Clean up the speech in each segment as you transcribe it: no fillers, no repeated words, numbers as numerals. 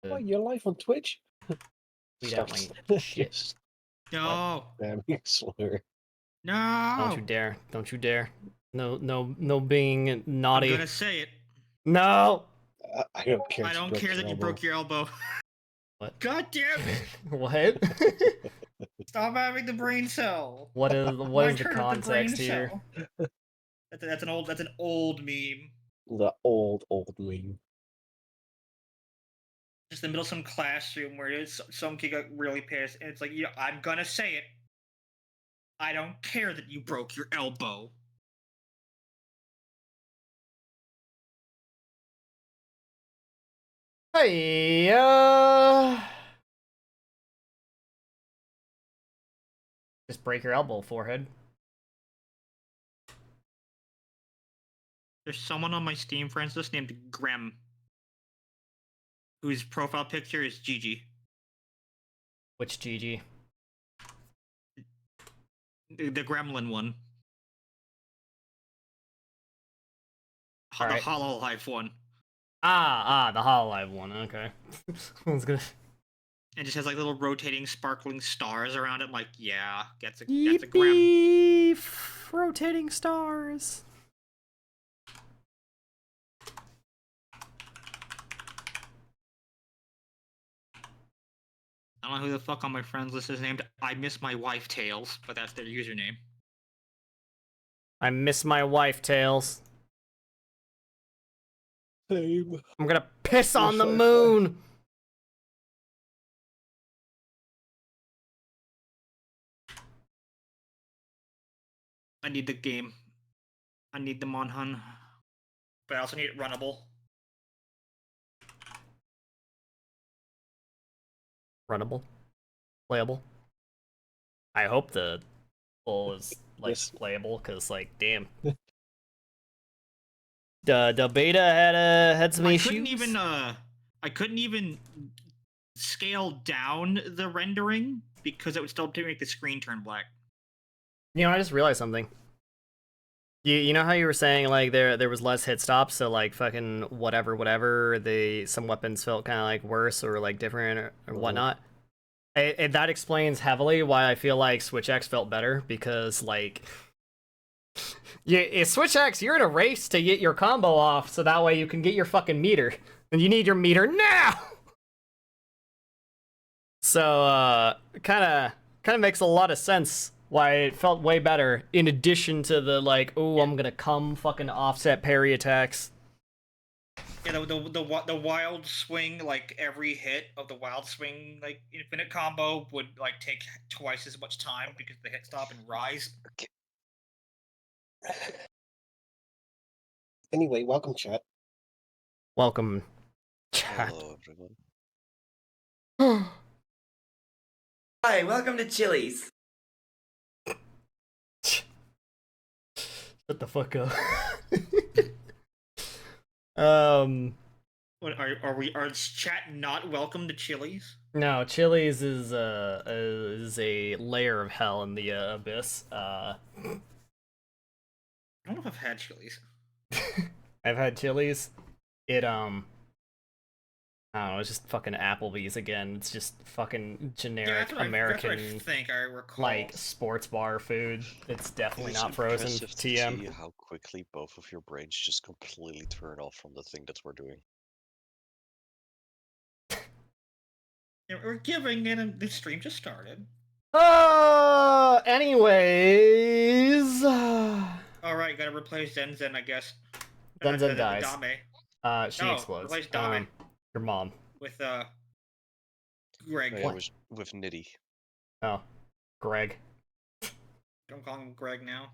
Oh, you're live on Twitch? Tweet out my shit. No. Damn, slur. No. Don't you dare. Don't you dare. No being naughty. I'm gonna say it. No! I don't care. I don't care that you broke your elbow. What? God damn it! What? Stop having the brain cell. what is My the turn at context brain here? cell. That's an old meme. The old meme. Just in the middle of some classroom where some kid got really pissed, and it's like, yeah, I'm gonna say it. I don't care that you broke your elbow. Hey, just break your elbow, forehead. There's someone on my Steam friends list named Grem, whose profile picture is Gigi. Which Gigi? The gremlin one. All The right. Hololive one. The Hololive one, okay. I was gonna... And just has like little rotating sparkling stars around it. I'm like, yeah, that's a Grem. Beep, rotating stars. I don't know who the fuck on my friends list is named I Miss My Wife Tails, but that's their username. I miss my wife, Tails. Same. I'm gonna piss on the moon! I need the game. I need the Monhun. But I also need it runnable. Runnable? Playable? I hope the full is, like, Yes. playable, because, like, damn. The beta had some issues. I couldn't even scale down the rendering because it would still make the screen turn black. You know, I just realized something. You know how you were saying, like, there was less hit stops, so, like, fucking whatever, some weapons felt kind of, like, worse or, like, different or whatnot. That explains heavily why I feel like Switch X felt better, because, like... Switch X, you're in a race to get your combo off, so that way you can get your fucking meter. And you need your meter now! So, kinda makes a lot of sense why it felt way better, in addition to the, like, oh, I'm gonna come fucking offset parry attacks. Yeah, the wild swing, like, every hit of the wild swing, like, infinite combo would, like, take twice as much time because the hit stop and rise. Okay. Anyway, welcome, chat. Welcome, chat. Hello, everyone. Hi, welcome to Chili's. Shut the fuck up. What are chat not welcome to Chili's? No, Chili's is a layer of hell in the abyss. I don't know if I've had Chili's. I've had Chili's. It I don't know, it's just fucking Applebee's again. It's just fucking generic American, that's what I think I recall. like, sports bar food. It's definitely not frozen. Impressive to TM. see how quickly both of your brains just completely turn off from the thing that we're doing. Yeah, we're giving it, and the stream just started. Anyways. Alright, gotta replace Zen, I guess. Zen dies. Dame. She No, explodes. replace Dame. Your mom. With, Greg. It was with Nitty. Oh. Greg. I'm calling him Greg now.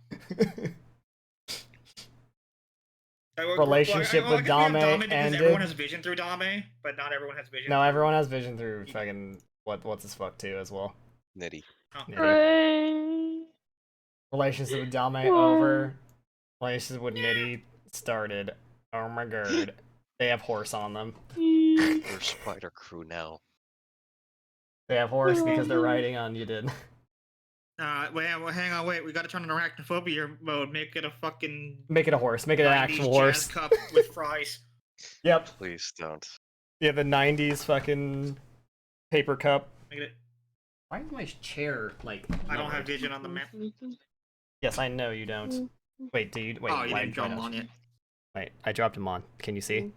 Relationship with Dame because ended. everyone has vision through Dame, but not everyone has vision. No, everyone has vision through fucking what's his fuck too as well. Nitty. Oh. Nitty. Relationship with Dame over. Relationship with Nitty started. Oh my god. They have horse on them. We're Spider Crew now. They have horse because they're riding on you, did. Hang on, wait. We gotta turn on arachnophobia mode. Make it a fucking. Make it a horse. Make it an 90s actual jazz horse. cup with fries. Yep. Please don't. Yeah, the '90s fucking paper cup. Look at it. Why is my chair like? I don't have lowered? vision on the map. Yes, I know you don't. Wait, do you? Wait, Oh, you why, didn't drop them don't on you? yet. Wait, I dropped him on. Can you see?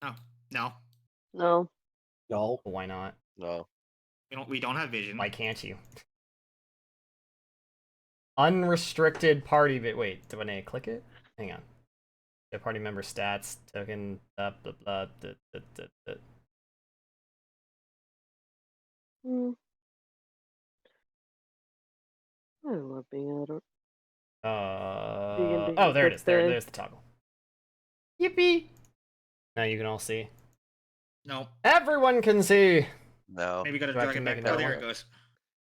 Oh, no. No. No. Why not? No. We don't have vision. Why can't you? Unrestricted party. Wait, do I need to click it? Hang on. The party member stats token. Blah blah blah. Mm. I love being out of. Oh, there it is. There's the toggle. Yippee! Now you can all see. No. Everyone can see. No. Maybe you gotta Do I drag can it make back. another Oh, there one? it goes.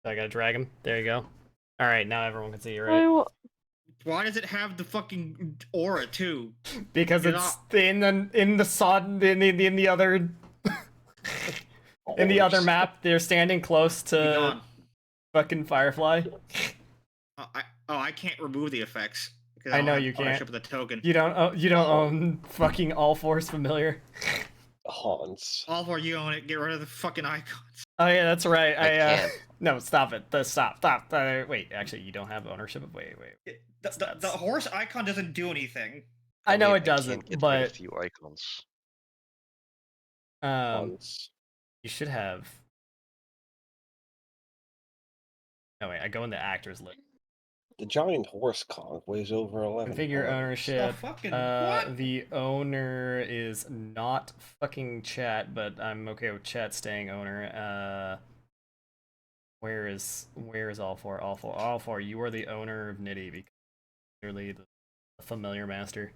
So I gotta drag him. There you go. All right, now everyone can see. You're I right. wa- Why does it have the fucking aura too? Because Get it's off. in the sod in the other in the other Horse. map. They're standing close Be to gone. fucking Firefly. I can't remove the effects because I don't know have you can't. ownership of the token. You don't Oh. own fucking All Force Familiar. Haunts. All for you own it. Get rid of the fucking icons. Oh yeah, that's right. I can't. No, stop it. Stop. Wait, actually, you don't have ownership of. Wait. The horse icon doesn't do anything. I know mean, it I can't doesn't, get rid but of few icons. Haunts. you should have. Oh wait, I go in the actors list. The giant horse conch weighs over 11 Configure pounds. ownership. The fucking what? The owner is not fucking chat, but I'm okay with chat staying owner. Where is all four? All four. You are the owner of Nitty because you're clearly the familiar master.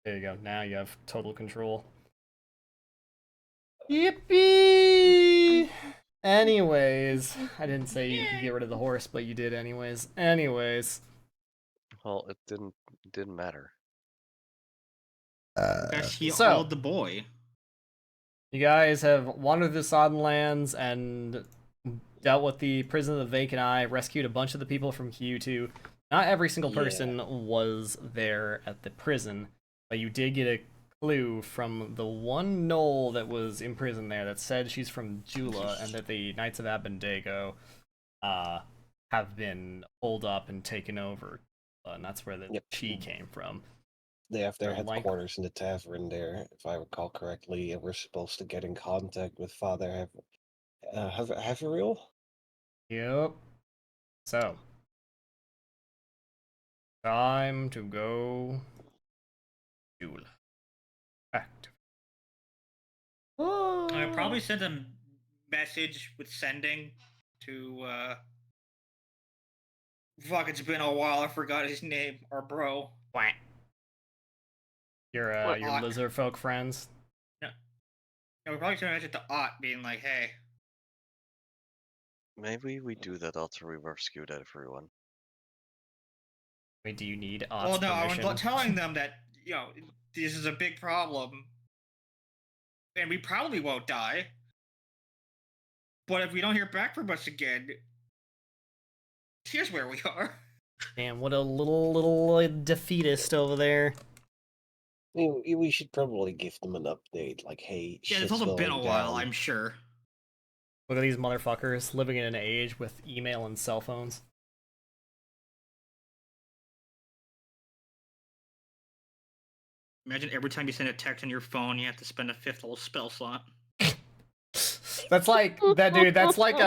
There you go. Now you have total control. Yippee! Anyways, I didn't say you could get rid of the horse, but you did anyways. Anyways. Well, it didn't matter. Guess he so- owed the boy. You guys have wandered the Sodden Lands and dealt with the Prison of the Vacant Eye, rescued a bunch of the people from Q2. Not every single Yeah. person was there at the prison, but you did get a clue from the one knoll that was in prison there that said she's from Jula and that the Knights of Abendego have been pulled up and taken over. And that's where the Yep. chi came from. They have their Or like- headquarters in the tavern there, if I recall correctly, and we're supposed to get in contact with Father Haveriel? Yep. So, time to go. Jula. Active. I probably sent a message with sending to fuck, it's been a while, I forgot his name. Our bro. Quack. Your What? lizard folk friends. No, we probably sent a message to Ott being like, hey. Maybe we do that after we rescued everyone. Wait, do you need Well, Ott's no, I permission? was telling them that, this is a big problem. And we probably won't die. But if we don't hear back from us again, here's where we are. Damn, what a little defeatist over there. We should probably give them an update, like, hey, Yeah, it's shit's also been a going while, down. I'm sure. Look at these motherfuckers living in an age with email and cell phones. Imagine every time you send a text on your phone, you have to spend a fifth little spell slot. That's like that, dude. That's like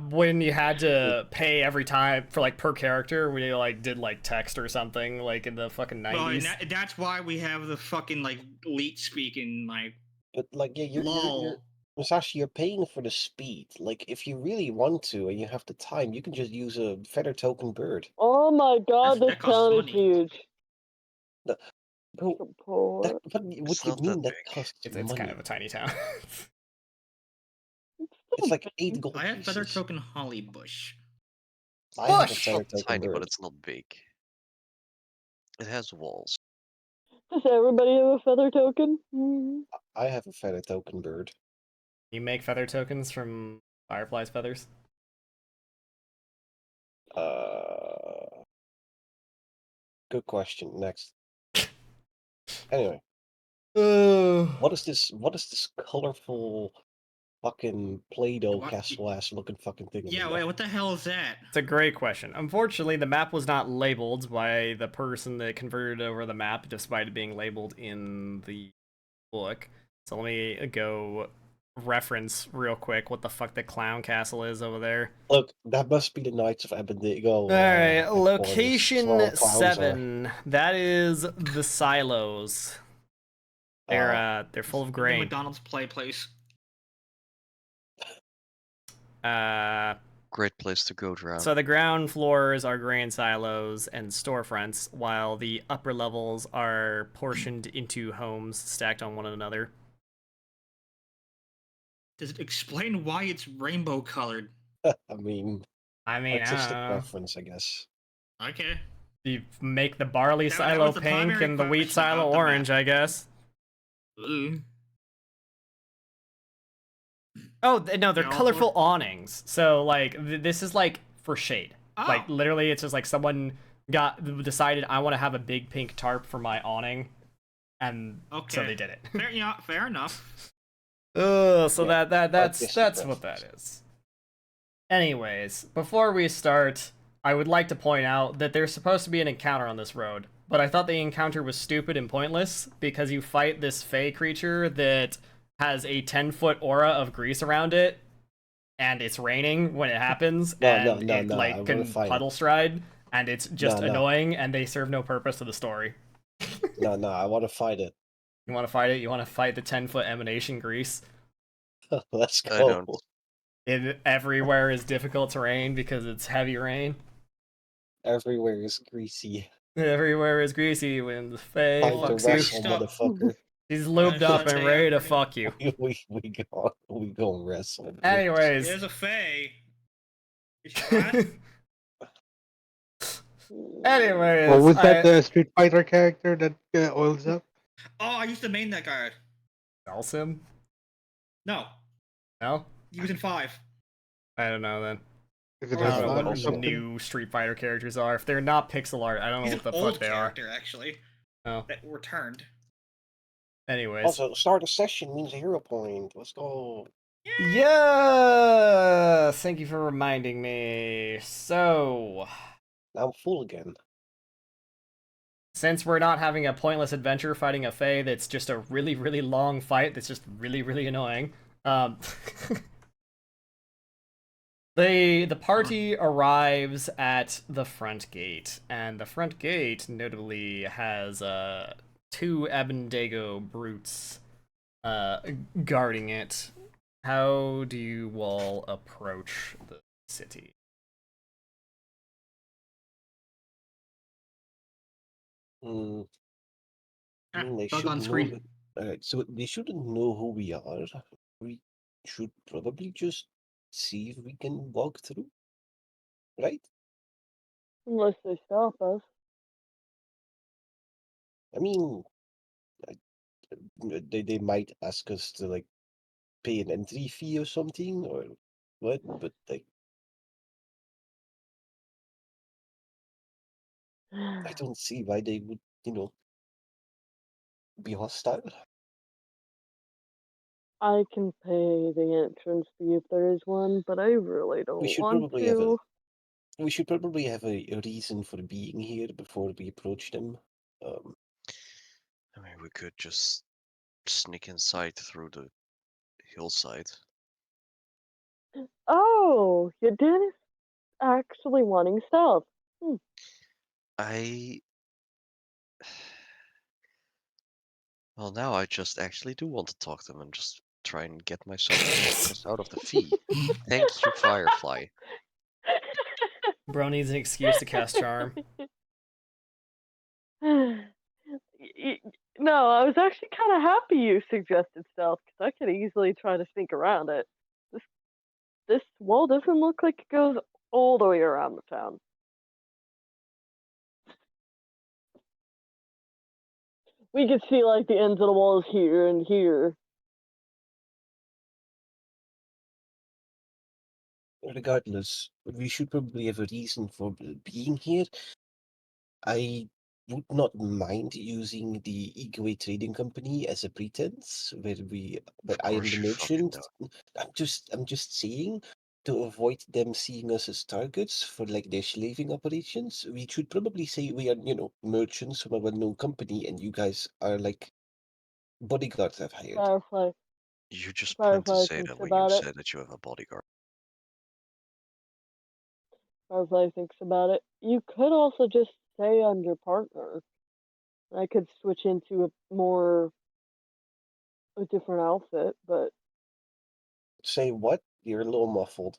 when you had to pay every time for like per character when you like did like text or something like in the fucking Well, and 90s. that's why we have the fucking like leet speaking like But, like, yeah, lol. Musashi, you're paying for the speed. Like, if you really want to and you have the time, you can just use a feather token bird. Oh my god, That this costs town is money. huge. Bro, Poor. what do It's you not mean that that big. costs It's money? kind of a tiny town. It's like 8 gold I have feather pieces. token holly bush. I have a Bush! feather It's token tiny, bird. but it's not big. It has walls. Does everybody have a feather token? Mhm. I have a feather token bird. You make feather tokens from Firefly's feathers? Good question. Next. Anyway, What is this? What is this colorful fucking Play-Doh What? castle ass looking fucking thing? Yeah, over wait, there? what the hell is that? It's a great question. Unfortunately, the map was not labeled by the person that converted over the map, despite it being labeled in the book. So let me go reference real quick what the fuck the clown castle is over there. Look, that must be the Knights of Abednego. All right, Headquarters. That's where all location the clowns are. 7. That is the silos. They're full of The grain. McDonald's play place. Great place to go around. So the ground floors are grain silos and storefronts, while the upper levels are portioned into homes stacked on one another. Does it explain why it's rainbow colored? I mean, I artistic don't know. preference, I guess. Okay. You make the barley That silo was the pink primary and the wheat question silo about the orange, map. I guess. Ooh. Oh, no, they're Yeah, colorful awnings. So, like, this is, like, for shade. Oh. Like, literally, it's just like someone decided, I want to have a big pink tarp for my awning. And Okay. so they did it. Fair enough. Oh, so Yeah, that's artistic what that preference. is. Anyways, before we start, I would like to point out that there's supposed to be an encounter on this road, but I thought the encounter was stupid and pointless because you fight this fey creature that has a 10-foot aura of grease around it, and it's raining when it happens, No, and no, it no, I like wanna can fight it. puddle stride, and it's just No. annoying, and they serve no purpose to the story. No, I want to fight it. You want to fight it? You want to fight the 10-foot emanation grease? Let's I go. don't. Everywhere is difficult terrain because it's heavy rain. Everywhere is greasy. Everywhere is greasy when the fae Time to fucks you. wrestle, motherfucker. He's lubed up and ready to fuck you. we go wrestle. Anyways. There's a fae. Is she flat? Anyways. What was that the Street Fighter character that oils up? Oh, I used to main that guy. Else him? No, No? he was in 5. I don't know then. Is it I I her don't know son what or the something? new Street Fighter characters are. If they're not pixel art, I don't He's know an what the old fuck they are. character, actually. Oh. That returned. Anyways. Also, start a session means a hero point. Let's go. Yeah! Thank you for reminding me. So, Now I'm full again. since we're not having a pointless adventure fighting a fae that's just a really, really long fight that's just really, really annoying, the party arrives at the front gate, and the front gate notably has 2 Abendego brutes guarding it. How do you all approach the city? I mean, they Bug should on know. screen. Alright, so they shouldn't know who we are. We should probably just see if we can walk through. Right? Unless they stop us. I mean, they might ask us to like pay an entry fee or something or what, but like I don't see why they would, be hostile. I can pay the entrance fee if there is one, but I really We don't should want probably have to. a reason for being here before we approach them. I mean, we could just sneak inside through the hillside. Oh, you did it? Actually wanting stealth. I. Well, now I just actually do want to talk to them and just try and get myself just out of the fee. Thank you, Firefly. Bro needs an excuse to cast Charm. No, I was actually kind of happy you suggested stealth because I could easily try to sneak around it. This wall doesn't look like it goes all the way around the town. We could see like the ends of the walls here and here. Regardless, we should probably have a reason for being here. I would not mind using the Igwe Trading Company as a pretense, where I am course the you fucking merchant. I'm just saying, to avoid them seeing us as targets for like their slaving operations, we should probably say we are, merchants from a well-known company, and you guys are like bodyguards I've hired. Firefly, You just plan to Firefly say thinks that when you about it. say that you have a bodyguard. Firefly thinks about it. You could also just say I'm your partner. I could switch into a different outfit, but Say what? You're a little muffled.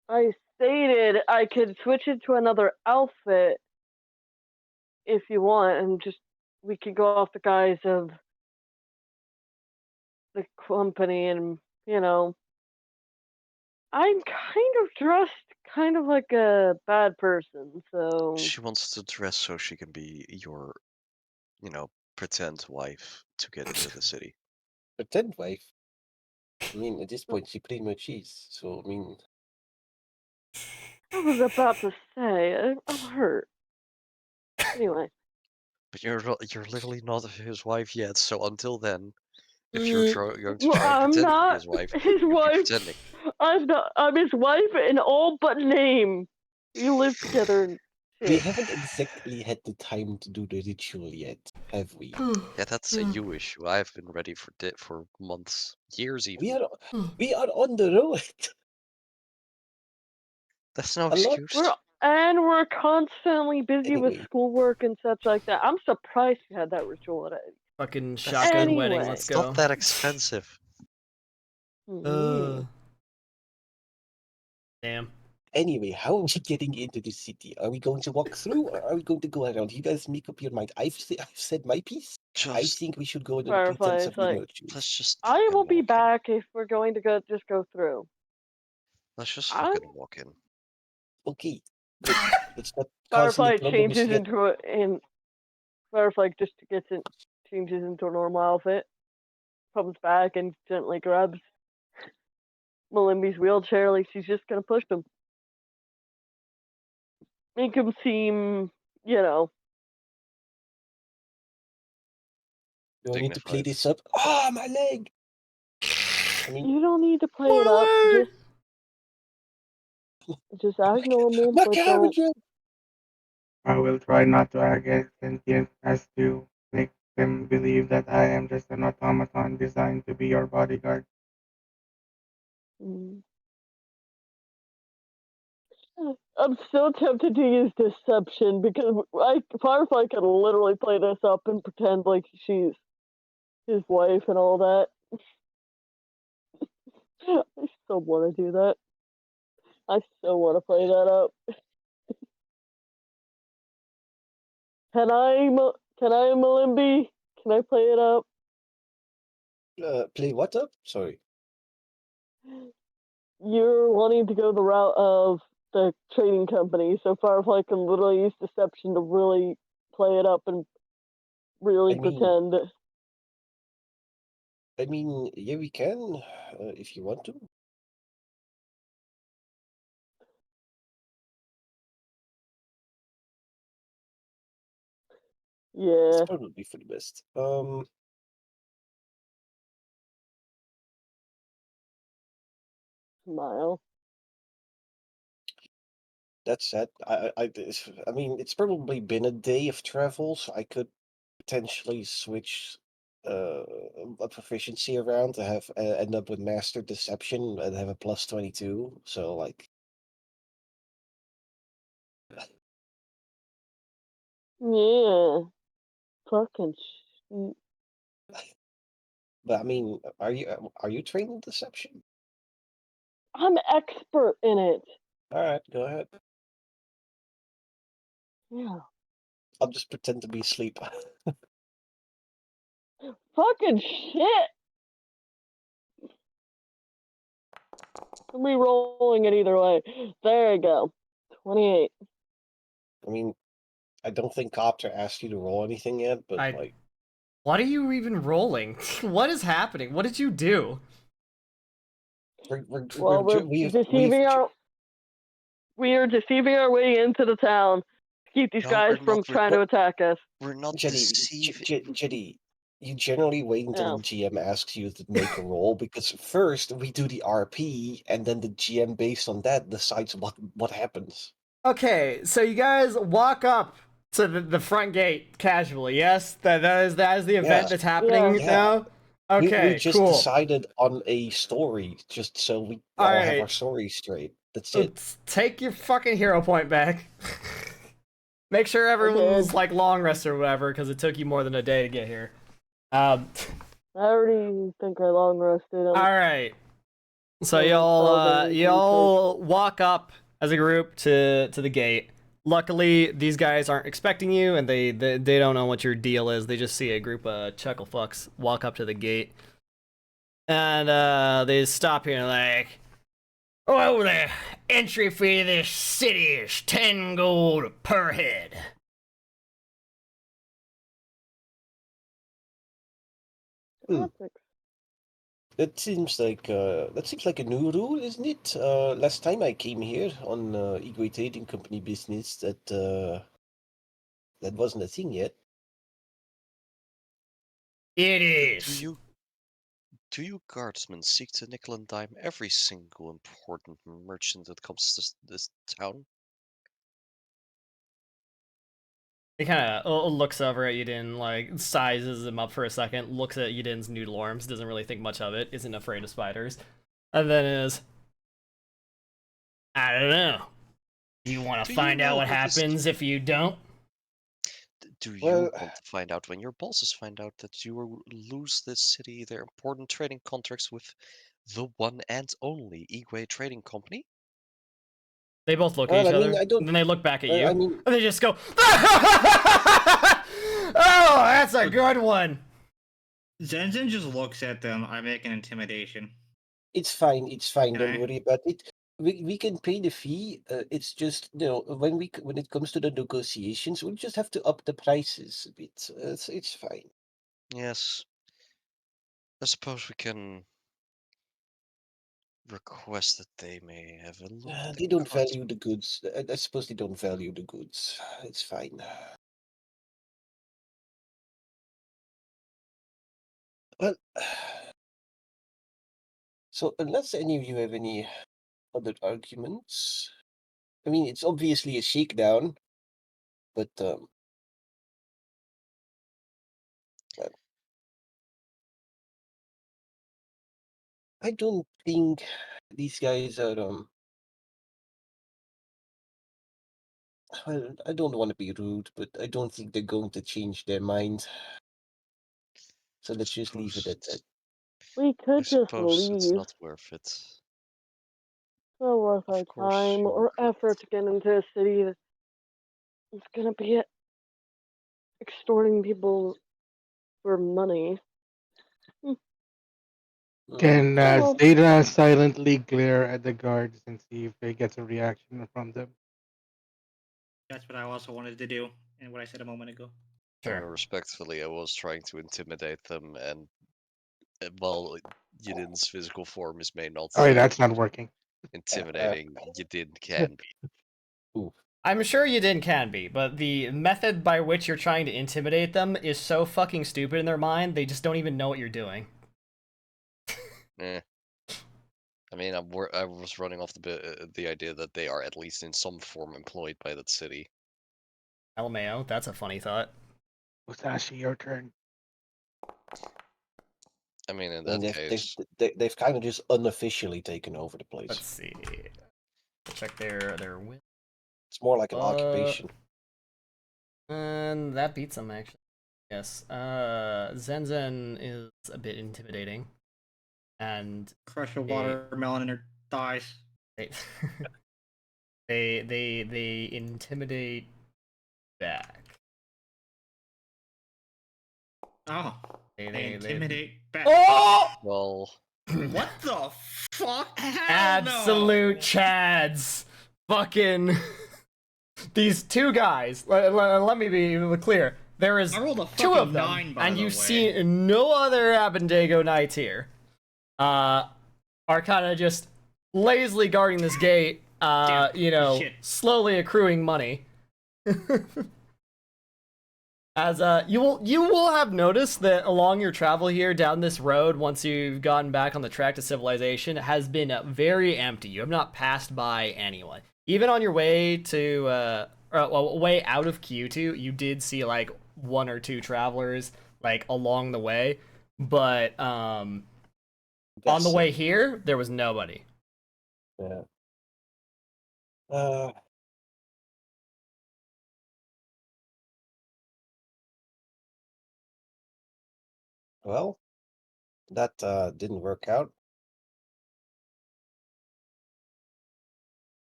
I stated I could switch into another outfit if you want, and just we could go off the guise of the company, and I'm kind of dressed kind of like a bad person, so She wants to dress so she can be your, pretend wife to get into the city. Pretend wife. I mean, at this point, she pretty much is. So, I mean, I was about to say I'm hurt. Anyway, But you're literally not his wife yet, so until then, if you're Mm. going to well, try and I'm pretend to be not his wife, his you'll be wife. pretending. I'm his wife in all but name. We live together and we shit. haven't exactly had the time to do the ritual yet, have we? Yeah, that's a you issue. I've been ready for months, years We even. are we are on the road. That's no A lot. excuse. We're constantly busy with Anyway, schoolwork and such like that. I'm surprised you had that ritual already. Fucking That's shotgun wedding, Anyway. let's it's not go. that expensive. Uh, Mm. damn. anyway, how are we getting into the city? Are we going to walk through, or are we going to go around? You guys make up your mind. I've said my piece. I Just think we should go under the Firefly pretense is of being like, merchants. let's just I fucking will be walk in. back if we're going to just go through. Let's just I'm fucking walk in. Okay, but let's not cause any Firefly problems changes yet. into Firefly just changes into a normal outfit, comes back and gently grabs Malimbi's wheelchair like she's just gonna push him. Make him seem, you know. Do I need to play Dignified. this up? Ah, my leg! I mean, You don't need to play it up. Just my, act normal, my but camera don't. jump! I will try not to act as sentient as to make them believe that I am just an automaton designed to be your bodyguard. Mm. I'm still tempted to use deception because Firefly could literally play this up and pretend like she's his wife and all that. I still want to do that. I still want to play that up. Can I, Malimby? Can I play it up? Play what up? Sorry. You're wanting to go the route of the trading company, so Firefly can literally use deception to really play it up and really I mean, pretend. yeah, we can, if you want to. It's Yeah, probably for the best. smile. That said, I mean, it's probably been a day of travel, so I could potentially switch a proficiency around to have end up with master deception and have a plus 22. So like, Yeah, fucking. but I mean, are you trained in deception? I'm expert in it. All right, go ahead. Yeah. I'll just pretend to be asleep. Fucking shit. I'm re-rolling it either way. There you go. 28. I mean, I don't think Copter asked you to roll anything yet, but like, What are you even rolling? What is happening? What did you do? Well, we've we are deceiving our way into the town. keep these No, guys we're from not. trying to attack us. We're not Jenny, deceiving. Jenny, you generally wait until Yeah. the GM asks you to make a roll because first we do the RP and then the GM based on that decides what happens. Okay, so you guys walk up to the front gate casually. Yes, that is the event Yeah, that's happening yeah. now. We Okay, just cool. decided on a story just so we All all have our right. story straight. That's it. Let's take your fucking hero point back. Make sure everyone's like long rest or whatever, because it took you more than a day to get here. I already think I long rested. All right. So I'm y'all starving, y'all walk up as a group to the gate. Luckily, these guys aren't expecting you, and they don't know what your deal is. They just see a group of chuckle fucks walk up to the gate, and they stop here and like, oh, the entry fee to this city is 10 gold per head. That seems like a new rule, isn't it? Last time I came here on Igwe Trading Company business, that wasn't a thing yet. It is. Do you guardsmen seek to nickel and dime every single important merchant that comes to this town? He kind of looks over at Yudin, like, sizes him up for a second, looks at Yudin's noodle arms, doesn't really think much of it, isn't afraid of spiders, and then is, I don't know. You want to find out what happens if you don't? Do you want to find out when your bosses find out that you will lose this city their important trading contracts with the one and only Igwe Trading Company? They both look at each other, and then they look back at you, and they just go, oh, that's a good one! Zenzen just looks at them. I make an intimidation. It's fine. Don't Okay. worry about it. We can pay the fee. It's just when it comes to the negotiations, we just have to up the prices a bit. It's fine. Yes. I suppose we can request that they may have a look at They the don't cards. value the goods. I suppose they don't value the goods. It's fine. Well, so unless any of you have any other arguments, I mean, it's obviously a shakedown, but I don't think these guys are well, I don't want to be rude, but I don't think they're going to change their mind. So let's just leave it at that. We I could just suppose it's leave. not worth it. It's not worth our course time you're or right. effort to get into a city that's gonna be extorting people for money. Can Well, Zeta silently glare at the guards and see if they get a reaction from them? That's what I also wanted to do, and what I said a moment ago. Respectfully, I was trying to intimidate them, and while Yidin's physical form is may not Oh, that's not working. intimidating, Yidin can be. I'm sure Yudin can be, but the method by which you're trying to intimidate them is so fucking stupid in their mind, they just don't even know what you're doing. Eh. I mean, I was running off the idea that they are at least in some form employed by that city. LMAO, that's a funny thought. Musashi, your turn. I mean, in And that case, they've kind of just unofficially taken over the place. Let's see. Check their win. It's more like an occupation. And that beats them, actually. Yes. Zenzen is a bit intimidating. And Crush a watermelon in her thighs. They intimidate back. Oh. They intimidate back. Oh! well, What the fuck? Hell Absolute no. chads. Fucking these two guys. Let me be clear. There is I rolled a two of them, 9, by and the you way. see no other Abendego knights here. Are kind of just lazily guarding this gate. Damn, shit. Slowly accruing money. As you will have noticed that along your travel here down this road, once you've gotten back on the track to civilization, has been very empty. You have not passed by anyone. Even on your way to way out of Kyoto, you did see like one or two travelers like along the way, but on the way here there was nobody. Yeah. Well, that didn't work out.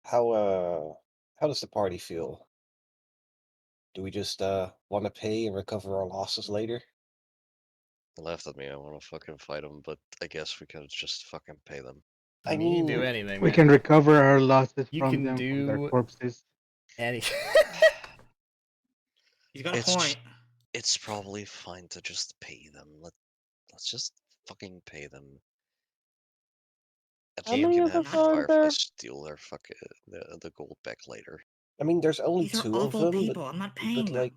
How does the party feel? Do we just want to pay and recover our losses later? They laughed at me. I want to fucking fight them, but I guess we can just fucking pay them. I mean, you can do anything. We man. can recover our losses You from can them, from their do corpses. anything. He's got a It's point. It's probably fine to just pay them. Let's just fucking pay them. At How least we many can of have us are there? Firefly steal their fucking the gold back later. I mean, there's only These are two of awful them, people. I'm not paying but them.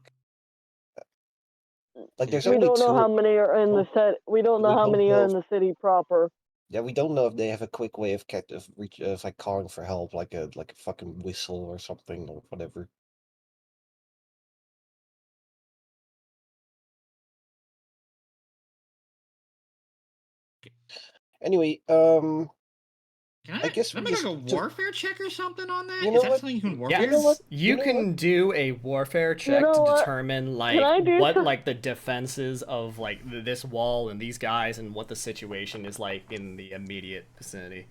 like there's We only don't know two. how many are in the set. We don't know We how don't many know are if- in the city proper. Yeah, we don't know if they have a quick way of like calling for help, like a fucking whistle or something or whatever. Anyway, I guess Can I we make just like a warfare check or something on that? You Is know that what? something you can Yes, warfare? You know what? you You know can do a warfare check know to what? determine Can I like do what some- like the defenses of like this wall and these guys and what the situation is like in the immediate vicinity.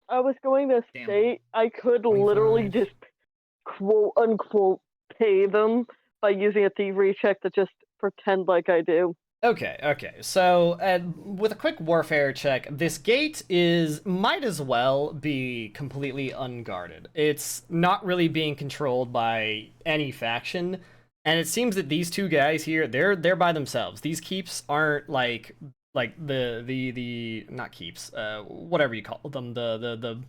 I was going to Damn. say I could literally 25. just quote unquote pay them by using a thievery check to just pretend like I do. Okay. So, with a quick warfare check, this gate might as well be completely unguarded. It's not really being controlled by any faction, and it seems that these two guys here, they're by themselves. These keeps aren't like the not keeps, whatever you call them, the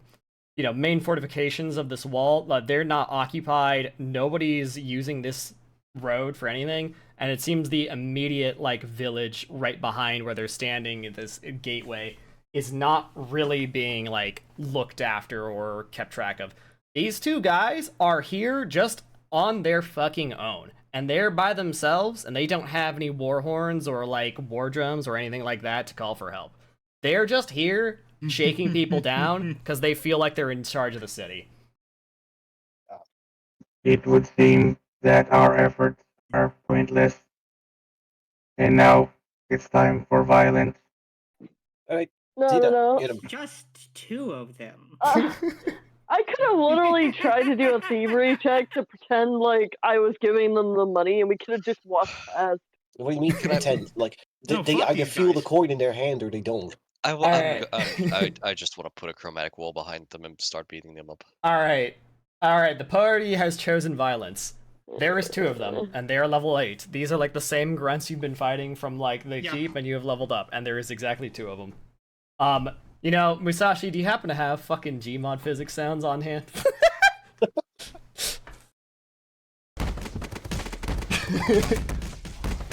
main fortifications of this wall. They're not occupied. Nobody's using this road for anything, and it seems the immediate like village right behind where they're standing at this gateway is not really being like looked after or kept track of. These two guys are here just on their fucking own, and they're by themselves, and they don't have any war horns or like war drums or anything like that to call for help. They're just here shaking people down because they feel like they're in charge of the city. It would seem that our efforts are pointless. And now it's time for violence. Alright, No. get him. Just two of them. I could have literally tried to do a thievery check to pretend like I was giving them the money, and we could have just walked past. What do you mean pretend? Like No, they fuck either these feel the guys. coin in their hand or they don't. I just want to put a chromatic wall behind them and start beating them up. All right. The party has chosen violence. There is two of them, and they are level 8. These are like the same grunts you've been fighting from like the keep, and you have leveled up, and there is exactly two of them. Musashi, do you happen to have fucking Gmod physics sounds on hand?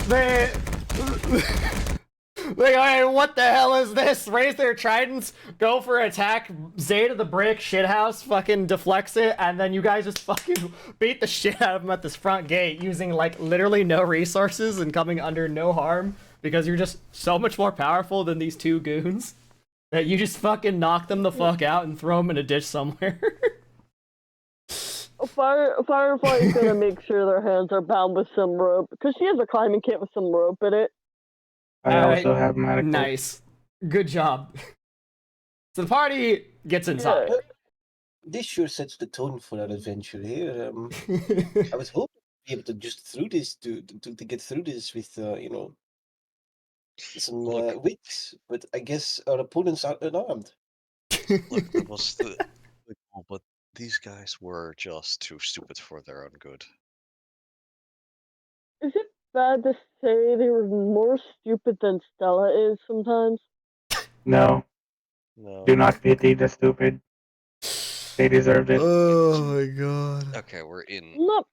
they like, hey, what the hell is this? Raise their tridents, go for attack, Zeta the brick, shithouse, fucking deflects it, and then you guys just fucking beat the shit out of them at this front gate using, like, literally no resources and coming under no harm because you're just so much more powerful than these two goons that you just fucking knock them the fuck out and throw them in a ditch somewhere. Firefly's gonna make sure their hands are bound with some rope, because she has a climbing kit with some rope in it. I also have manacles. Nice. Good job. So the party gets inside. Yeah. This sure sets the tone for our adventure here. I was hoping to be able to just through this to get through this with some wits, but I guess our opponents aren't unarmed. Look, that was the goal, but these guys were just too stupid for their own good. Is it bad to say they were more stupid than Stella is sometimes? No. No. Do not pity the stupid. They deserved it. Oh my god. Okay, we're in. I'm not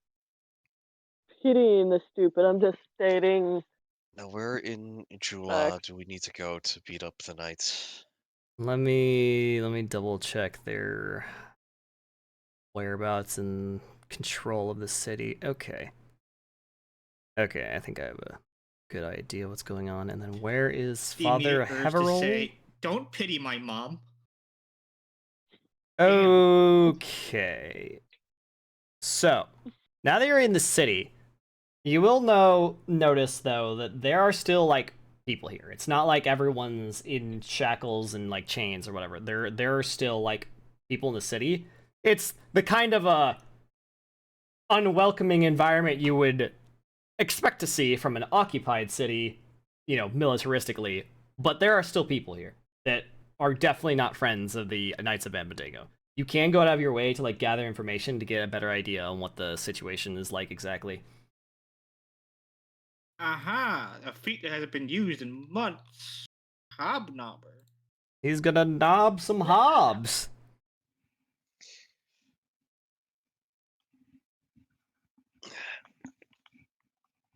pitying the stupid. I'm just stating Now we're in Jula. facts. Do we need to go to beat up the knights? Let me double check their whereabouts and control of the city. Okay. Okay, I think I have a good idea what's going on. And then where is The Father immediate urge to Heverol? say, "Don't pity my mom." Okay. So, now that you're in the city, you will notice though that there are still like people here. It's not like everyone's in shackles and like chains or whatever. There are still like people in the city. It's the kind of a unwelcoming environment you would expect to see from an occupied city, you know, militaristically. But there are still people here that are definitely not friends of the Knights of Abednego. You can go out of your way to like gather information to get a better idea on what the situation is like exactly. Aha! A feat that hasn't been used in months. Hobnobber. He's gonna knob some hobs.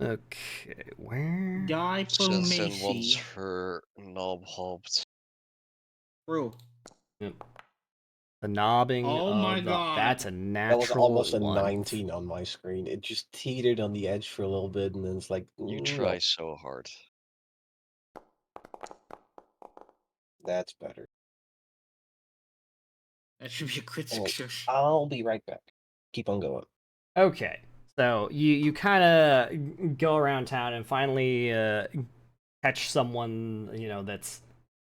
Okay, where? Shen wants Diplomacy. her knob hobbed. True. Yep. The knobbing Oh my of the... That's god. a That was natural almost a one. 19 on my screen. It just teetered on the edge for a little bit, and then it's like, You no, try so hard. that's better. That should be a crit Oh, success. I'll be right back. Keep on going. Okay, so you kind of go around town and finally catch someone, you know, that's,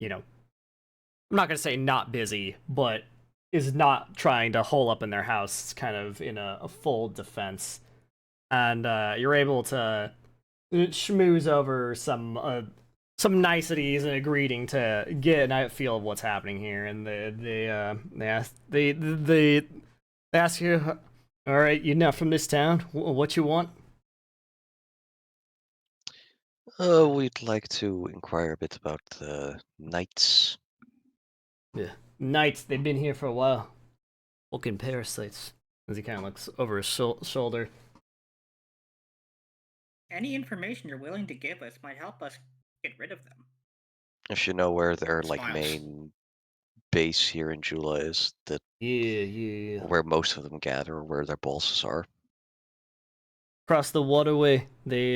you know, I'm not gonna say not busy, but is not trying to hole up in their house. It's kind of in a full defense, and you're able to schmooze over some niceties and a greeting to get a feel of what's happening here. And they ask you, all right, you're not from this town. What you want? We'd like to inquire a bit about the knights. Yeah, knights. They've been here for a while. Fucking parasites. As he kind of looks over his shoulder. Any information you're willing to give us might help us get rid of them. If you know where their like Smiles. main base here in Jula is, that Yeah. where most of them gather, where their bosses are. Across the waterway, they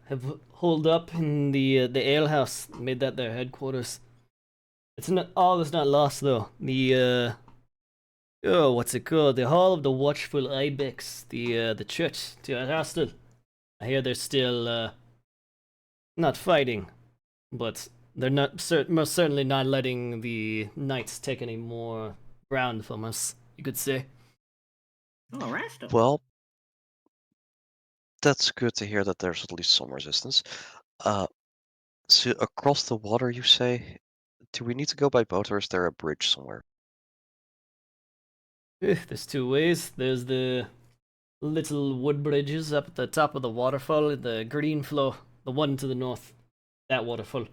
have holed up in the alehouse. Made that their headquarters. It's not all is not lost though. The oh, what's it called? The Hall of the Watchful Ibex. The church, the hostel. I hear they're still not fighting, but they're not most certainly not letting the knights take any more ground from us. You could say. Oh, arrest them. Well, that's good to hear that there's at least some resistance. So across the water, you say? Do we need to go by boat, or is there a bridge somewhere? There's two ways. There's the little wood bridges up at the top of the waterfall, the green flow, the one to the north, that waterfall.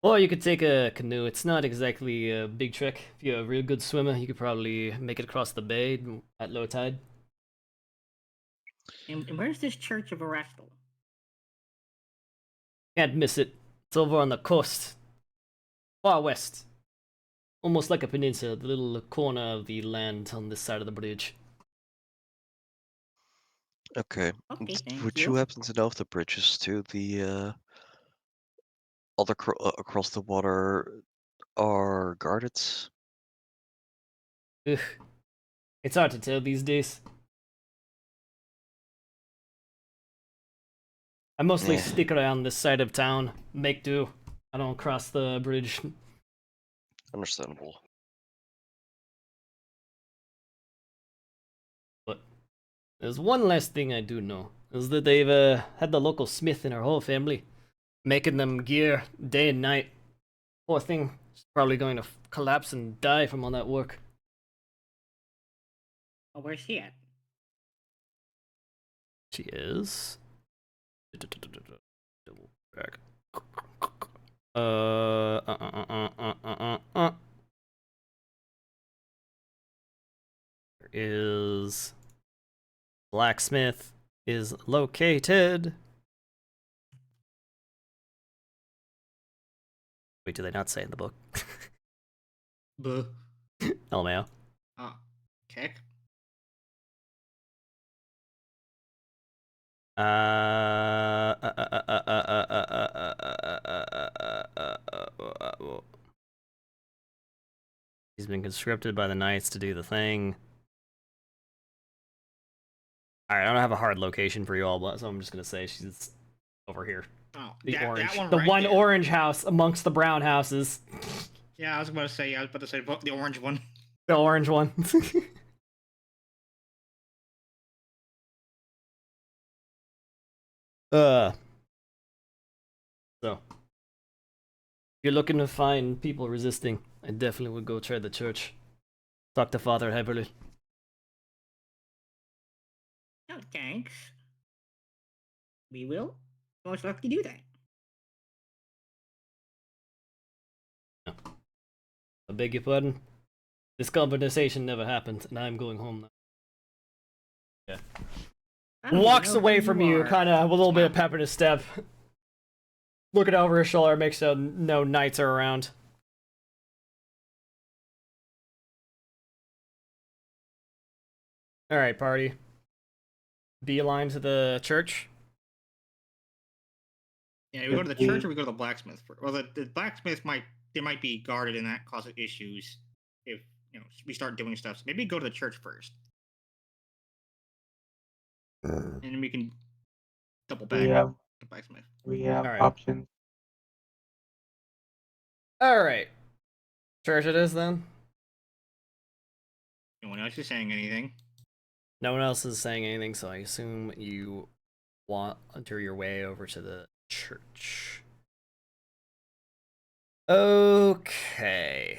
Or you could take a canoe. It's not exactly a big trek. If you're a real good swimmer, you could probably make it across the bay at low tide. And where's this Church of Arestal? Can't miss it. It's over on the coast, far west. Almost like a peninsula, the little corner of the land on this side of the bridge. Okay. Okay, thank Would you. you happen to know if the bridges to the across the water are guarded? Ugh. It's hard to tell these days. I mostly Yeah. stick around this side of town, make do. I don't cross the bridge. Understandable. But there's one last thing I do know, is that they've had the local smith and her whole family making them gear day and night. Poor thing, she's probably going to collapse and die from all that work. Oh, where's he at? She is. Double check. because blacksmith is located. Wait, do they not say in the book? Buh. LMAO. Kick. He's been conscripted by the knights to do the thing. Alright, I don't have a hard location for you all, but so I'm just gonna say she's over here. Oh, The that orange. one The right one there. orange house amongst the brown houses. Yeah, I was about to say the orange one. The orange one. So, if you're looking to find people resisting, I definitely would go try the church. Talk to Father Heberly. Oh, thanks. We will most likely do that. I beg your pardon? This conversation never happened, and I'm going home now. Yeah. I don't Walks even know away who from you, are. kind of with a little bit of pep in his step. Looking over his shoulder, makes sure no knights are around. Alright, party. Beeline to the church. Yeah, we go to the church or we go to the blacksmith? Well, the blacksmith might be guarded and that causes issues if we start doing stuff. So maybe go to the church first, and then we can double back the blacksmith. We have Alright. options. Alright. Church it is then. No one else is saying anything. No one else is saying anything, so I assume you wander your way over to the church. Okay.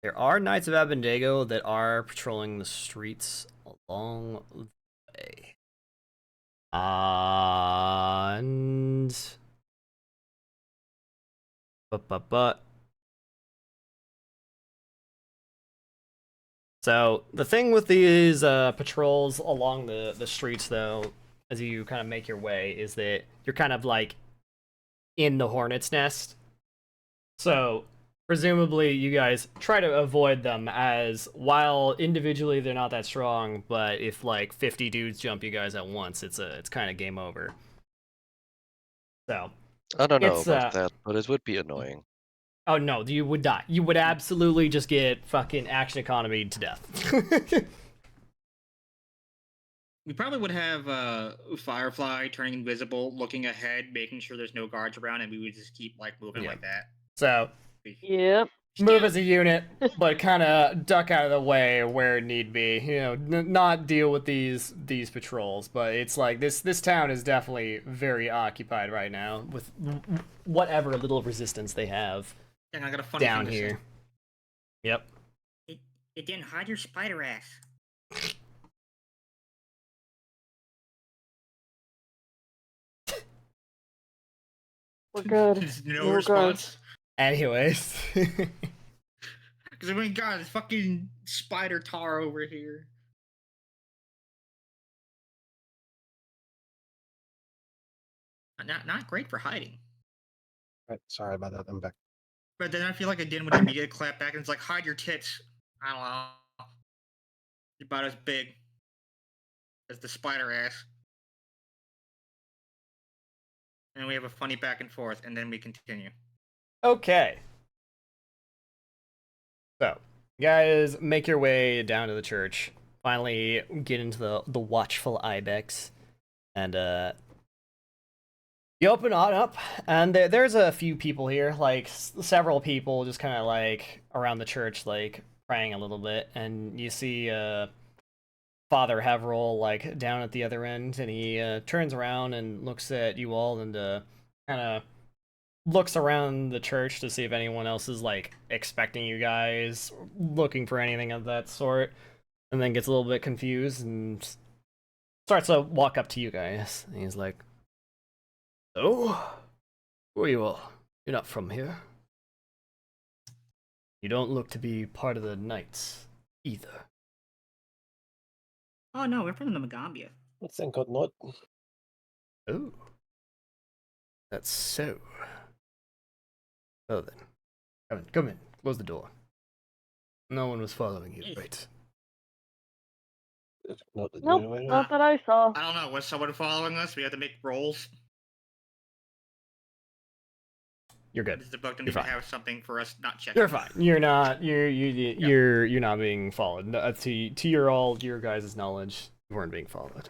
There are Knights of Abendego that are patrolling the streets along the way. And... So, the thing with these patrols along the streets, though, as you kind of make your way, is that you're kind of, like, in the hornet's nest. So, presumably, you guys try to avoid them, as while individually they're not that strong, but if, like, 50 dudes jump you guys at once, it's kind of game over. So, I don't know about that, but it would be annoying. oh no, you would die. You would absolutely just get fucking action economy to death. We probably would have Firefly turning invisible, looking ahead, making sure there's no guards around, and we would just keep like moving like that. So, Yep. move as a unit, but kind of duck out of the way where need be. You know, not deal with these patrols. But it's like this town is definitely very occupied right now with whatever little resistance they have. Dang, I got a funny down thing to here. say. Yep. It didn't hide your spider ass. We're good. There's no We're response. Anyways. Because I mean, God, this fucking spider tar over here. Not great for hiding. Right, sorry about that. I'm back. But then I feel like Din would immediately clap back and it's like, hide your tits. I don't know. You're about as big as the spider ass. And we have a funny back and forth, and then we continue. Okay. So, you guys make your way down to the church. Finally get into the watchful ibex. And, you open on up, and there's a few people here, like, several people just kind of, like, around the church, like, praying a little bit. And you see, Father Haverol, like, down at the other end, and he turns around and looks at you all and kind of looks around the church to see if anyone else is, like, expecting you guys, looking for anything of that sort, and then gets a little bit confused and starts to walk up to you guys. And he's like, "Oh, who are you all? You're not from here." You don't look to be part of the Knights, either. Oh no, we're from the Magambia. Well, thank God not. Oh. That's so. Well then. Come in. Close the door. No one was following you, right? Not, Nope, no, not that I saw. I don't know. Was someone following us? We had to make rolls. You're good. Does the book don't You're even fine. have something for us not checking? You're fine. You're not. You're not being followed. To your guys' knowledge, you weren't being followed.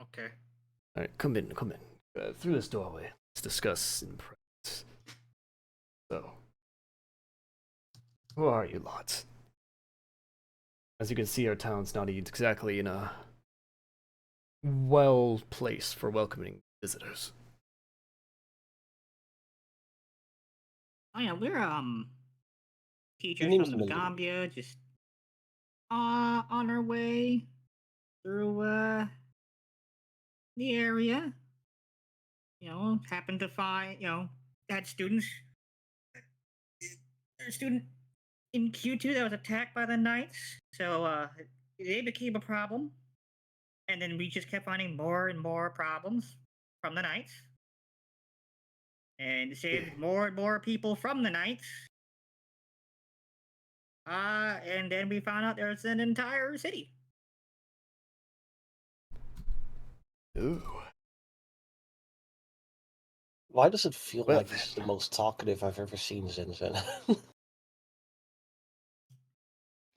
Okay. All right, come in. Through this doorway. Let's discuss in private. So, who are you lots? As you can see, our town's not exactly in a well place for welcoming visitors. Oh yeah, we're teachers name's from the Melinda. Magambia, just on our way through the area. Happened to find had students. A student in Q2 that was attacked by the Knights, so they became a problem, and then we just kept finding more and more problems from the Knights, and saved more and more people from the Knights. And then we found out there's an entire city. Ooh. Why does it feel Well, like this is the most talkative I've ever seen Zinzin?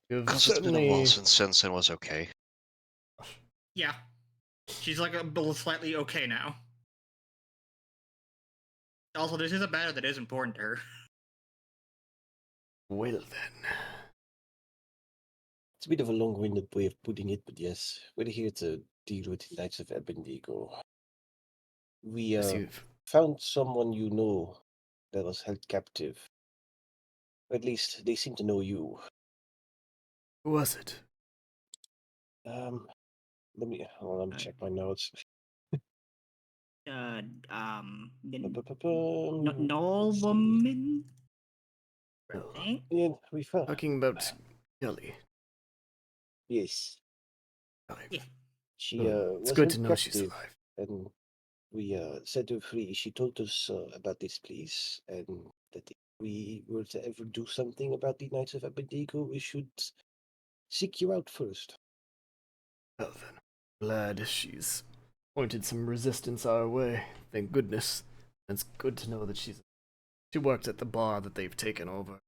Because it's been a while since Sensen was okay. Yeah. She's like slightly okay now. Also, this is a matter that is important to her. Well then. It's a bit of a long-winded way of putting it, but yes, we're here to deal with the Knights of Abendigo. We found someone you know that was held captive. Or at least they seem to know you. Who was it? Let me check my notes. The Let's Knoll see. woman. I Oh. think. Yeah, we found. Talking about Kelly. Yes. Yeah. She It's was good held to know she's captive, alive. and we set her free. She told us about this place, and that if we were to ever do something about the Knights of Abendigo, we should seek you out first. Well then. Glad she's pointed some resistance our way. Thank goodness. It's good to know that she worked at the bar that they've taken over.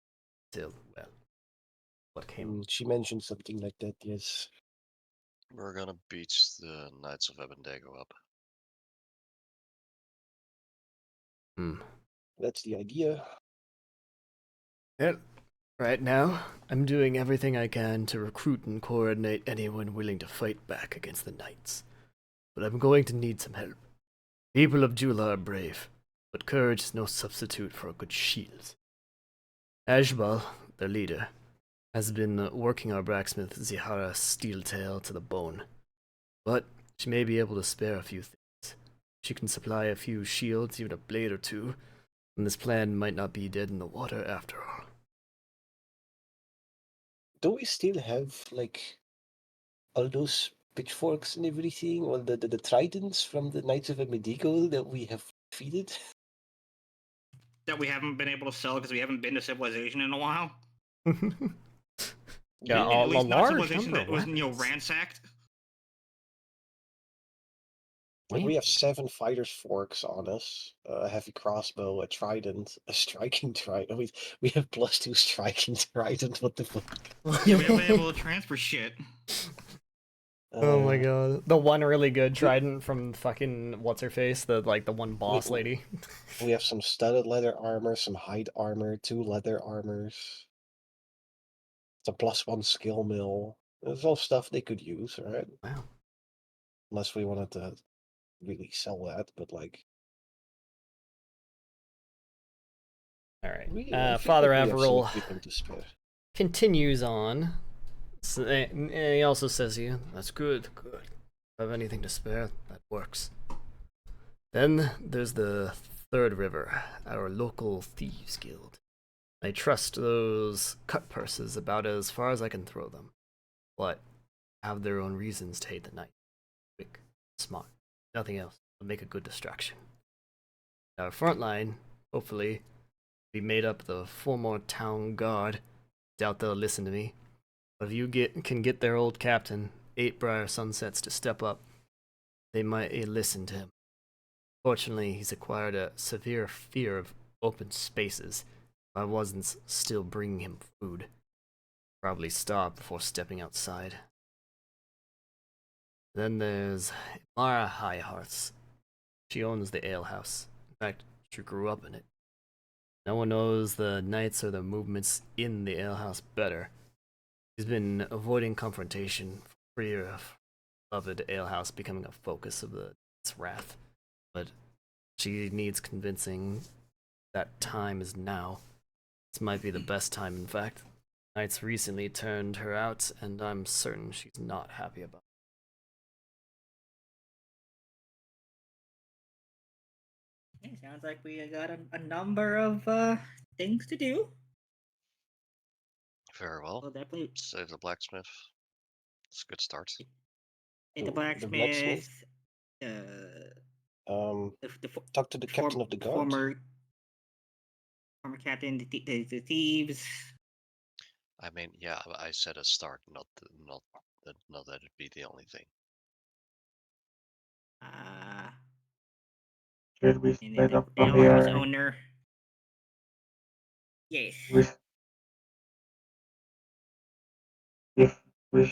Till, well, what came? She mentioned something like that, yes. We're gonna beat the Knights of Abendago up. That's the idea. Well, right now, I'm doing everything I can to recruit and coordinate anyone willing to fight back against the Knights. But I'm going to need some help. People of Jula are brave, but courage is no substitute for a good shield. Ashbal, their leader, has been working our blacksmith Zihara Steeltail to the bone. But she may be able to spare a few things. She can supply a few shields, even a blade or two, and this plan might not be dead in the water after all. Do we still have, like, all those pitchforks and everything? Or the tridents from the Knights of Abendigo that we have defeated? That we haven't been able to sell because we haven't been to civilization in a while. Yeah, At a least not large civilization number that was, of weapons. ransacked. Like, we have 7 fighters' forks on us, a heavy crossbow, a trident, a striking trident. We have +2 striking trident. What the fuck? Yeah, we haven't been able to transfer shit. Oh my god. The one really good trident from fucking what's her face? The one boss lady. We have some studded leather armor, some hide armor, 2 leather armors. It's a +1 skill mill. There's all stuff they could use, right? Wow. Unless we wanted to really sell that, but like. Alright. Father Averill To spare. continues on. So, and he also says here, that's good. Have anything to spare, that works. Then there's the Third River, our local thieves guild. I trust those cut purses about as far as I can throw them, but have their own reasons to hate the knight. Quick, smart, nothing else will make a good distraction. Our front line, hopefully, be made up of the former town guard. Doubt they'll listen to me, but if you can get their old captain, 8-Briar Sunsets, to step up, they might listen to him. Fortunately, he's acquired a severe fear of open spaces. If I wasn't still bringing him food, probably starve before stepping outside. Then there's Mara Highhearts. She owns the alehouse. In fact, she grew up in it. No one knows the knights or the movements in the alehouse better. She's been avoiding confrontation for fear of beloved alehouse becoming a focus of its wrath. But she needs convincing that time is now. This might be the best time, in fact. Knights recently turned her out, and I'm certain she's not happy about Yeah, sounds like we got a number of things to do. Very well. We'll definitely Save the blacksmith. It's a good start. hit The the blacksmith. blacksmith? Talk to the captain of the guard. Former captain, the thieves. I mean, yeah, I said a start, not that it'd be the only thing. Should we And split the up from alehouse here? owner. Yes. If we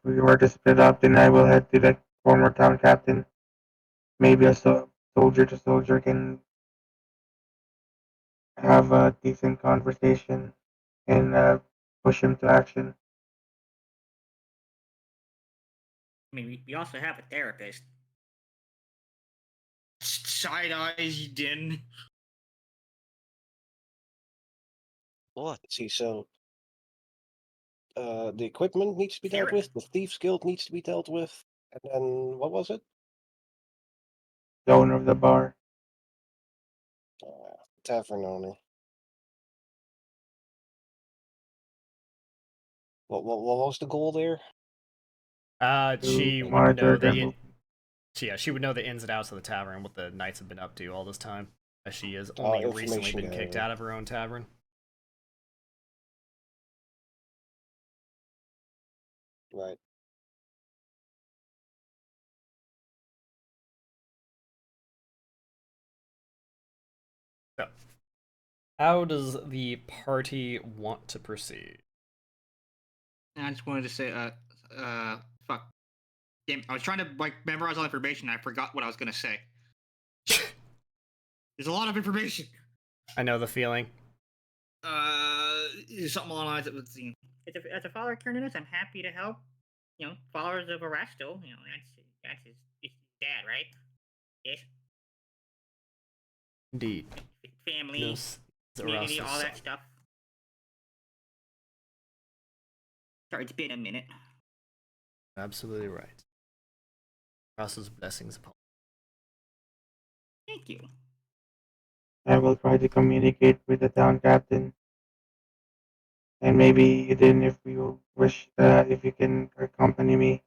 were to split up, then I will head to the former town captain. Maybe a soldier to soldier can have a decent conversation and push him to action. I mean, we also have a therapist. Side eyes, Din. What? Let's see, so the equipment needs to be dealt with, the Thieves Guild needs to be dealt with, and then what was it? The owner of the bar. Tavern owner. What was the goal there? She would monitor know them. she would know the ins and outs of the tavern, what the knights have been up to all this time, as she has only recently been kicked out of her own tavern. Right. So, how does the party want to proceed? I just wanted to say, fuck. Damn, I was trying to like memorize all the information. I forgot what I was gonna say. There's a lot of information. I know the feeling. Something along the lines of As a follower of Cernunnos, I'm happy to help. You know, followers of Arasto. You know, that's his dad, right? Yes. Indeed. Family, community, all that stuff. Sorry, it's been a minute. Absolutely right. Arasto's blessings upon. Thank you. I will try to communicate with the town captain. And maybe then if you wish, if you can accompany me,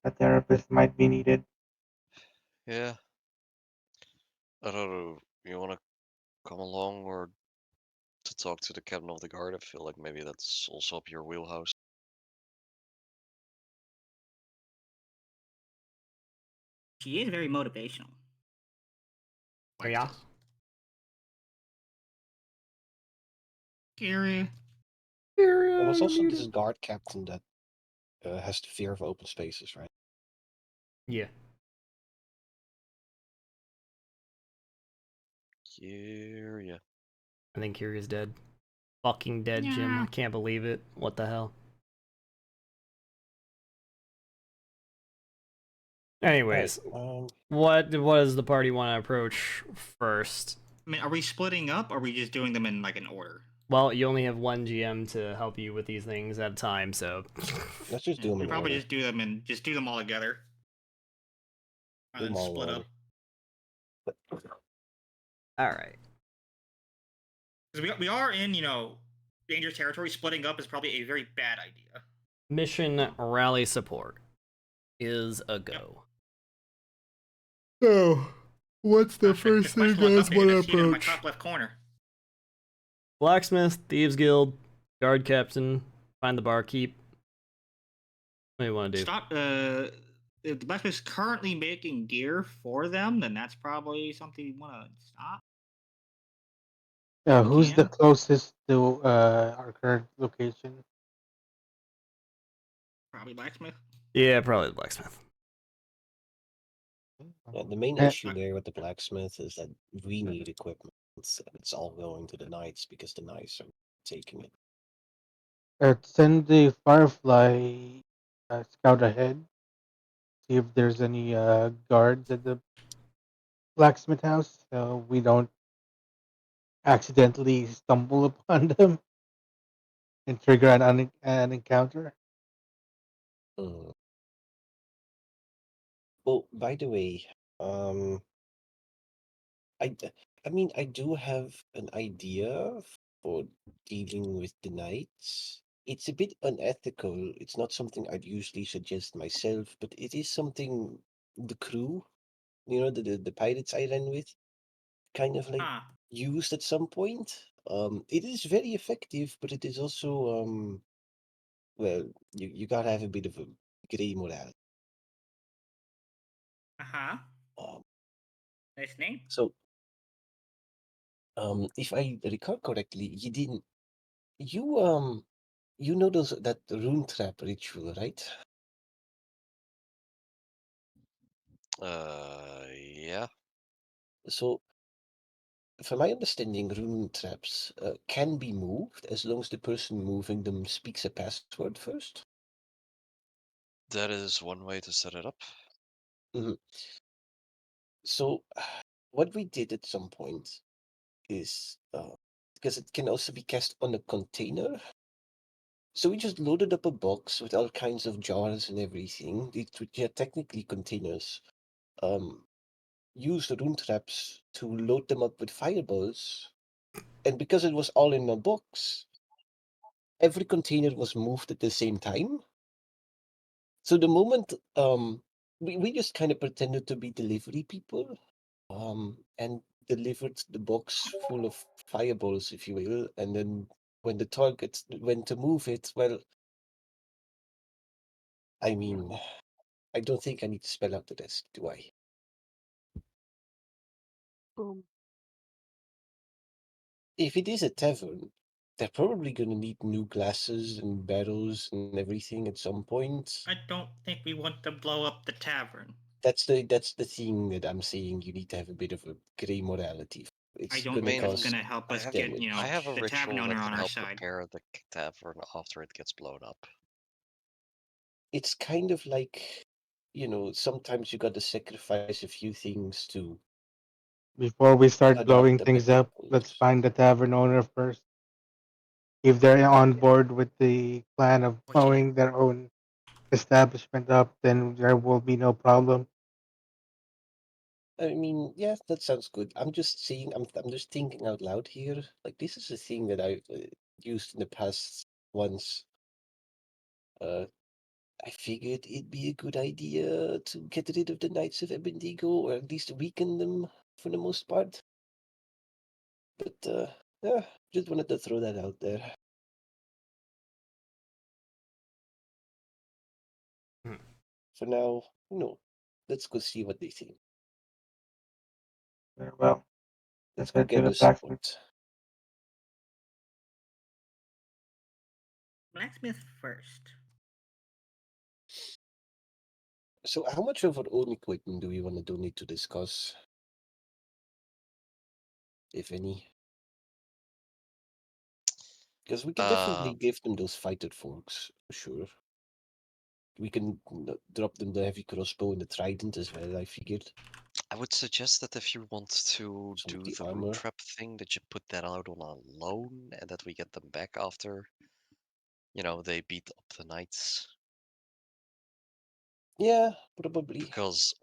a therapist might be needed. Yeah. I don't know. You want to come along or to talk to the captain of the guard? I feel like maybe that's also up your wheelhouse. She is very motivational. Yeah. Area. There was also this guard captain that has the fear of open spaces, right? Yeah. Yeah. I think Kiria's dead. Fucking dead, Jim. I can't believe it. What the hell? Anyways, what does the party want to approach first? I mean, are we splitting up? Or are we just doing them in like an order? Well, you only have one GM to help you with these things at a time, so let's just do them. We probably just do them all together. Do them all split up. All right. Because we are in, dangerous territory. Splitting up is probably a very bad idea. Mission rally support is a go. Yep. So, what's the first This quest thing look guys updated. want to I see it in my approach? top left corner. Blacksmith, Thieves Guild, Guard Captain, find the barkeep. What do you want to do? Stop. If the blacksmith is currently making gear for them, then that's probably something you want to stop. Who's the can. closest to our current location? Probably blacksmith. Yeah, probably the blacksmith. Yeah, the main Eh, issue there with the blacksmith is that we need equipment. It's all going to the knights because the knights are taking it. Send the Firefly scout ahead. See if there's any guards at the blacksmith house, so we don't accidentally stumble upon them and trigger an encounter. Mm. Oh, by the way, um, I, I mean, I do have an idea for dealing with the knights. It's a bit unethical. It's not something I'd usually suggest myself, but it is something the crew, the pirates I ran with, kind of like Ah, used at some point. It is very effective, but it is also well, you gotta have a bit of a gray morale. uh-huh. Um, Listening. so if I recall correctly, you know that rune trap ritual, right? Yeah. So, from my understanding, rune traps can be moved as long as the person moving them speaks a password first. That is one way to set it up. Mhm. So, what we did at some point is because it can also be cast on a container. So we just loaded up a box with all kinds of jars and everything. Which are technically containers. Used rune traps to load them up with fireballs. And because it was all in a box, every container was moved at the same time. So the moment we just kind of pretended to be delivery people, and delivered the box full of fireballs, if you will, and then when the target went to move it, well, I mean, I don't think I need to spell out the rest, do I? Boom. If it is a tavern, they're probably gonna need new glasses and barrels and everything at some point. I don't think we want to blow up the tavern. That's the thing that I'm saying. You need to have a bit of a grey morality. I It's don't gonna think that's Main, cause gonna help I us have get, I damage. have a the tavern ritual owner that on can our help side. prepare the tavern after it gets blown up. It's kind of like, sometimes you got to sacrifice a few things to Before we start adopt blowing a things better up, approach. let's find the tavern owner first. If they're on board with the plan of What you blowing their own establishment up, then there will be no problem. I mean, yeah, that sounds good. I'm just saying, I'm just thinking out loud here. Like, this is a thing that I've used in the past once. Uh, I figured it'd be a good idea to get rid of the Knights of Bendigo, or at least weaken them for the most part. But yeah, just wanted to throw that out there. Hmm. For now, let's go see what they think. Very well. Let's Let's go head to the gather blacksmith. support. Blacksmith first. So, how much of our own equipment do we want to donate to this cause, if any? Because we can Uh, definitely give them those fighter forks, for sure. We can drop them the heavy crossbow and the trident as well, I figured. I would suggest that if you want to Some of do the the root armor. trap thing, that you put that out on a loan and that we get them back after, they beat up the knights. Yeah, probably. Because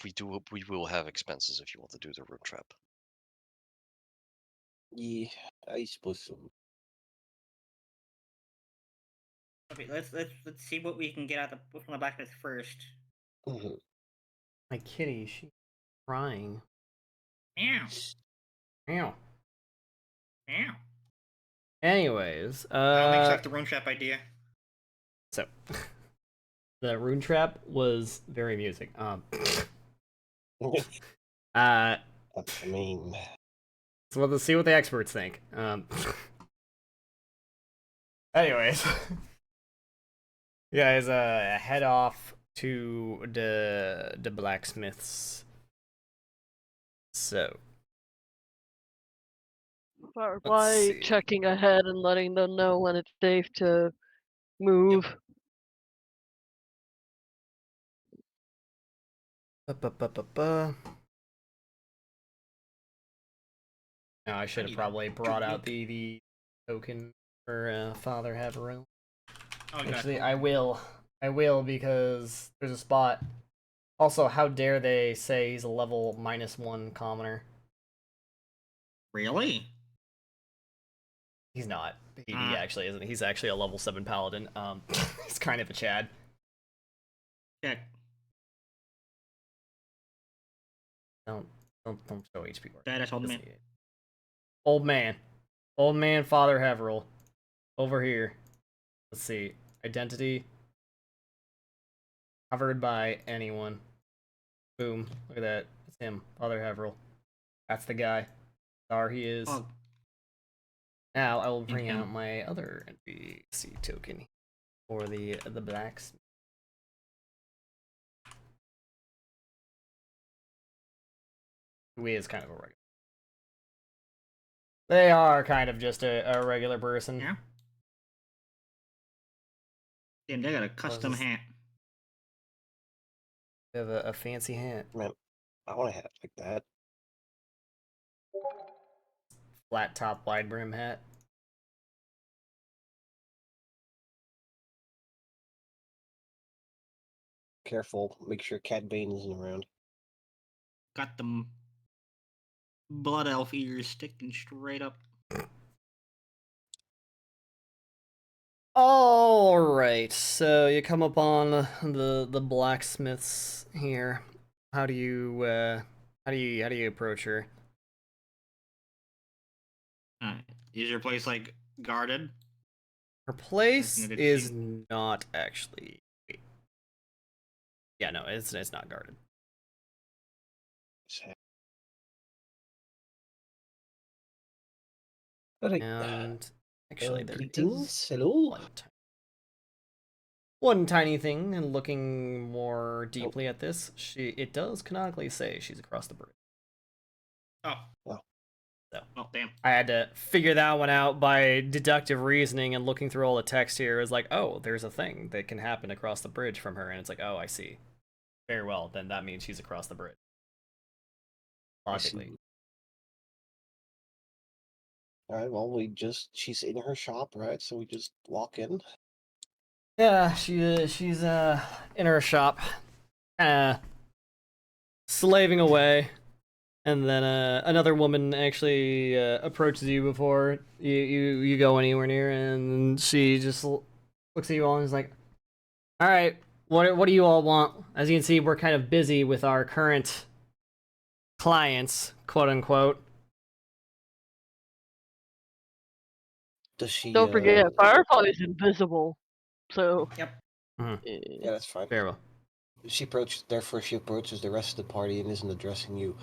we will have expenses if you want to do the root trap. Yeah, I suppose so. Okay, let's see what we can get out from the blacksmith first. Mhm. My kitty, she's crying. Meow. Meow. Meow. Anyways, I don't think it's like The rune trap idea. so the rune trap was very amusing. I mean, So let's see what the experts think. Anyways, you guys, head off to the blacksmiths. So Start let's by see. checking ahead and letting them know when it's safe to move. Now I should have probably brought out the token for Father Haverhill. Oh, Actually, I will because there's a spot. Also, how dare they say he's a level -1 commoner? Really? He's not. He actually isn't. He's actually a level 7 paladin. He's kind of a Chad. Check. Don't show HP work. That is old man. Old man, Father Haverhill, over here. Let's see. Identity. Covered by anyone. Boom. Look at that. It's him, Father Haverhill. That's the guy. There he is. Oh. Now I will bring out my other NPC token for the blacks. Who is kind of a regular. They are kind of just a regular person. Yeah. Damn, they got a custom hat. They have a fancy hat. man, I want a hat like that. Flat top, wide brim hat. Careful, make sure Cat Bane isn't around. Got them blood elf ears sticking straight up. All right, so you come upon the blacksmiths here. How do you approach her? Is your place like guarded? Her place Nothing to is see. not actually. Yeah, no, it's not guarded. Alright. And actually, there greetings. is Hello. one tiny thing, and looking more deeply at this, it does canonically say she's across the bridge. Oh. Oh. So, oh, damn. I had to figure that one out by deductive reasoning and looking through all the text here. It was like, oh, there's a thing that can happen across the bridge from her, and it's like, oh, I see. Very well, then that means she's across the bridge. Logically. Alright, well, she's in her shop, right? So we just walk in. Yeah, she's in her shop, slaving away, and then another woman actually approaches you before you go anywhere near, and she just looks at you all and is like, "All right, what do you all want?" As you can see, we're kind of busy with our current clients, quote unquote. Does she? Don't forget, Firefly is invisible, so. Yep. Yeah, that's fine. Very well. Therefore, she approaches the rest of the party and isn't addressing you.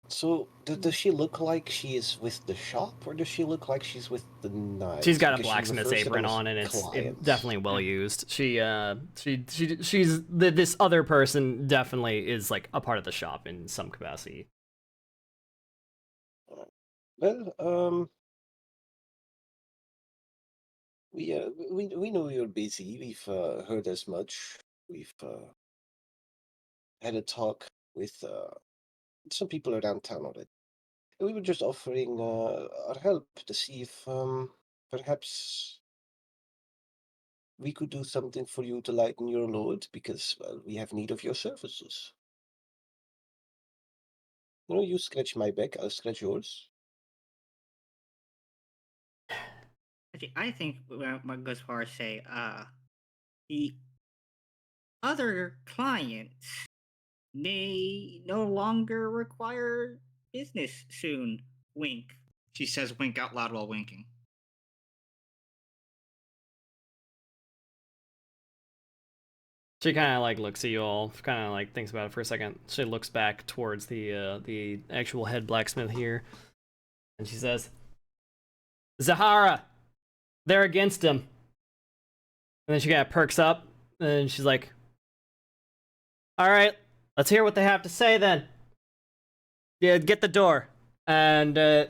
So, does she look like she is with the shop, or does she look like she's with the knights? She's got a Because she blacksmith's refers to them apron as on, and it's clients. definitely well used. She's this other person definitely is like a part of the shop in some capacity. Well, we know you're busy. We've heard as much. We've had a talk with some people around town already. We were just offering our help to see if perhaps we could do something for you to lighten your load, because, well, we have need of your services. You scratch my back, I'll scratch yours. Actually, I think what goes far as say, the other clients may no longer require business soon. Wink. She says wink out loud while winking. She kind of like looks at you all, kind of like thinks about it for a second. She looks back towards the actual head blacksmith here, and she says, "Zahara, they're against him." And then she kind of perks up, and she's like, "All right, let's hear what they have to say then. Yeah, get the door, and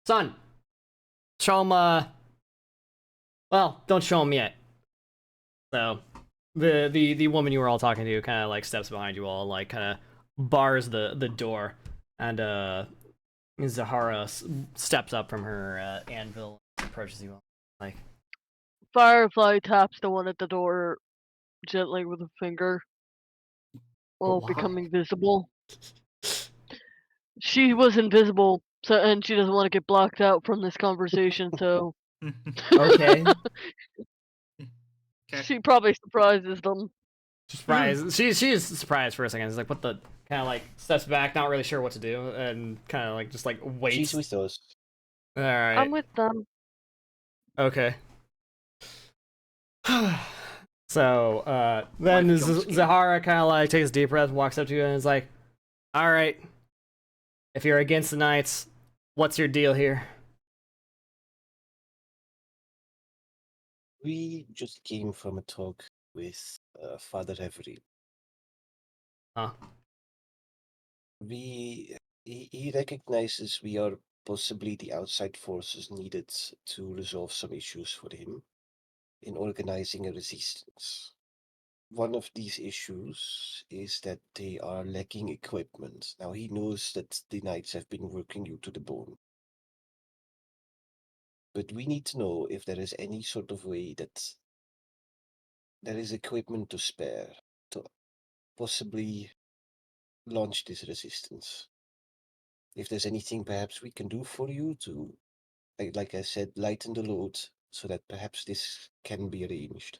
son, show him. Well, don't show him yet." So the woman you were all talking to kind of like steps behind you all, and, like kind of bars the door, and Zahara steps up from her anvil and approaches you all. Like, Firefly taps the one at the door gently with a finger while What? becoming visible. She was invisible, so and she doesn't want to get blocked out from this conversation, so Okay. Okay. she probably surprises them. Surprised. She's surprised for a second. She's like, what the? Kind of like steps back, not really sure what to do, and kind of like just like waits. She's with us. All right. I'm with them. Okay. So then Wife jump scare. Zahara kind of like takes a deep breath, walks up to you, and is like, "All right, if you're against the knights, what's your deal here?" We just came from a talk with Father Avery. Huh? He recognizes we are possibly the outside forces needed to resolve some issues for him in organizing a resistance. One of these issues is that they are lacking equipment. Now he knows that the knights have been working you to the bone. But we need to know if there is any sort of way that there is equipment to spare to possibly launch this resistance. If there's anything perhaps we can do for you to, like I said, lighten the load so that perhaps this can be arranged.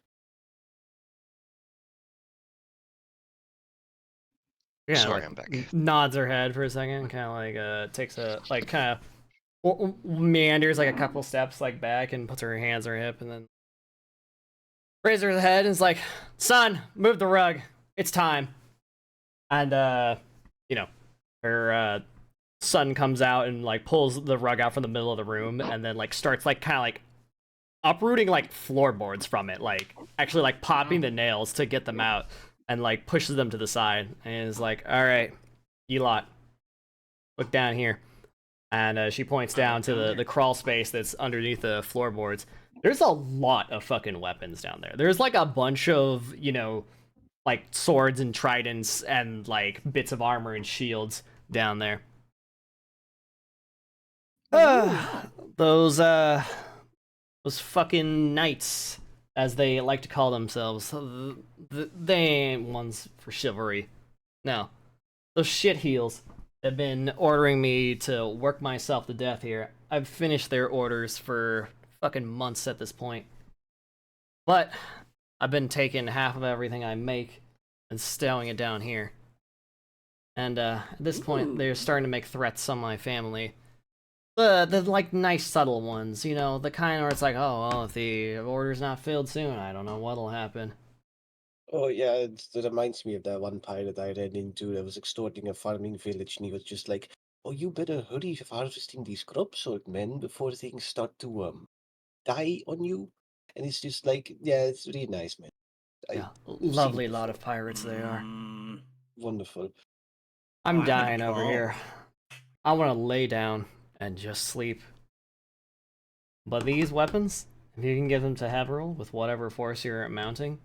Yeah, Sorry, like I'm back. nods her head for a second, kind of like takes a like kind of meanders like a couple steps like back and puts her hands on her hip, and then raises her head and is like, "Son, move the rug. It's time." And you know, her son comes out and like pulls the rug out from the middle of the room, and then like starts like kind of like uprooting like floorboards from it, like actually like popping the nails to get them out, and like pushes them to the side, and is like, "All right, you lot, look down here." And she points down to the crawl space that's underneath the floorboards. There's a lot of fucking weapons down there. There's like a bunch of, like swords and tridents and like bits of armor and shields down there. Those fucking knights, as they like to call themselves, they ain't ones for chivalry. No, those shit heels have been ordering me to work myself to death here. I've finished their orders for fucking months at this point. But I've been taking half of everything I make and stowing it down here. And at this point, they're starting to make threats on my family. The like nice subtle ones, the kind where it's like, oh, well, if the order's not filled soon, I don't know what'll happen. Oh yeah, it reminds me of that one pirate I ran into that was extorting a farming village, and he was just like, "Oh, you better hurry harvesting these crops, old man, before things start to die on you." And it's just like, yeah, it's really nice, man. Yeah, I've lovely seen lot before. of pirates they are. Wonderful. I'm I'm dying gonna over call. here. I want to lay down and just sleep. But these weapons, if you can give them to Haverhill with whatever force you're mounting,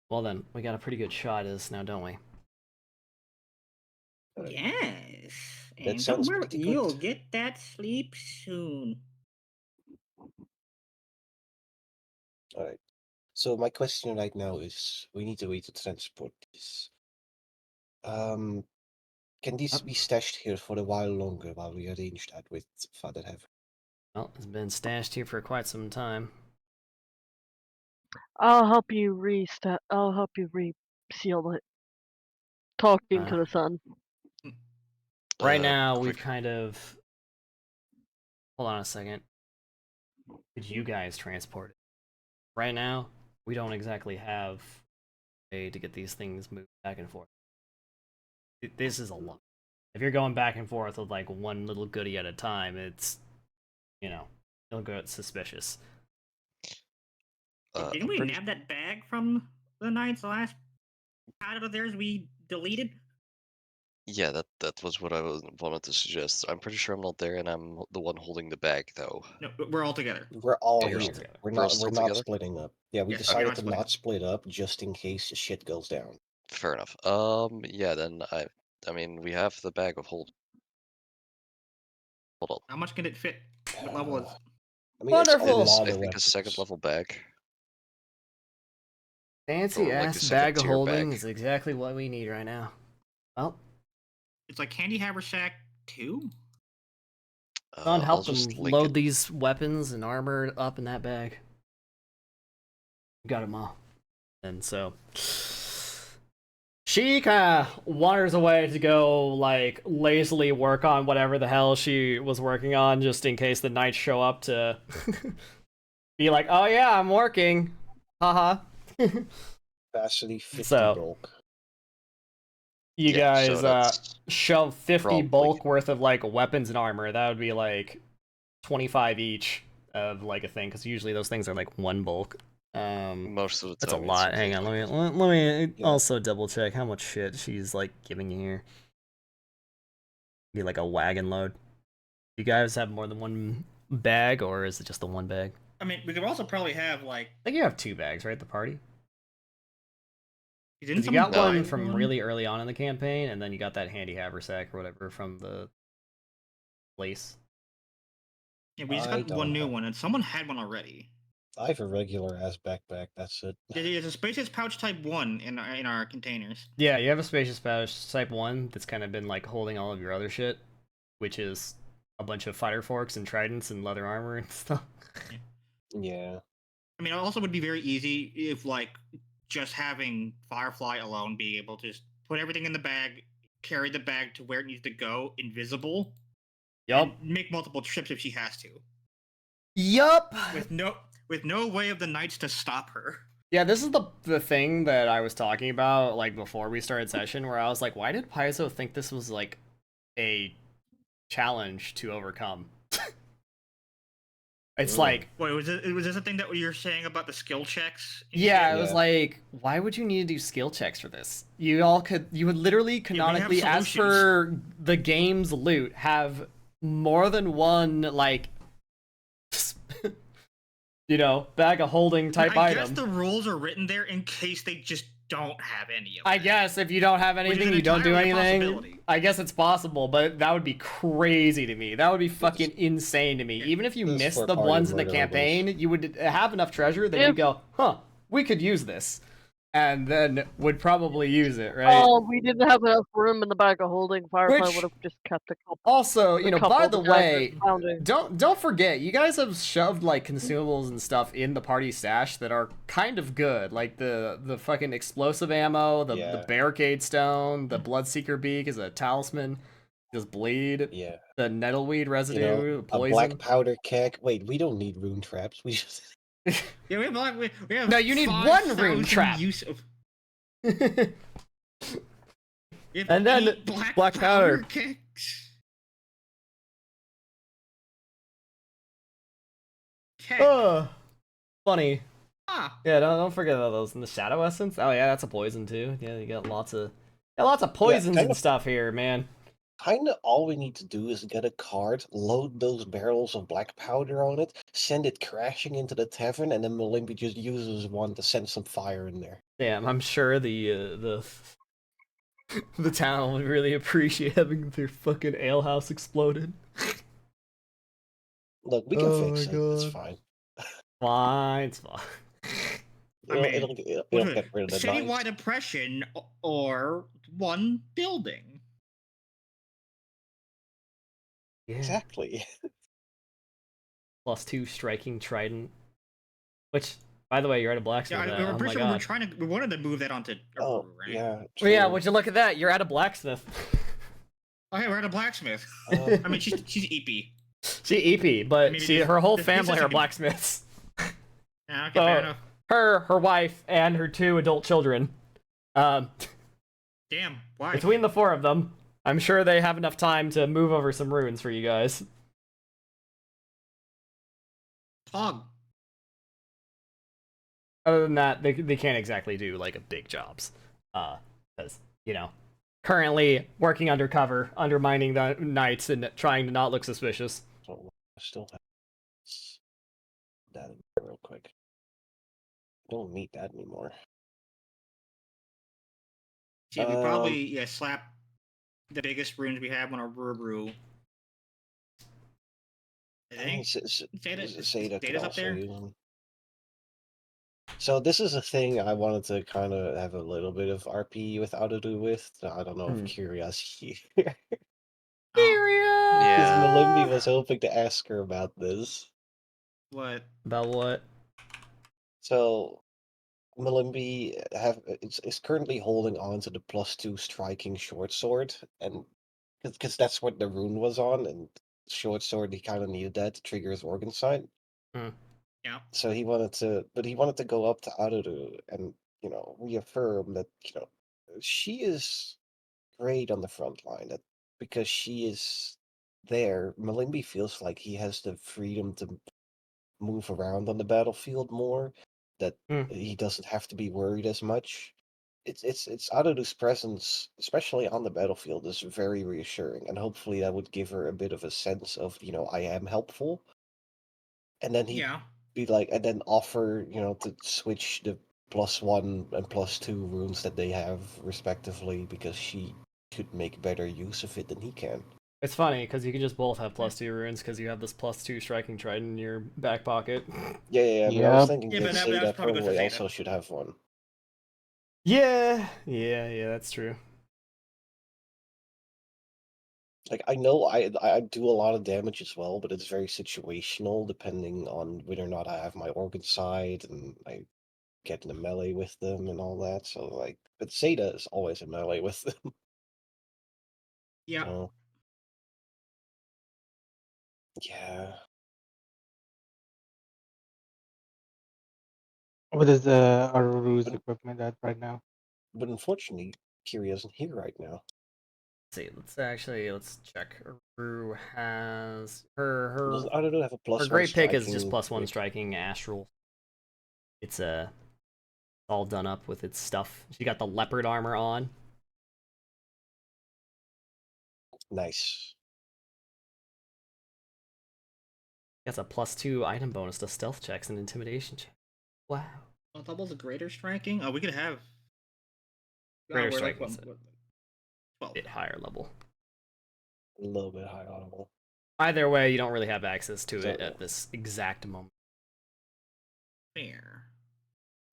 well then, we got a pretty good shot at this now, don't we? Yes. That And don't sounds worry, pretty you'll good. get that sleep soon. All right. So my question right now is, we need a way to transport this. Can these be stashed here for a while longer while we arrange that with Father Heaven? Well, it's been stashed here for quite some time. I'll help you reseal it. Talking to the sun. Right now, quick. we've kind of... Hold on a second. Could you guys transport it? Right now, we don't exactly have a way to get these things moved back and forth. This is a lot. If you're going back and forth with like one little goodie at a time, it's, you know, it'll get suspicious. Didn't we nab that bag from the Knights last out of theirs we deleted? Yeah, that was what I wanted to suggest. I'm pretty sure I'm not there, and I'm the one holding the bag, though. No, we're all together. We're all Oh, you're all here. together. We're We're all not. still We're not together? splitting up. Yeah, we Yes, decided not to splitting not up. split up just in case shit goes down. Fair enough. Yeah, then I mean, we have the bag of hold. Hold on. How much can it fit? What level is? I mean, it's a Wonderful. lot I of think a weapons. second level bag. Fancy Or, like, ass a second bag of tier holding bag. is exactly what we need right now. Well, It's like Candy Haversack 2? Don, I'll help them just link load it. these weapons and armor up in that bag. Got them all. And so she kind of wanders away to go like lazily work on whatever the hell she was working on, just in case the knights show up to be like, "Oh yeah, I'm working." Haha. Capacity 50 So- bulk. You Yeah, so guys that's shove 50 probably- bulk worth of like weapons and armor. That would be like 25 each of like a thing, because usually those things are like one bulk. most of the time. That's a it lot. seems Hang like on, that. let me Yeah. also double check how much shit she's like giving you here. Be like a wagon load. You guys have more than one bag, or is it just the one bag? I mean, we could also probably have like. I think you have two bags, right? The party. Didn't 'Cause you got someone one buy from really early on in the campaign, and then you got that handy haversack or whatever from the place. Yeah, we just I got one don't new have- one, and someone had one already. I have a regular ass backpack. That's it. There's a spacious pouch type 1 in our containers. Yeah, you have a spacious pouch type 1 that's kind of been like holding all of your other shit, which is a bunch of fighter forks and tridents and leather armor and stuff. Yeah. I mean, it also would be very easy if, like, just having Firefly alone be able to just put everything in the bag, carry the bag to where it needs to go, invisible, Yup. and make multiple trips if she has to, Yup. with no way of the Knights to stop her. Yeah, this is the thing that I was talking about like before we started session, where I was like, why did Paizo think this was like a challenge to overcome? It's like, Wait, was this a thing that you're saying about the skill checks? yeah, it was Yeah. like, why would you need to do skill checks for this? You would literally canonically, as solutions. for the game's loot, have more than one like, you know, bag of holding type I item. guess the rules are written there in case they just don't have any of I them. guess if you don't have Which is anything, an you don't do entirely a anything. possibility. I guess it's possible, but that would be crazy to me. That would be fucking insane to me. Even if you This miss for the party ones in the murder campaign, you would have enough treasure that If- you'd go, huh, we could use this. And then would probably use it, right? Oh, we didn't have enough room in the bag of holding. Firefly Which- would have just kept a couple. Also, you know, by the way, Founding. don't forget, you guys have shoved like consumables and stuff in the party stash that are kind of good, like the fucking explosive ammo, the Yeah. barricade stone, the bloodseeker beak is a talisman, just bleed, Yeah. the nettleweed You residue, know, a poison. black powder keg. Wait, we don't need rune traps. We just. Yeah, we have No, you need one rune 5,000 trap. Use of, we have And then 8 black powder. kicks. Okay. Funny. Ah, Yeah, don't forget about those. And the shadow essence. Oh yeah, that's a poison too. Yeah, you got lots of poisons kind and of- stuff here, man. Kinda all we need to do is get a cart, load those barrels of black powder on it, send it crashing into the tavern, and then Malimby just uses one to send some fire in there. Damn, I'm sure the the town would really appreciate having their fucking alehouse exploded. Look, we can Oh fix my it. It's God. fine. Fine, it's fine. I mean, it'll wait, get rid of the citywide knives. oppression or one building. Yeah. Exactly. +2 striking trident. Which, by the way, you're at a blacksmith. Yeah, Oh I'm pretty my sure god. we wanted to move that onto Oh, right? yeah. Well, yeah, True. would you look at that? You're at a blacksmith. Oh, hey, we're at a blacksmith. I mean, she's EP. She EP, but Maybe her whole this family are isn't- blacksmiths. Yeah, okay, fair So enough. her wife, and her 2 adult children. Um, Damn, why? between the 4 of them, I'm sure they have enough time to move over some ruins for you guys. Pog. Other than that, they can't exactly do like big jobs, because currently working undercover, undermining the knights and trying to not look suspicious. So I still have that real quick. I don't need that anymore. See, we probably slap the biggest runes we have on our brew. I think Zeta could Data's up also there. use them. So this is a thing I wanted to kind of have a little bit of RP with Autodo with. I don't know if curiosity. Because Yeah. Malimbi was hoping to ask her about this. What? About what? So Malimbi is currently holding on to the +2 striking short sword, and because that's what the rune was on, and short sword he kind of needed that to trigger his organ sight. Yeah. So he wanted to go up to Aruru and reaffirm that she is great on the front line. That because she is there, Malimbi feels like he has the freedom to move around on the battlefield more. That he doesn't have to be worried as much. It's Aruru's presence, especially on the battlefield, is very reassuring, and hopefully that would give her a bit of a sense of I am helpful. And then he'd be like, and then offer, to switch the +1 and +2 runes that they have respectively, because she could make better use of it than he can. It's funny because you can just both have +2 runes because you have this +2 striking trident in your back pocket. Yeah. I mean, I was thinking that Zeta probably also should have one. Yeah, that's true. Like, I know I do a lot of damage as well, but it's very situational depending on whether or not I have my organ side and I get in a melee with them and all that. So like, but Zeta is always in melee with them. Yeah. So, yeah. What is the Aruru's equipment at right now? But unfortunately, Kiri isn't here right now. Let's check. Aru has her Doesn't Aru have a +1 her great pick is just striking +1 striking astral. It's all done up with its stuff. She got the leopard armor on. Nice. Gets a +2 item bonus to stealth checks and intimidation checks. Wow. Well, doubles the greater striking. Oh, we could have Greater we're striking. like, what, 12. Bit higher level. A little bit higher level. Either way, you don't really have access to it at this exact moment. Fair.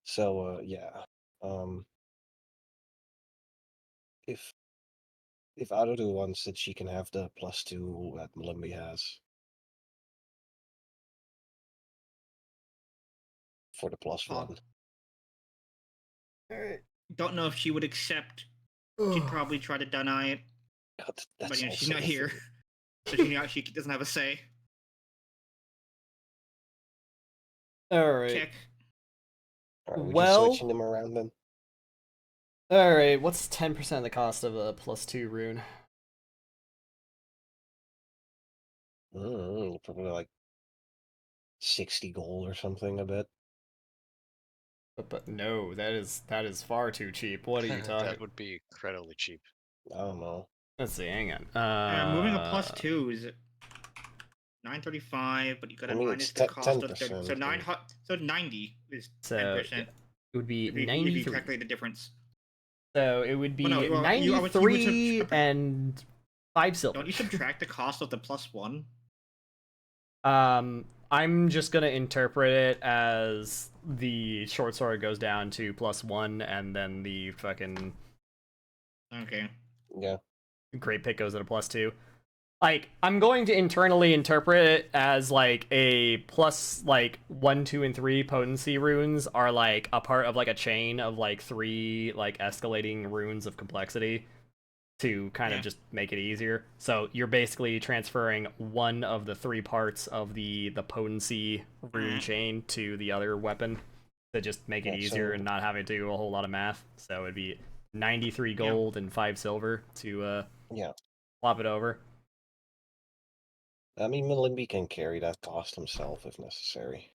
So yeah. If Arudu wants it, she can have the +2 that Malimbi has. For the +1. Alright. Don't know if she would accept. She'd probably try to deny it. God, but she's not here. So she doesn't have a say. Alright. Check. Alright, we're just switching them around then. Alright, what's 10% of the cost of a +2 rune? Probably like 60 gold or something, I bet. But no, that is far too cheap. What are you talking? That would be incredibly cheap. I don't know. Let's see, hang on. Moving a +2 is 935, but you gotta minus the cost of 10%. So 90 is 10%. It would be if you 93. calculate the difference. So it would be Well, no, 93 and 5 silver. Don't you subtract the cost of the +1? I'm just gonna interpret it as the short sword goes down to +1, and then the fucking Okay. Yeah. great pick goes at a +2. like I'm going to internally interpret it as like a plus like 1, 2, and 3 potency runes are like a part of like a chain of like 3 like escalating runes of complexity to kind of just make it easier. So you're basically transferring one of the 3 parts of the potency rune chain to the other weapon to just make it easier and not having to do a whole lot of math. So it'd be 93 gold and 5 silver to swap it over. I mean, Malimby can carry that cost himself if necessary.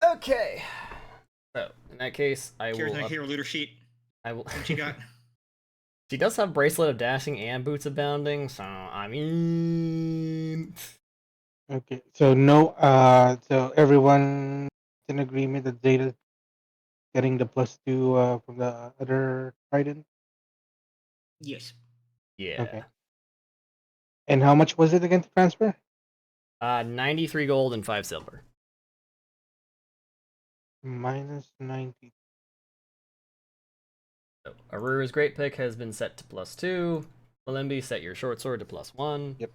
Okay. So in that case, I Here's will. a hero looter sheet. I will. What you got? She does have bracelet of dashing and boots of bounding, so I mean. Okay, so no. So everyone in agreement that Zeta's getting the +2 from the other trident. Yes. Yeah. Okay. And how much was it again to transfer? 93 gold and 5 silver. Minus 90. So Aruru's great pick has been set to +2. Malimby, set your short sword to +1. Yep.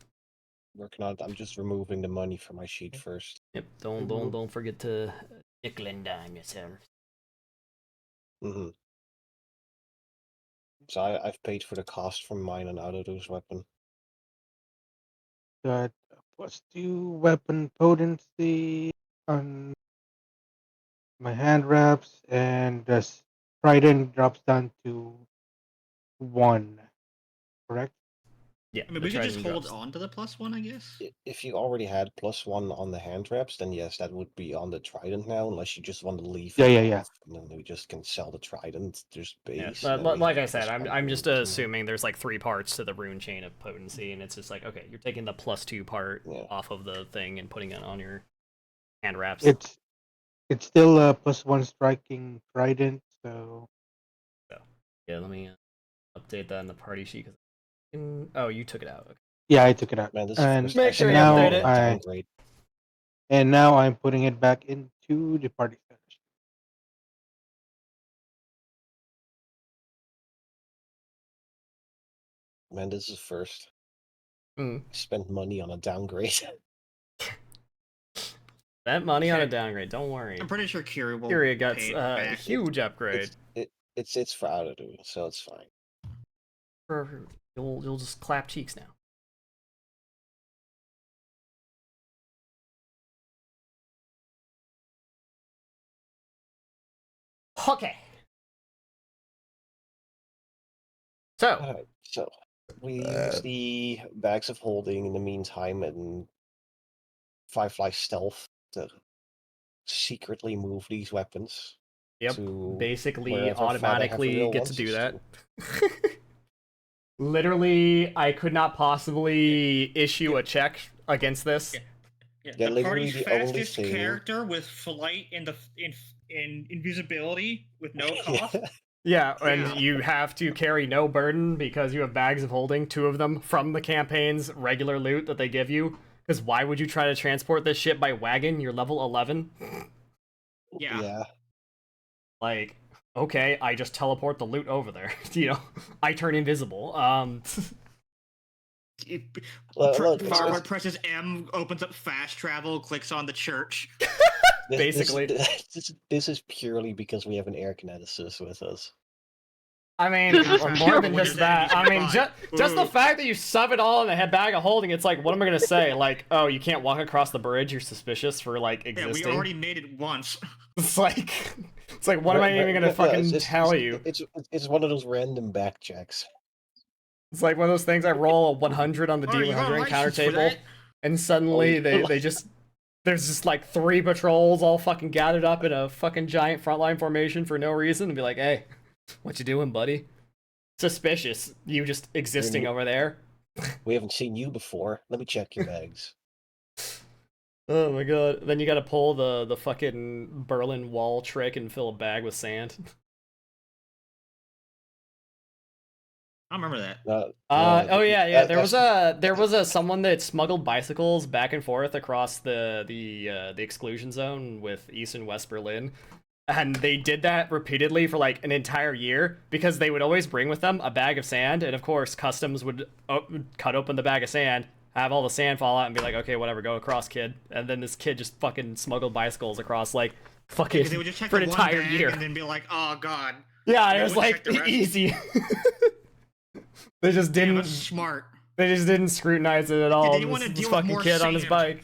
Working on it. I'm just removing the money from my sheet first. Yep. Don't forget to nickel and dime yourself. Mm-hmm. So I've paid for the cost from mine and Aruru's weapon. Got +2 weapon potency on my hand wraps, and the trident drops down to 1. Correct? Yeah. I mean, we could just hold on to the +1, I guess. If you already had +1 on the hand wraps, then yes, that would be on the trident now. Unless you just want to leave. Yeah. And then we just can sell the trident. There's base. Yeah, like I said, I'm just assuming there's like 3 parts to the rune chain of potency, and it's just like, okay, you're taking the +2 part off of the thing and putting it on your hand wraps. It's still a +1 striking trident, so. Yeah, let me update that in the party sheet. Oh, you took it out. Okay. Yeah, I took it out. Man, this and make sure you now update it. And now I'm putting it back into the party finish. Man, this is first. Spent money on a downgrade. Spent money on a downgrade. Don't worry. I'm pretty sure Kira will. Kira got a huge upgrade. It's for Arudu, so it's fine. You'll just clap cheeks now. Okay. So we use the bags of holding in the meantime and Firefly stealth to secretly move these weapons. Yep. Basically, automatically get to do that. Literally, I could not possibly issue a check against this. Yeah, the party's fastest character with flight in invisibility with no cost. Yeah, and you have to carry no burden because you have bags of holding, 2 of them, from the campaign's regular loot that they give you. Because why would you try to transport this shit by wagon? You're level 11. Yeah. Like, okay, I just teleport the loot over there. I turn invisible. Farmer presses M, opens up fast travel, clicks on the church. Basically. This is purely because we have an air kineticist with us. I mean, more than just that. I mean, just the fact that you shove it all in a bag of holding, it's like, what am I going to say? Like, oh, you can't walk across the bridge, you're suspicious for, like, existing? Yeah, we already made it once. It's like, what am I even going to fucking tell you? It's one of those random back checks. It's like one of those things I roll a 100 on the D100 encounter table, and suddenly they just... There's just like 3 patrols all fucking gathered up in a fucking giant frontline formation for no reason and be like, hey, what you doing, buddy? Suspicious. You just existing over there. We haven't seen you before. Let me check your bags. Oh my god. Then you gotta pull the fucking Berlin Wall trick and fill a bag with sand. I remember that. Oh yeah. There was a someone that smuggled bicycles back and forth across the exclusion zone with East and West Berlin, And they did that repeatedly for like an entire year because they would always bring with them a bag of sand, and of course, customs would cut open the bag of sand, have all the sand fall out, and be like, "Okay, whatever, go across, kid." And then this kid just fucking smuggled bicycles across like fucking They would just check for the an one entire bag year. and then be like, "Oh god." Yeah, They it was wouldn't check like the rest. easy. They just Damn, didn't. that's smart. They just didn't scrutinize it at all. didn't want to This deal with fucking more kid on his sand. bike.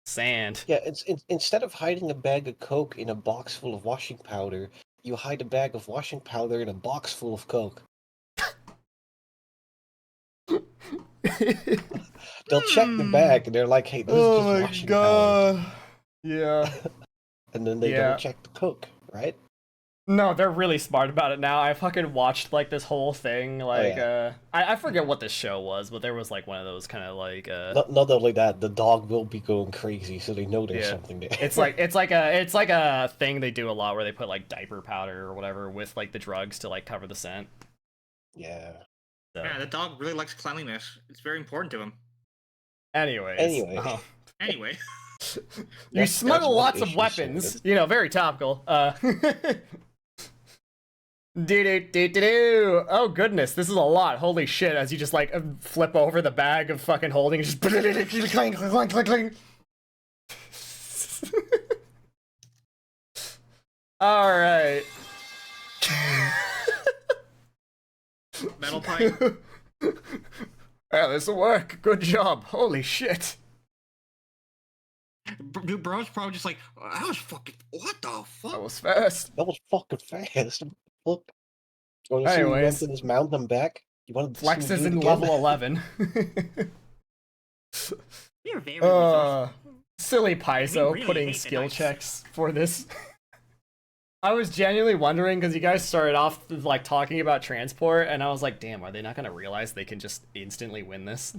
Sand. Yeah, instead of hiding a bag of Coke in a box full of washing powder, you hide a bag of washing powder in a box full of Coke. They'll check the bag and they're like, "Hey, this is just washing powder," Yeah. and then they Yeah. double check the Coke, right? No, they're really smart about it now. I fucking watched like this whole thing. Like, yeah. I forget what this show was, but there was like one of those kind of like. Not only that, the dog will be going crazy, so they know there's Yeah. something there. It's like a thing they do a lot where they put like diaper powder or whatever with like the drugs to like cover the scent. Yeah. So. Yeah, the dog really likes cleanliness. It's very important to him. Anyway. Anyway. You smuggle one lots of issue weapons. sorted. You know, very topical. Do. Oh goodness, this is a lot. Holy shit! As you just like flip over the bag of fucking holding, just clang, clang, clang, clang. All right. Metal pipe. Yeah, this'll work. Good job. Holy shit. Dude, bro's probably just like, "I was fucking. What the fuck?" That was fast. That was fucking fast. Look. You want to see Anyways. his mount them back? You want to Flex see him is do it in again? level 11. You're very resourceful. Silly Paizo really putting hate the skill dice. checks for this. I was genuinely wondering because you guys started off like talking about transport, and I was like, damn, are they not gonna realize they can just instantly win this?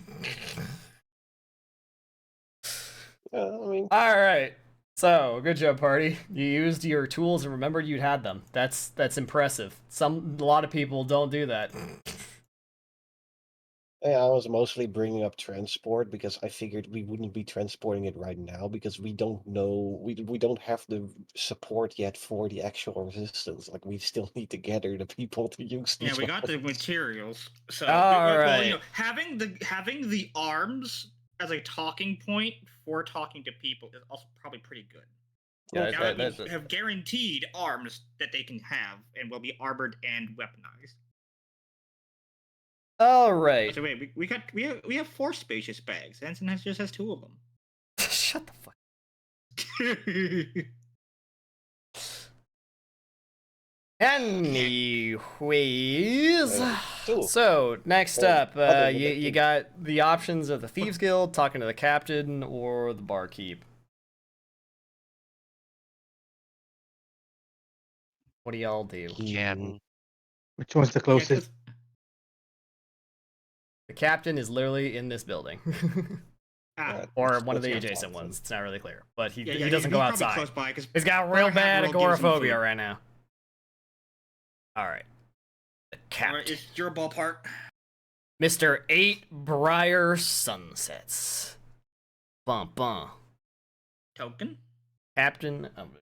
I mean, All right. So, good job, party. You used your tools and remembered you'd had them. That's impressive. A lot of people don't do that. yeah, I was mostly bringing up transport because I figured we wouldn't be transporting it right now because we don't know, we don't have the support yet for the actual resistance. Like, we still need to gather the people to use these Yeah, we got the weapons. materials. So, All well, right. you know, having the arms as a talking point for talking to people is also probably pretty good. Yeah, Now that we have guaranteed arms that they can have and will be armored and weaponized. all right. So wait, we have 4 spacious bags. Anson just has 2 of them. Shut the fuck. Anyways, Cool. so next Well, up, other than you that- got the options of the Thieves Guild, talking to the captain, or the barkeep. What do y'all do? Can Which one's the closest? The captain is literally in this building, or one of the Let's go adjacent talk to ones. It's not really clear, but he yeah, doesn't he's go probably outside. Close by, 'cause He's got Bar real Hat bad World gives him agoraphobia food. right now. All right, the captain. Alright, it's your ballpark. Mr. 8 Briar Sunsets. Bum bum. Token. Captain of.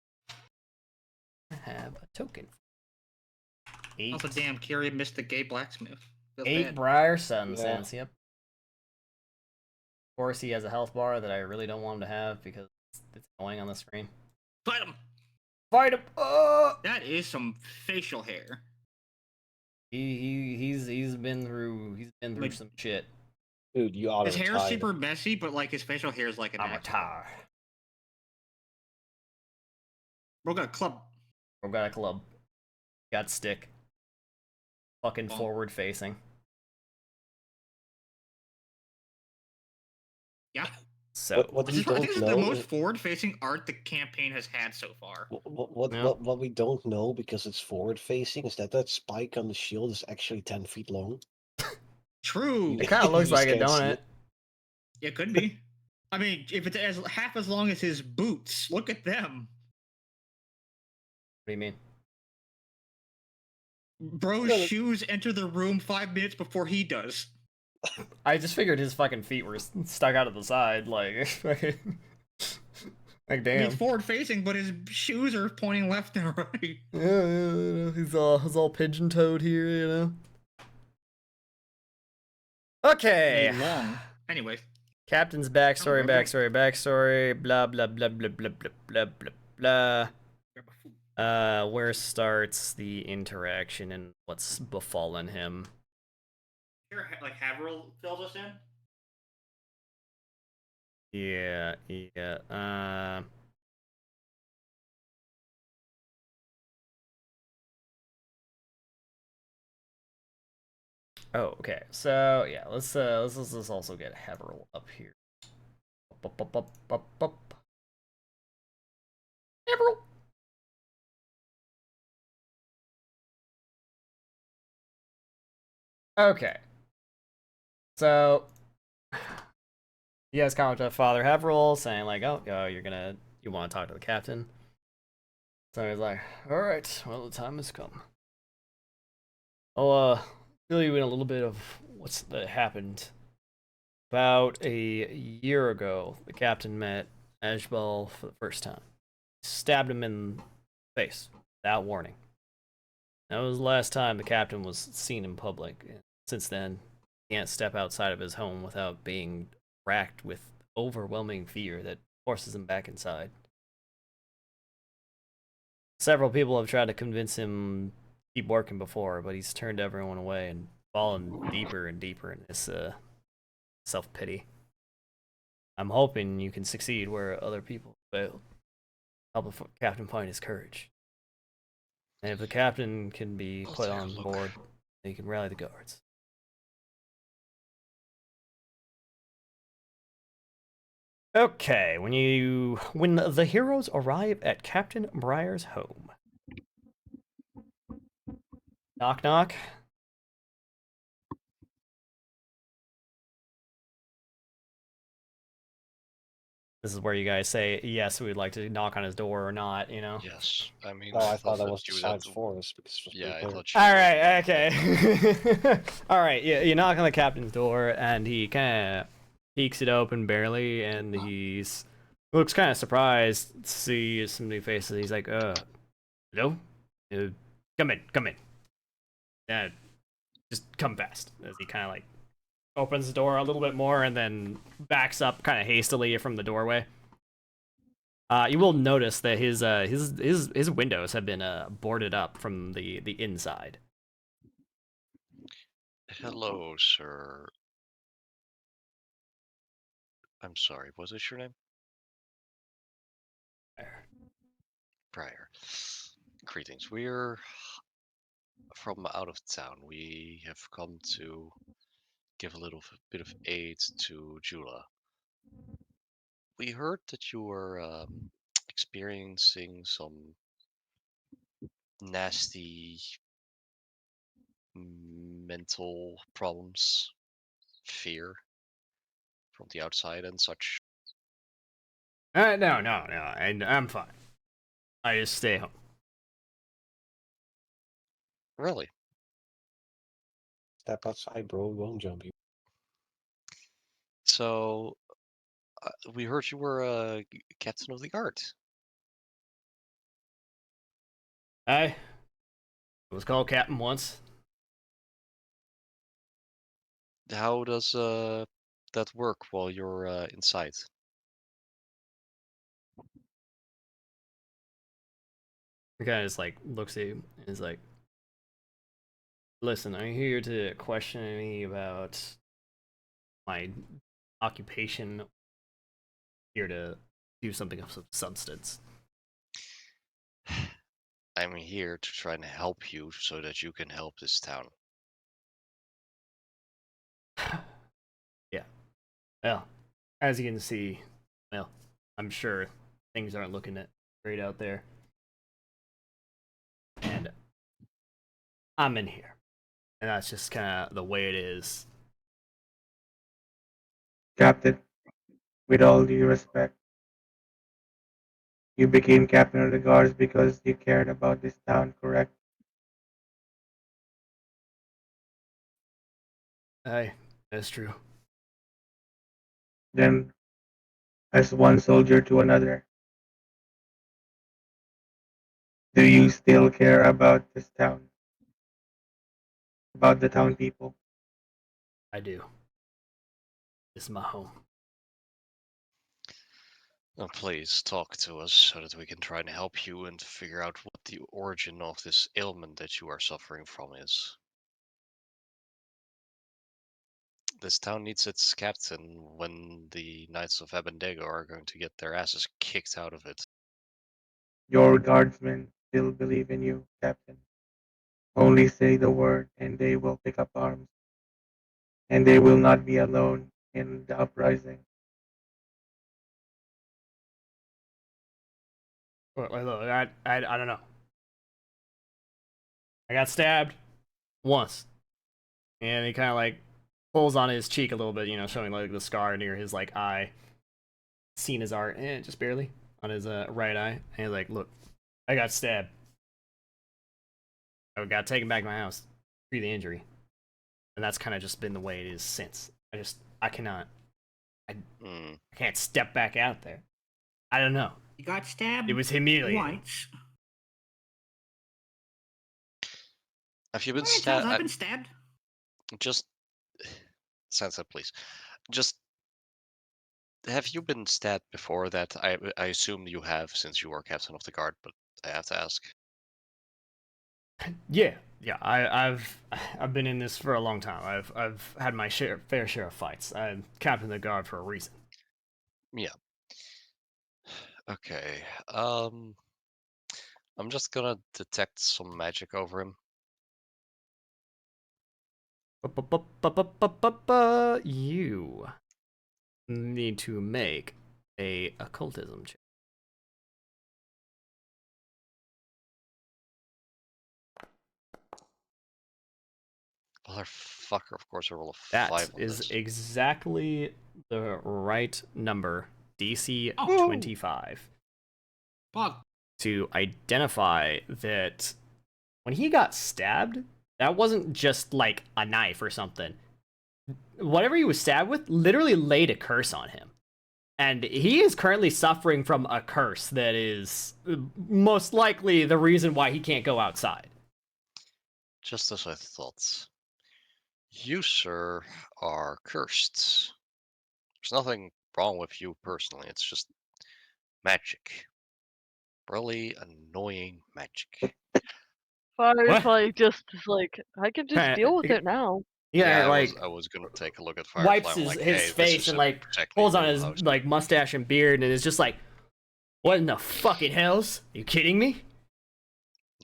Have a token. 8, Also, damn, Kyrie missed the gay blacksmith. Feels 8 bad. Briar Sunsets, yep. Of course, he has a health bar that I really don't want him to have because it's annoying on the screen. Fight him. Fight him! That is some facial hair. He's been through Like- some shit. Dude, you ought to His hair is retire. super messy, but like his facial hair is like an I'm actor. retired. Bro got a club. Bro got a club. Got stick. Fucking Oh. forward facing. Yeah. So What I we think this don't is the know, most forward-facing art the campaign has had so far. Yeah. what we don't know because it's forward facing is that spike on the shield is actually 10 feet long. True. it kind of looks You like it, can't don't see it? it. It could be. I mean, if it's half as long as his boots, look at them. What do you mean? Bro's Yeah, shoes enter the room 5 minutes before he does. I just figured his fucking feet were stuck out of the side, like. Like, damn. He's forward facing, but his shoes are pointing left and right. Yeah, he's all pigeon toed here, you know. Okay. Long. Anyways. Captain's backstory, Oh, backstory, blah blah blah blah blah blah blah blah. Where starts the interaction and what's befallen him? Sure, like Haverhill fills us in. Yeah. Oh, okay. So yeah, let's also get Haverhill up here. Haverhill. Okay. So you guys comment to Father Haverhill saying like, oh, you want to talk to the captain. So he's like, all right, well, the time has come. I'll fill you in a little bit of what's that happened. About a year ago, the captain met Ashbel for the first time. Stabbed him in the face without warning. That was the last time the captain was seen in public. Since then, he can't step outside of his home without being racked with overwhelming fear that forces him back inside. Several people have tried to convince him to keep working before, but he's turned everyone away and fallen deeper and deeper in this self-pity. I'm hoping you can succeed where other people failed. Help the captain find his courage. And if the captain can be put on board, he can rally the guards. Okay, when the heroes arrive at Captain Briar's home. Knock knock. This is where you guys say, yes, we'd like to knock on his door or not, you know? Yes, I mean. Oh, I thought that was the science forest because yeah, I thought. Alright, okay. Alright, yeah, you knock on the captain's door and he kind of peeks it open barely and he's looks kind of surprised to see some new faces. He's like, hello? Come in. Just come fast. As he kind of like opens the door a little bit more and then backs up kind of hastily from the doorway. You will notice that his windows have been boarded up from the inside. Hello, sir. I'm sorry, what is your name? Briar. Greetings. We're from out of town. We have come to give a little bit of aid to Jula. We heard that you were experiencing some nasty mental problems, fear from the outside and such. No, I'm fine. I just stay home. Really? Step outside, bro. We won't jump you. So, we heard you were a captain of the guard. I was called captain once. How does that work while you're inside? The guy just like looks at you and is like, listen, I'm here to question me about my occupation. Here to do something of substance. I'm here to try and help you so that you can help this town. Yeah. Well, as you can see, well, I'm sure things aren't looking great out there. And I'm in here. And that's just kind of the way it is. Captain, with all due respect, you became captain of the guards because you cared about this town, correct? Aye, that's true. Then, as one soldier to another, Do you still care about this town? About the town people? I do. This is my home. Oh, please talk to us so that we can try and help you and figure out what the origin of this ailment that you are suffering from is. This town needs its captain when the Knights of Abendego are going to get their asses kicked out of it. Your guardsmen still believe in you, Captain. Only say the word and they will pick up arms. And they will not be alone in the uprising. Look, I don't know. I got stabbed once, and he kind of like pulls on his cheek a little bit, showing like the scar near his like eye. Seen his art, just barely on his right eye. And he's like, "Look, I got stabbed. I got taken back to my house, through the injury, and that's kind of just been the way it is since. I cannot, I can't step back out there. I don't know. You got stabbed. It was humiliating. Once. Have you been I've stabbed? been stabbed. Just, Sansa, please. Just, have you been stabbed before that? I assume you have since you were captain of the guard, but I have to ask. Yeah. I've been in this for a long time. I've had my fair share of fights. I'm captain of the guard for a reason. Yeah. Okay. I'm just gonna detect some magic over him. You need to make a occultism check. Motherfucker, of course I roll a 5 That on is this. exactly the right number. DC 25. Fuck. To identify that when he got stabbed, that wasn't just like a knife or something. Whatever he was stabbed with literally laid a curse on him. And he is currently suffering from a curse that is most likely the reason why he can't go outside. Just as I thought. You, sir, are cursed. There's nothing wrong with you personally, it's just magic. Really annoying magic. Firefly just is like, I can just deal with it now. Yeah, like I was gonna take a look at Firefly. wipes I'm like, his hey, face and like pulls on his like mustache and beard and is just like, what in the fucking hells? Are you kidding me?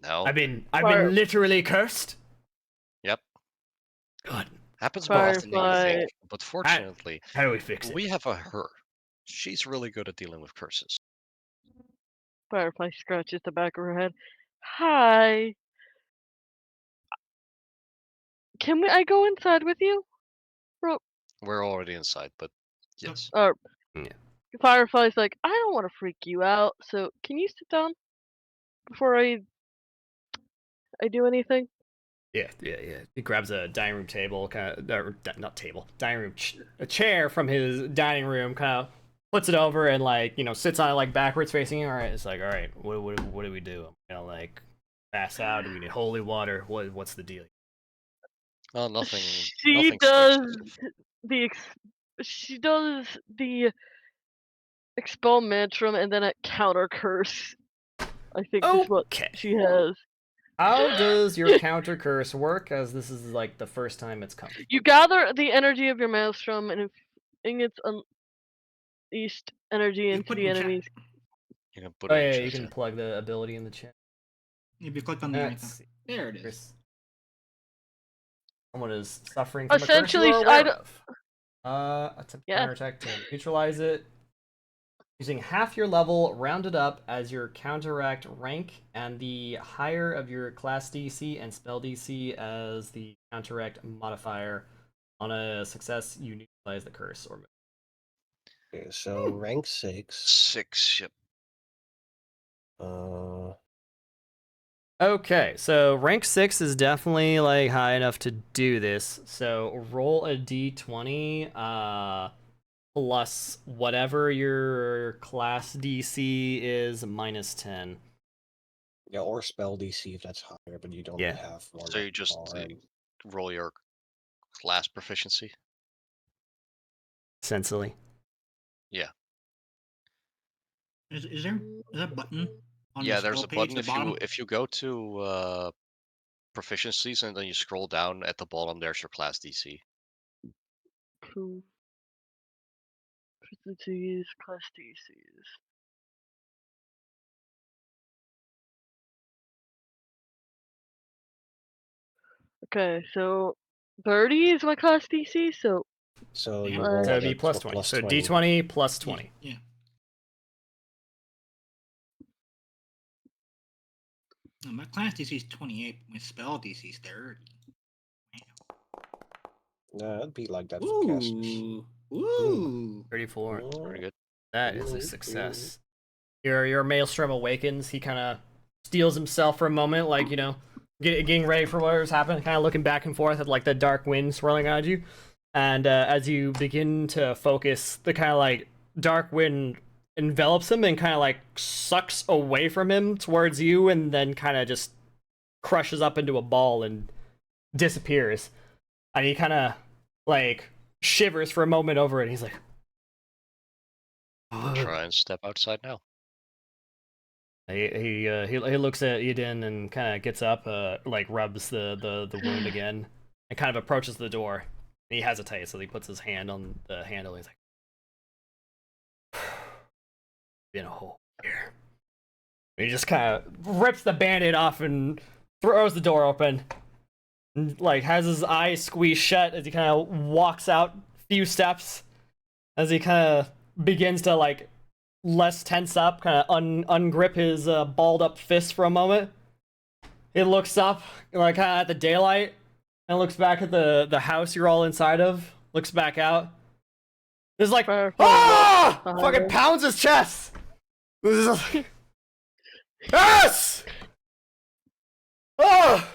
No. I've been literally cursed. Yep. God. Happens more often than you think. But fortunately, how do we fix it? We have a her. She's really good at dealing with curses. Firefly scratches the back of her head. Hi. Can I go inside with you? Bro. We're already inside, but yes. Yeah. Firefly's like, I don't want to freak you out, so can you sit down before I do anything? Yeah. He grabs a dining room table, not table, dining room, a chair from his dining room, kind of puts it over and like sits on it like backwards facing you. All right, it's like, all right, what do we do? I'm gonna like pass out. Do we need holy water? What's the deal? Well, nothing. She does she does the expel mantra and then a counter curse. I think is what she has. How does your counter curse work? As this is like the first time it's come. You gather the energy of your maelstrom and it's unleashed energy into the enemies. You can put you can plug the ability in the chat. If you click on the item. There it is. Someone is suffering from a curse you are aware of. Attempt counterattack to neutralize it. Using half your level rounded up as your counteract rank, and the higher of your class DC and spell DC as the counteract modifier. On a success, you neutralize the curse. Okay, so rank 6. 6, yep. Okay, so rank 6 is definitely like high enough to do this. So roll a d20 plus whatever your class DC is minus 10. Yeah, or spell DC if that's higher, but you don't Yeah. have one. So you just roll your class proficiency. Essentially. Yeah. Is there a button on Yeah, the there's spell a page button at the bottom? if you go to proficiencies and then you scroll down at the bottom. There's your class DC. Cool. Proficiencies, class DCs. Okay, so 30 is my class DC, so So you Yeah. roll So like it'd be a plus 20. plus So 20. D20 plus 20. Yeah. My class DC is 28. My spell DC is 30. Nah, it'd be like that for casters. Ooh. 34. Pretty good. That is a success. Your Maelstrom awakens. He kind of steals himself for a moment, like, you know, getting ready for whatever's happening, kind of looking back and forth at like the dark wind swirling around you. And as you begin to focus, the kind of like dark wind envelops him and kind of like sucks away from him towards you, and then kind of just crushes up into a ball and disappears. And he kind of like shivers for a moment over it. And he's like, Try and step outside now. He looks at Eden and kind of gets up, like rubs the wound again, and kind of approaches the door. He hesitates, so he puts his hand on the handle. He's like, "Been a hole here." And he just kind of rips the band-aid off and throws the door open, and, like, has his eyes squeezed shut as he kind of walks out a few steps, as he kind of begins to like less tense up, kind of ungrip his balled up fist for a moment. He looks up, like kind of at the daylight, and looks back at the house you're all inside of. Looks back out. It's like, ah! Fucking pounds his chest. This is like, yes! Oh!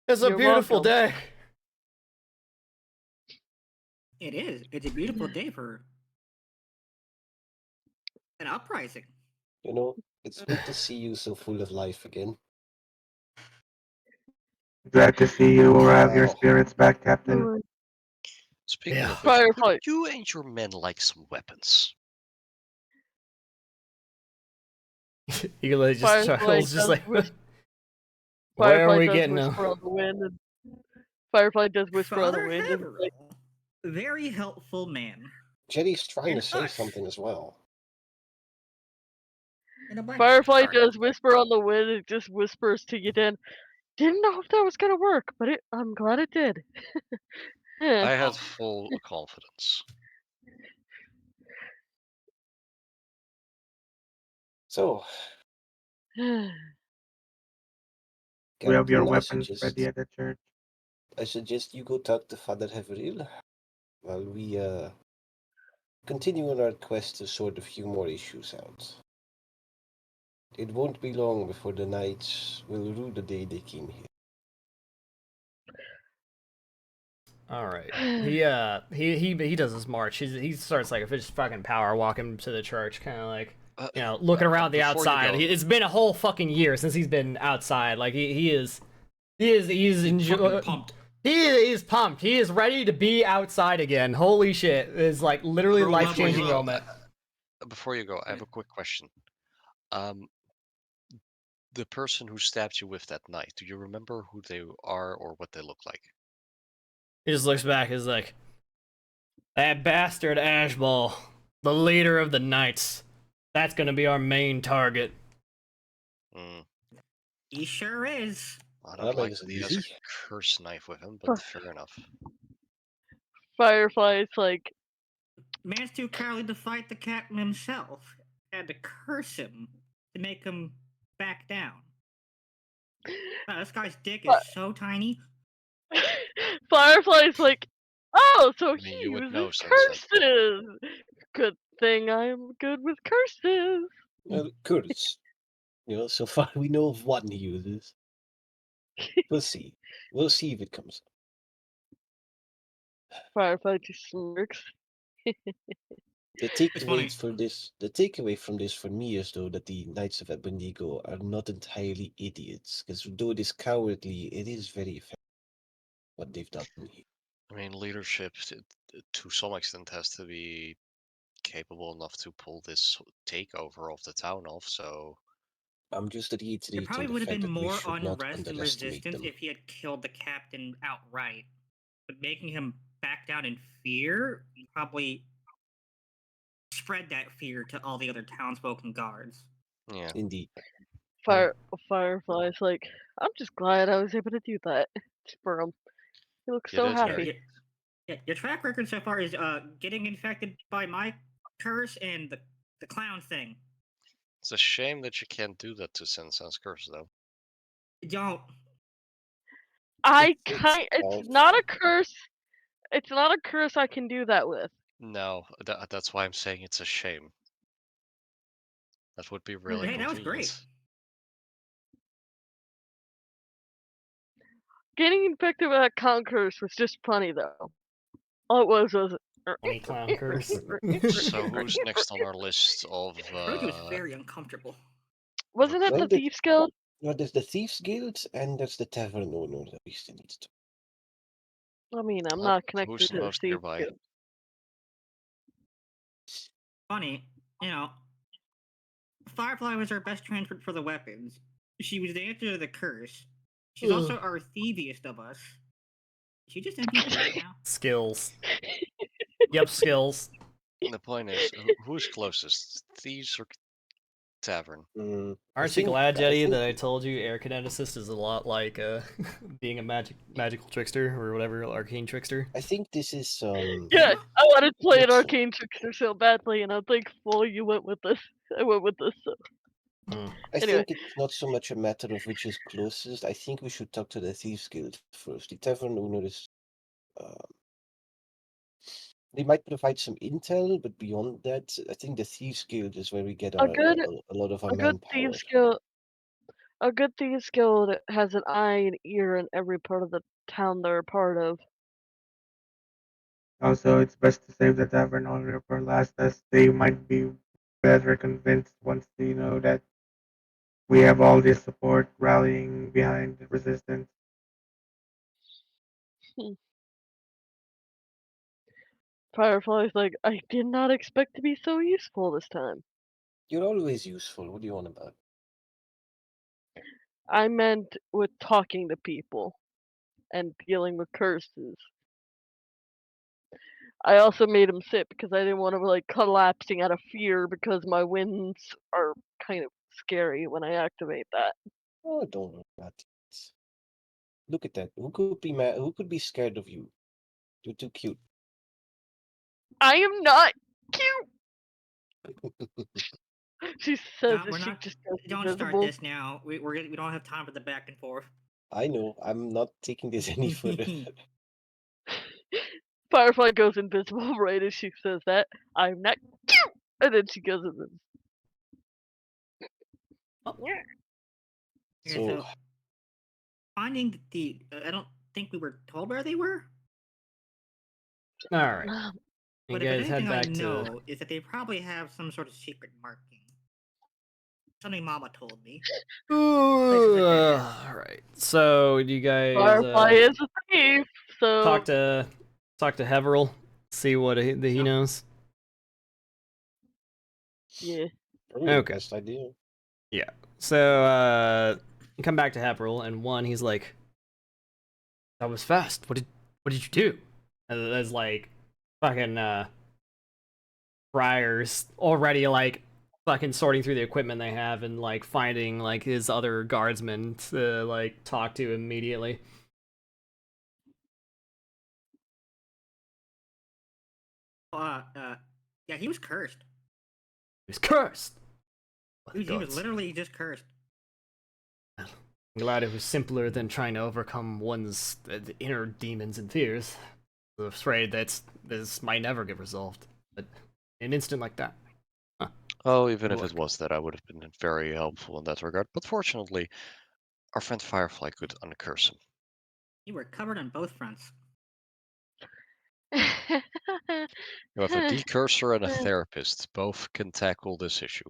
It's a You're beautiful welcome. day. It is. It's a beautiful day for an uprising. You know, it's good to see you so full of life again. Glad to see you have your Wow. spirits back, Captain. Speaking Yeah. of which, Firefly. would you and your men like some weapons? He just Firefly chuckles, just does like, whis- where are Firefly we does getting whisper them? on the wind, and Firefly does whisper on the Father wind, and like, Haverhill, very helpful man. Jetty's trying And to say us. something as well. And a bunch Firefly of does whisper on the wind, and just whispers to Eden. Didn't know if that was gonna work, but I'm glad it did. I Eh. had full confidence. So, We have your Captain, weapons ready at the church. I suggest you go talk to Father Haveril while we continue on our quest to sort a few more issues out. It won't be long before the knights will rue the day they came here. All right. He does his march. He starts like just fucking power walking to the church, kind of like, you know, looking around the before you outside. go- It's been a whole fucking year since he's been outside. Like he's fucking pumped. He is pumped. He is ready to be outside again. Holy shit! It's like literally Bro, life changing level up. moment. Before you go, I have a quick question. The person who stabbed you with that knife, do you remember who they are or what they look like? He just looks back. He's like, that bastard Ashball, the leader of the knights. That's gonna be our main target. He sure is. I That don't like makes that it he has a easy. curse knife with him, but fair enough. Firefly's like, Man's too cowardly to fight the captain himself. Had to curse him to make him back down. Wow, this guy's dick is so tiny. Firefly's like, oh, so I he mean, you would know uses since curses. Good thing I'm good with curses. Curtis. You know, so far we know of one he uses. We'll see. We'll see if it comes up. Firefly just smirks. The takeaway from this for me is though that the Knights of Abednego are not entirely idiots, because though it is cowardly, it is very effective what they've done here. I mean, leadership to some extent has to be capable enough to pull this takeover of the town off. So I'm just There reiterating probably the would have fact been that we more should not unrest and underestimate resistance them. if he had killed the captain outright. But making him back down in fear probably spread that fear to all the other townsfolk and guards. yeah, Indeed. Firefly's like, I'm just glad I was able to do that for him. He looks it so is happy. very. Yeah, your track record so far is getting infected by my curse and the clown thing. It's a shame that you can't do that to Sensen's curse, though. Don't. It's not a curse. It's not a curse I can do that with. No, that's why I'm saying it's a shame. That would be really Hey, that was convenient. great. Getting infected with that clown curse was just funny though. All it was Any clown curse. So who's next on our list of? Roji was very uncomfortable. wasn't it Well, the Thieves Guild? No, there's the Thieves Guild and there's the Tavern Owner that we still need to. I mean, I'm Well, not connected who's to the the most Thieves nearby? Guild. Funny, Firefly was our best transfer for the weapons. She was the answer to the curse. She's also our thieviest of us. Is she just MVP right now? Skills. Yep, skills. The point is, who's closest, thieves or tavern? Aren't you glad, Jetty, that I told you air kineticist is a lot like being a magical trickster or whatever, arcane trickster? I think this is Yeah, I wanted to play an Yes. arcane trickster so badly, and I'm thankful you went with this. I went with this. So. I Anyway. think it's not so much a matter of which is closest. I think we should talk to the Thieves Guild first. The Tavern Owner is. They might provide some intel, but beyond that, I think the Thieves Guild is where we get a lot of our manpower. A good Thieves Guild has an eye and ear in every part of the town they're a part of. Also, it's best to save the tavern owner for last, as they might be better convinced once they know that we have all this support rallying behind the resistance. Firefly's like, I did not expect to be so useful this time. You're always useful. What do you want about? I meant with talking to people and dealing with curses. I also made him sit because I didn't want him like collapsing out of fear because my winds are kind of scary when I activate that. Oh, don't worry about it. Look at that. Who could be mad? Who could be scared of you? You're too cute. I am not cute. She says we're she not. just goes Don't invisible. start this now. We don't have time for the back and forth. I know. I'm not taking this any further. Firefly goes invisible right as she says that. I'm not cute, and then she goes invisible. So finding the, I don't think we were told where they were. All right. You But if guys head anything I back know is that they probably have some sort of secret marking. Something Mama told me. All right. So you guys Firefly is a thief, so talk to Heveril, see what he knows. Yeah. Probably Okay. the best idea. Yeah. So you come back to Heveril, and he's like, "That was fast. What did you do?" And there's like fucking Briar's already like fucking sorting through the equipment they have and like finding like his other guardsmen to like talk to immediately. Yeah, he was cursed. He was cursed. He was literally just cursed. I'm glad it was simpler than trying to overcome one's inner demons and fears. I'm afraid that this might never get resolved. But an instant like that. Huh. Oh, even if it was that, I would have been very helpful in that regard. But fortunately, our friend Firefly could uncurse him. You were covered on both fronts. You have a decursor and a therapist. Both can tackle this issue.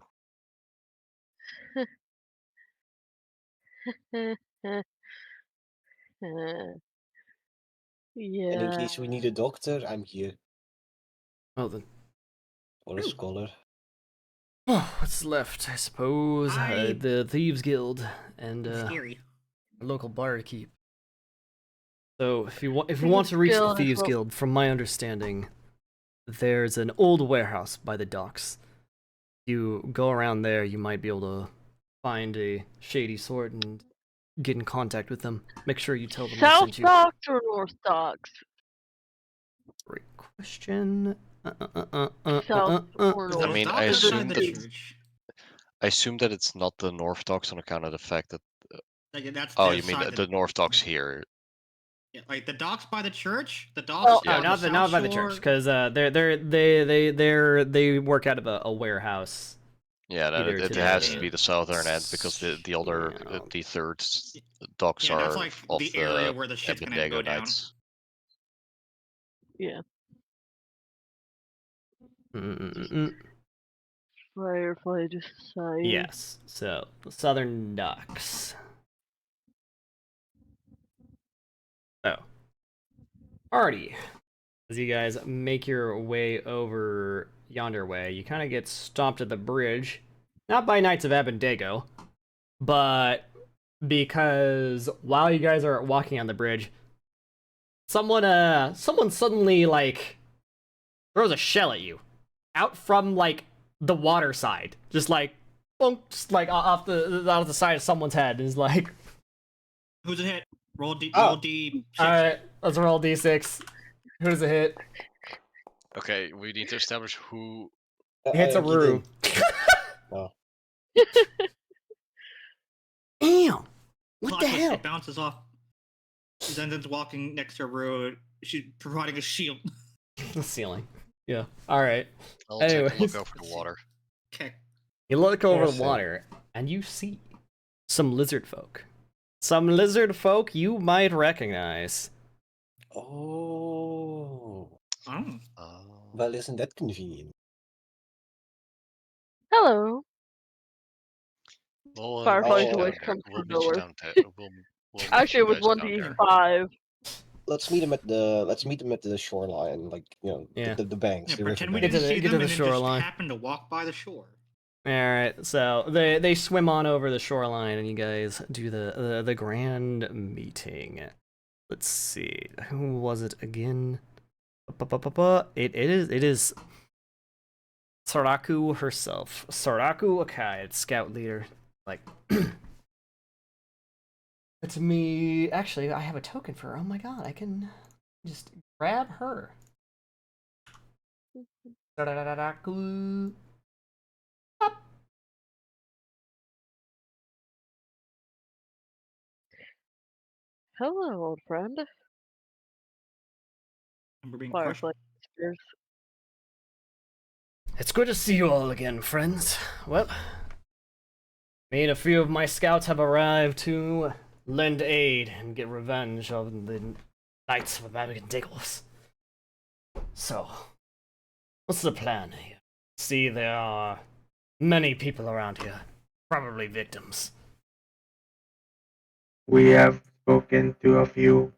And in case we need a doctor, I'm here. Well then. Or a scholar. Oh, what's left? I suppose the Thieves Guild and Scary. local barkeep. So if you want to reach the Thieves Guild, from my understanding, there's an old warehouse by the docks. You go around there, you might be able to find a shady sort and get in contact with them. Make sure you tell them I South sent you. Docks or North Docks? Great question. South or Is North? that I mean, dock I outside assume the that church? I assume that it's not the North Docks on account of the fact that. Like that's Oh, the you mean side the North Docks here? Yeah, like the docks by the church, the docks. Well, Oh, on not the not South by the Shore. church, because they work out of a warehouse. Yeah, no, Either it to has the to be the southern end because the other yeah. the third docks Yeah, that's are like of the area where the shit's gonna Abednego go down. Knights. Yeah. Mm-mm-mm. Firefighter Society. Yes. So the southern docks. Oh, alrighty. As you guys make your way over yonder way, you kind of get stopped at the bridge. Not by Knights of Abednego, but because while you guys are walking on the bridge, someone suddenly like throws a shell at you out from like the water side, just like bonk, just like off the side of someone's head. Is like, Who's it hit? Roll D. Oh. Roll D. all right, let's roll d6. Who's a hit? Okay, we need to establish who. Hits a you Rue. Oh. Damn! What Plot the twist, hell? It bounces off. Zenzen's walking next to a road. She's providing a shield. The ceiling. Yeah. All right. I'll take a Anyways. look over the water. Okay. You look over the Yes, water, and you see some lizard folk. Some lizard folk you might recognize. Oh. Oh. Well, isn't that convenient? Hello. We'll Firefly's meet you voice down there. comes We'll from meet you nowhere. down there. We'll meet Actually, you it was guys one down to there. 5. Let's meet them at the shoreline, like Yeah. the banks, Yeah, the river pretend we Get banks. to didn't the- see get to them the and then shoreline. just happened to walk by the shore. All right, so they swim on over the shoreline, and you guys do the grand meeting. Let's see, who was it again? It is Saraku herself. Saraku Akai, scout leader. Like, it's me. Actually, I have a token for her. Oh my god, I can just grab her. Saraku. Hello, old friend. And we're being crushed. Firefly whispers. It's good to see you all again, friends. Well, me and a few of my scouts have arrived to lend aid and get revenge of the Knights of Abednego. So, what's the plan here? See, there are many people around here, probably victims. We have spoken to a few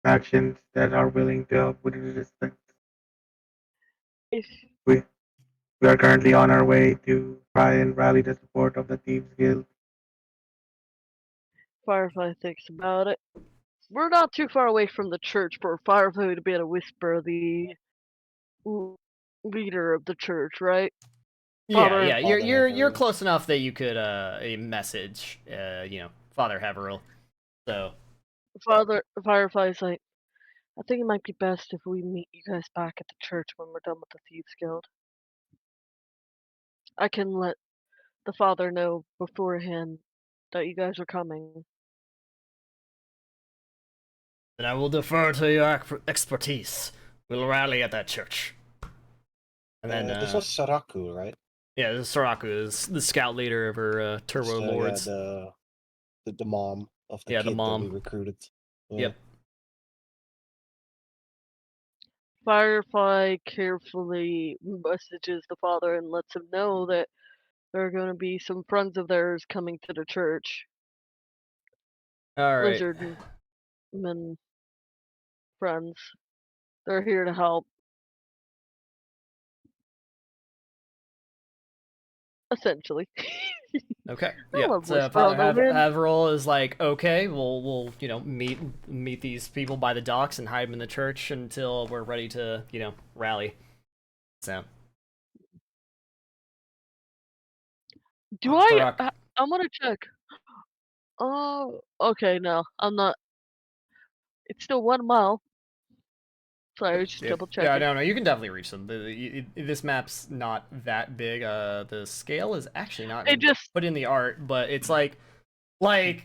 factions that are willing to help with resistance. If We are currently on our way to try and rally the support of the Thieves Guild. Firefly thinks about it, we're not too far away from the church for Firefly to be able to whisper the leader of the church, right? Father- Yeah, Father you're Haverhill. close enough that you could message Father Haverhill. So Firefly's like, I think it might be best if we meet you guys back at the church when we're done with the Thieves Guild. I can let the father know beforehand that you guys are coming. then I will defer to your expertise. We'll rally at that church. And then This was Saraku, right? yeah, this is Saraku is the scout leader of her Turbo So, Lords. Yeah, the mom of the Yeah, the kid mom. that we recruited. Yeah. Yep. Firefly carefully messages the father and lets him know that there are going to be some friends of theirs coming to the church. All right. Lizardmen friends. They're here to help. Essentially. Okay. I Yeah. love So Whisper Father on the Wind. Haverall is like, okay, we'll meet these people by the docks and hide them in the church until we're ready to rally. So. Do I Farak. I want to check. Oh, okay, no. I'm not. It's still 1 mile. Sorry, I was just double Yeah, checking. no, you can definitely reach them. This map's not that big. The scale is actually not It just put in the art, but it's like what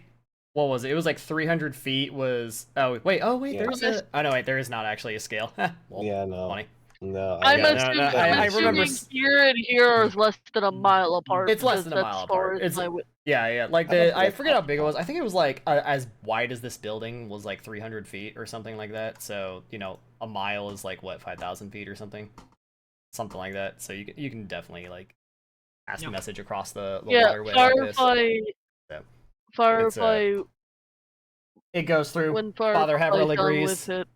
was it? It was like 300 feet was. Oh wait, Yeah. there's a. Oh no, wait, there is not actually a scale. Well, Yeah, no. funny. No, I'm Yeah, no, I remember. assuming here and here is less than a mile apart. It's less because than a that's mile as far apart. as It's my yeah. Like I don't think I that's forget how that big it was. far. I think it was like as wide as this building was like 300 feet or something like that. So a mile is like what 5,000 feet or something like that. So you can definitely like pass the message across the waterway like this. So Firefly. It goes through. When Father Firefly's Haverhill done agrees. with it,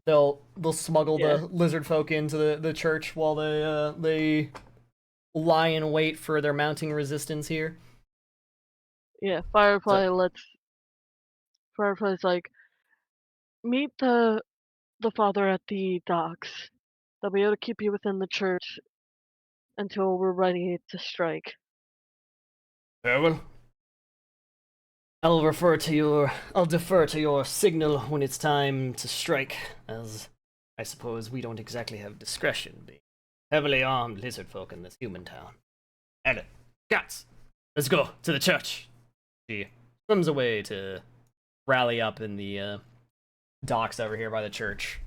They'll smuggle the lizard folk into the church while they lie in wait for their mounting resistance here. Yeah, Firefly's like, meet the father at the docks. They'll be able to keep you within the church until we're ready to strike. Very well. I'll defer to your signal when it's time to strike, as I suppose we don't exactly have discretion, being heavily armed lizard folk in this human town. And cats, let's go to the church. She swims away to rally up in the docks over here by the church.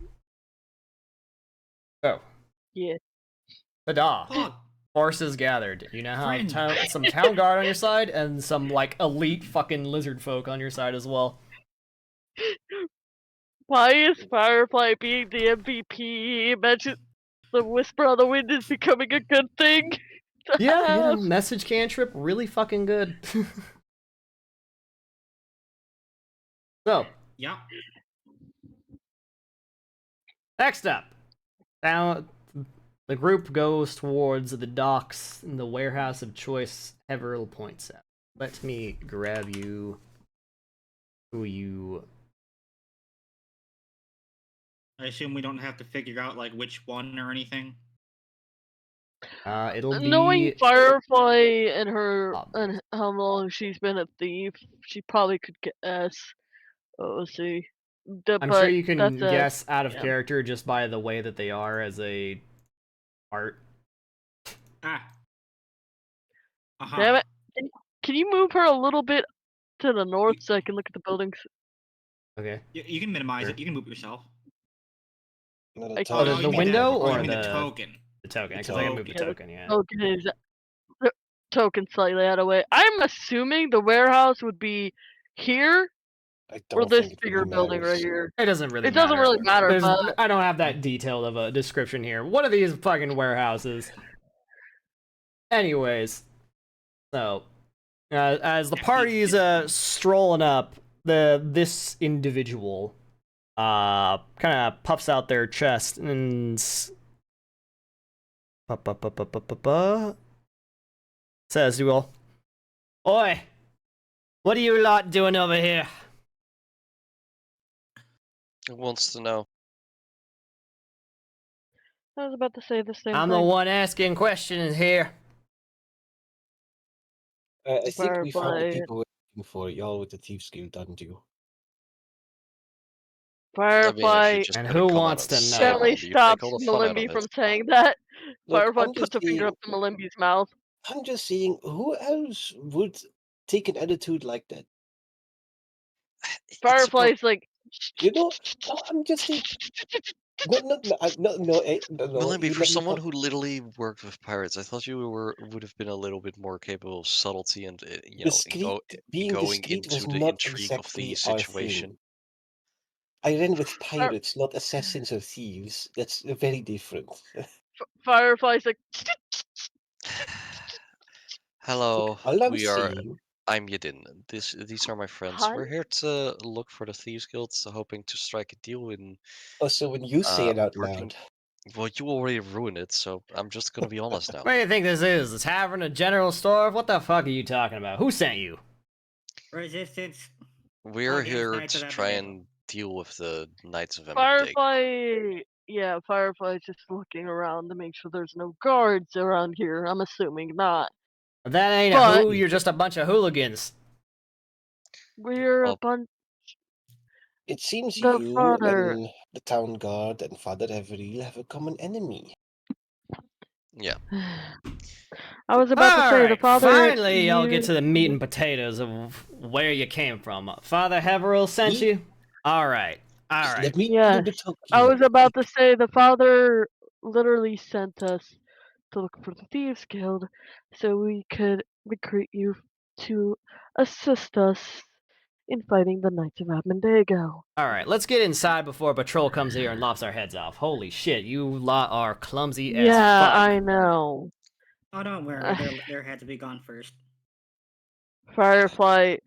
Oh. Yeah. Ta-da. Forces gathered. You now have some town guard on your side and some like elite fucking lizard folk on your side as well. Why is Firefly being the MVP? Imagine the Whisper on the Wind is becoming a good thing. Yeah, message cantrip, really fucking good. So. Yeah. Next up. Now, the group goes towards the docks in the warehouse of choice Haverhill points at. Let me grab you who you... I assume we don't have to figure out like which one or anything. It'll be knowing Firefly and her and how long she's been a thief, she probably could guess. Oh, let's see. I'm sure you can guess out of character just by the way that they are as a art. Damn it! Can you move her a little bit to the north so I can look at the buildings? Okay. You can minimize it. You can move it yourself. The window or the token? The token, because I can move the token. Yeah. Token is token slightly out of way. I'm assuming the warehouse would be here. Or this bigger building right here. It doesn't really matter. It doesn't really matter, but... I don't have that detailed of a description here. One of these fucking warehouses. Anyways. So, as the party's strolling up, this individual kind of puffs out their chest and says to you all, "Oi, what are you lot doing over here?" Who wants to know? I was about to say the same I'm thing. the one asking questions here. I think we found the people we're looking for. Y'all with the Thieves Guild, didn't you? Firefly. And who wants to know? Gently stops Malimby from saying that. Look, Firefly I'm puts just a finger up to Malimby's mouth. I'm just saying, who else would take an attitude like that? Firefly's like, you know, I'm just saying. No. Malimby, for someone who literally worked with pirates, I thought you would have been a little bit more capable of subtlety and being going discreet into was the not intrigue of exactly the our situation. thing. I ran with pirates, not assassins or thieves. That's very different. Firefly's like, Hello, All I'm we are. saying, I'm Yedin. These are my friends. Hun? We're here to look for the Thieves Guild, so hoping to strike a deal in so when you say it out working. loud, Well, you already ruined it, so I'm just gonna be honest now. What do you think this is? A tavern, a general store? What the fuck are you talking about? Who sent you? Resistance. We're Against here Knights of to try Abednego. and deal with the Knights of Abednego. Firefly. Yeah, Firefly's just looking around to make sure there's no guards around here. I'm assuming not. That ain't But- a who, you're just a bunch of hooligans. We're a Well- bunch. it seems The you father- and the town guard and Father Everil have a common enemy. Yeah. I was about to say the Alright, father. finally I'll get to the meat and potatoes of where you came from. Father Heveril sent Me? you? Alright, Just alright. let me Yes, do the talking. I was about to say the father literally sent us to look for the Thieves Guild so we could recruit you to assist us in fighting the Knights of Abednego. Alright, let's get inside before a patrol comes here and lops our heads off. Holy shit, you lot are clumsy as Yeah, fuck. I know. Oh, don't worry. Their heads will be gone first. Firefly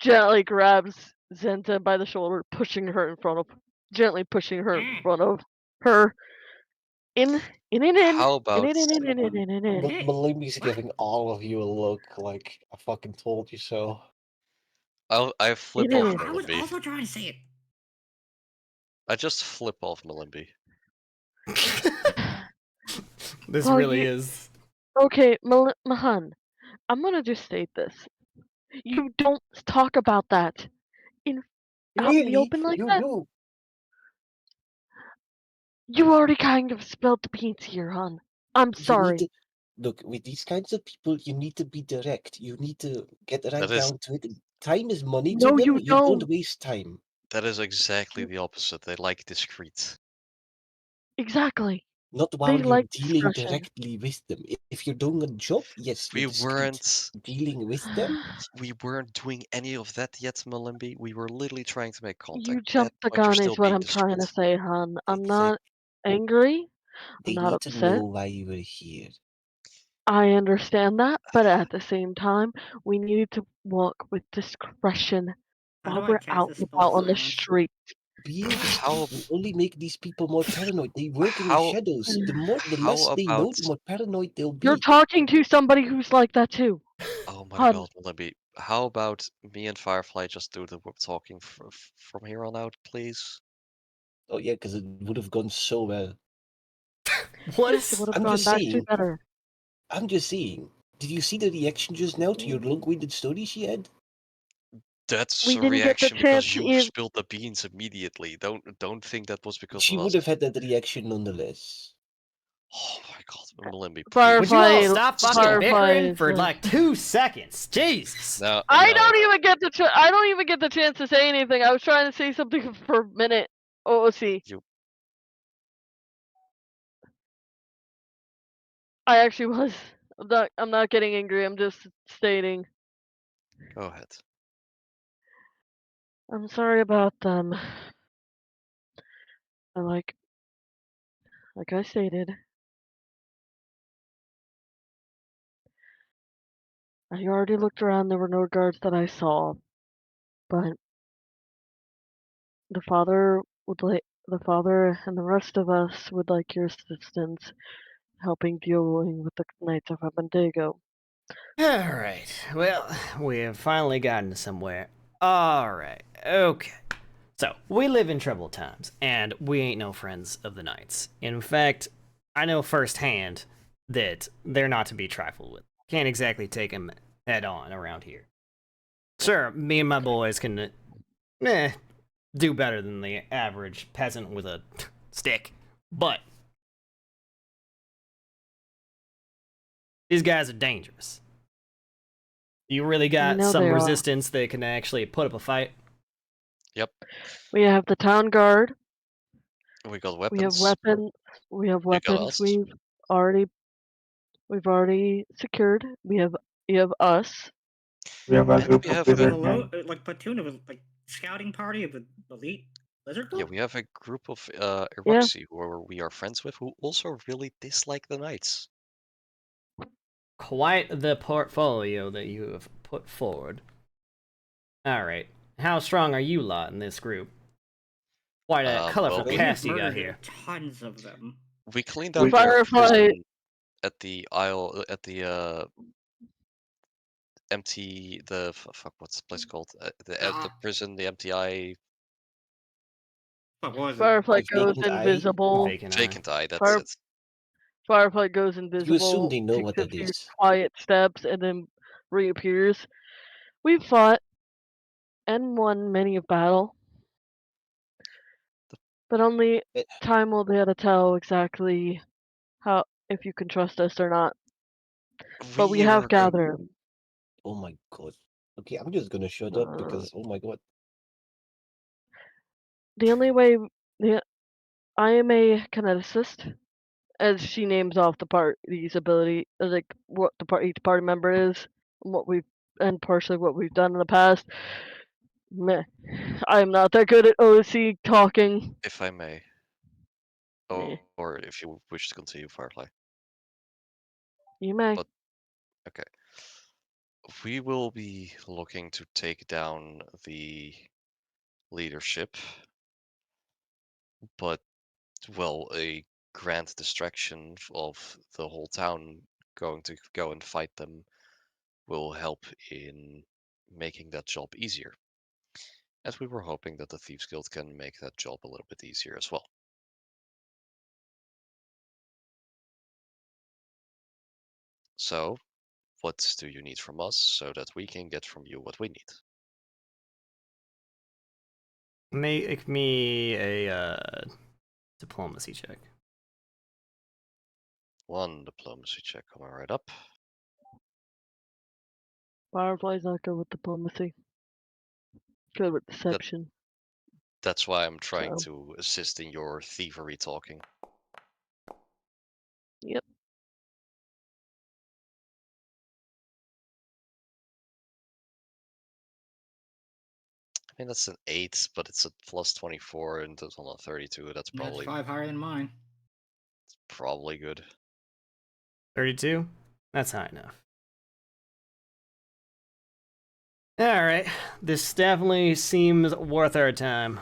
gently grabs Zenta by the shoulder, gently pushing her in front of her. How about Malimbi's What? giving all of you a look like I fucking told you so. I flip It off is. I was Malimby. also trying to say it. I just flip off Malimby. This Well, really you- is. Okay, Mahan, I'm gonna just state this. You don't talk about that out in the Really? open like You that. do? You already kind of spilled the beans here, hon. I'm You sorry. need to look with these kinds of people. You need to be direct. You need to get right That is- down to it. Time is money No, to them. you don't don't. waste time. That is exactly the opposite. They like discreet. Exactly. Not while you're like dealing discretion. directly with them. If you're doing a job, yes, We you're discreet. weren't Dealing with them. we weren't doing any of that yet, Malimby. We were literally trying to make contact. You jumped the That point, you're gun still is what being I'm trying to discreet. say, hon. I'm not angry. They I'm not need to upset. know why you were here. I understand that, but at the same time, we need to walk with discretion How while do I we're cast out a and spell about on the silence? street. Being How- discreet will only make these people more paranoid. They work in the how- shadows. The how less they know, about- the more paranoid they'll be. You're talking to somebody who's like that too. Oh my Hun. god, Malimby. How about me and Firefly just do the talking from here on out, please? Oh yeah, because it would have gone so well. What Yes, it is... would have I'm gone just back to saying. better. I'm just saying. Did you see the reaction just now to your long-winded story she had? That's We a didn't get the reaction because chance you to spilled the beans immediately. Don't think that was because She of would us. have had that reaction nonetheless. Oh my god, Malimby, please. Would you all Firefly- stop fucking Firefly bickering is for like- like 2 seconds? Jesus. No, I no. don't even get the I don't even get the chance to say anything. I was trying to say something for a minute. OOC. You- I actually was. I'm not getting angry. I'm just stating. Go ahead. I'm sorry about them. I like I stated. I already looked around. There were no guards that I saw, but the father and the rest of us would like your assistance helping dealing with the Knights of Abednego. Alright, well, we have finally gotten somewhere. Alright, okay. So, we live in troubled times, and we ain't no friends of the Knights. In fact, I know firsthand that they're not to be trifled with. Can't exactly take them head on around here. Sure, me and my boys can, do better than the average peasant with a stick, but these guys are dangerous. You really got know some they are. resistance that can actually put up a fight? Yep. We have the town guard. We got weapons. We have weapons. We have You got weapons. us. We've already secured. We have us. We have a And group we of have wizard Hello, men. like platoon of like scouting party of elite Lizard Yeah, folk? we have a group of Yeah. Iroxi who we are friends with who also really dislike the knights. Quite the portfolio that you have put forward. Alright. How strong are you lot in this group? Quite a colorful well, We have cast you got murdered here. tons of them. we cleaned We- out their Firefly. prison at the empty fuck, what's the place called? The prison, the MTI What was it? Firefly The goes vacant eye? invisible. Vacant eye. vacant eye. That's Fire- it. Firefly goes You assume invisible, they know takes what a that few is. quiet steps, and then reappears. We fought and won many a battle, but only Eh, time will be able to tell exactly how if you can trust us or not. But we We have are gathered. Oh my god. Okay, I'm just gonna shut up Uh, because oh my god. the only way I am a kineticist, as she names off the party's ability, like what the part each party member is, and partially what we've done in the past. Meh. I am not that good at OC talking. if I may, Meh. or if you wish to continue, Firefly. You may. But okay, we will be looking to take down the leadership, but well, a grand distraction of the whole town going to go and fight them will help in making that job easier. As we were hoping that the Thieves Guild can make that job a little bit easier as well. So, what do you need from us so that we can get from you what we need? Make me a diplomacy check. 1 diplomacy check coming right up. Firefly's not good with diplomacy. Good with deception. That's why I'm trying So, to assist in your thievery talking. yep. I mean, that's an 8, but it's a plus 24 and it's on a 32. That's That's probably 5 higher than mine. good. 32? That's high enough. Alright, this definitely seems worth our time.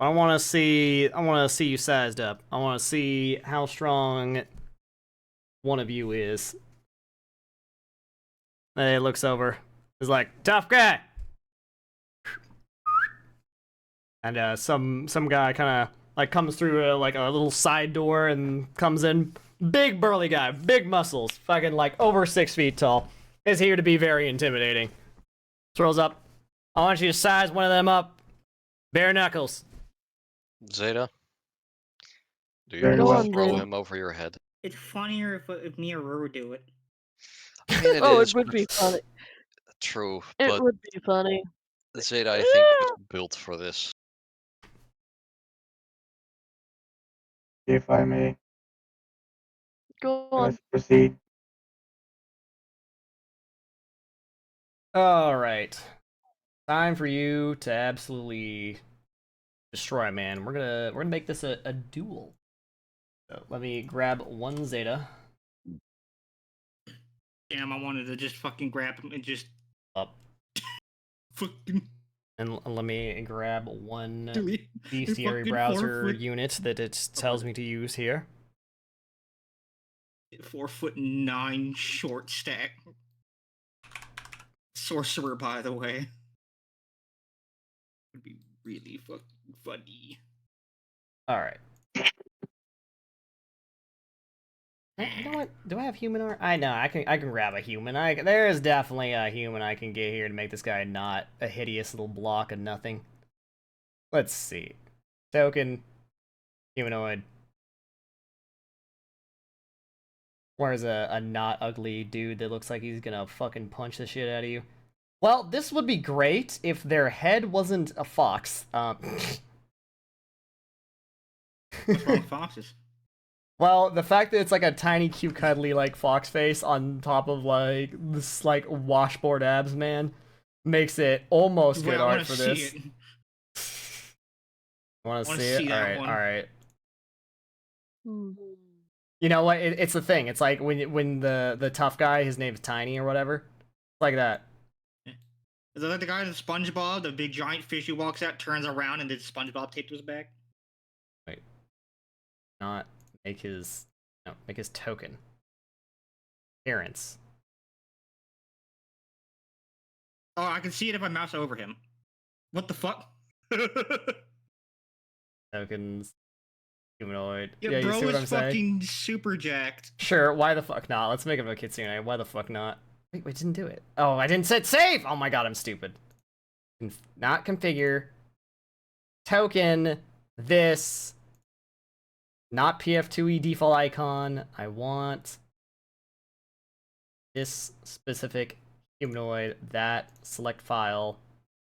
I wanna see you sized up. I wanna see how strong one of you is. And he looks over. He's like, tough guy! And some guy kinda like comes through like a little side door and comes in. Big burly guy, big muscles, fucking like over 6 feet tall. Is here to be very intimidating. Swirls up. I want you to size one of them up. Bare knuckles. Zeta, do you Very Go want on, to throw Zeta. him over your head? It's funnier if me or Ruru do it. I mean, it Oh, is it would be funny. true, It but would be funny. Zeta, I think, is built for this. If I may, Go on. let's proceed. Alright. Time for you to absolutely destroy, man. We're gonna make this a duel. So let me grab one Zeta. Damn, I wanted to just fucking grab him and just Up. fucking And let me grab one do it. bestiary fucking browser 4 foot- unit that it tells me to use here. 4'9" short stack. Sorcerer, by the way. Would be really fucking funny. Alright. You know what? Do I have human art? I know, I can grab a human. There is definitely a human I can get here to make this guy not a hideous little block of nothing. Let's see. Token. Humanoid. Where's a not ugly dude that looks like he's gonna fucking punch the shit out of you? Well, this would be great if their head wasn't a fox. What's wrong with foxes? Well, the fact that it's like a tiny, cute, cuddly like fox face on top of like this like washboard abs, man, makes it almost good I art wanna for see this. it. Want to Wanna see it? see All that right, one. all right. Hmm. You know what? It's the thing. It's like when the tough guy, his name's Tiny or whatever. It's like that. Is that like the guy in SpongeBob, the big giant fish who walks out, turns around, and did SpongeBob tape to his back? Wait. Not make his make his token. Appearance. Oh, I can see it if I mouse over him. What the fuck? Tokens. Humanoid. Yeah, Yeah, you bro see what is I'm saying? fucking super jacked. Sure, why the fuck not? Let's make him a kitsune. Why the fuck not? Wait, didn't do it. Oh, I didn't set save! Oh my god, I'm stupid. Not configure. Token. This. Not PF2E default icon. I want this specific humanoid. That. Select file.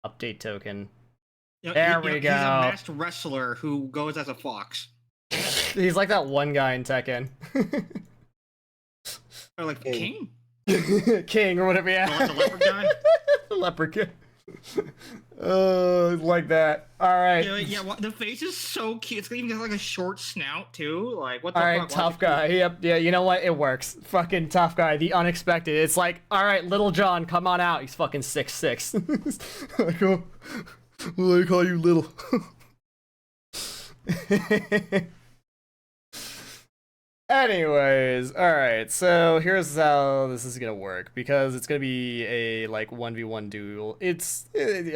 Update token. There we go. He's a masked wrestler who goes as a fox. He's like that one guy in Tekken. Or like King. King? King or whatever, yeah. Oh, it's a leopard guy? The leopard guy. Like that. Alright. Yeah, the face is so cute. It's even got like a short snout too. Like, what the Alright, fuck? tough guy. Yep, yeah, you know what? It works. Fucking tough guy. The unexpected. It's like, alright, Little John, come on out. He's fucking 6'6". Like, oh, well, I call you little. Anyways, alright, so here's how this is gonna work, because it's gonna be a, like, 1v1 duel.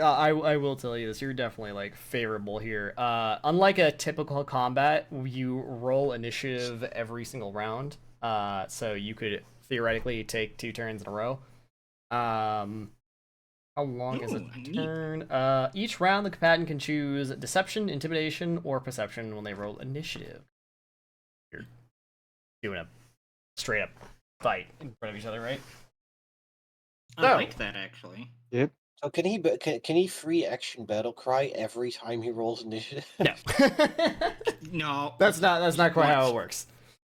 I will tell you this, you're definitely, like, favorable here. Unlike a typical combat, you roll initiative every single round, so you could theoretically take 2 turns in a row. How long is a turn? Each round, the combatant can choose Deception, Intimidation, or Perception when they roll initiative. You're doing a straight up fight in front of each other, right? I like that, actually. Yep. So can he free action battle cry every time he rolls initiative? No. No. That's not quite how it works.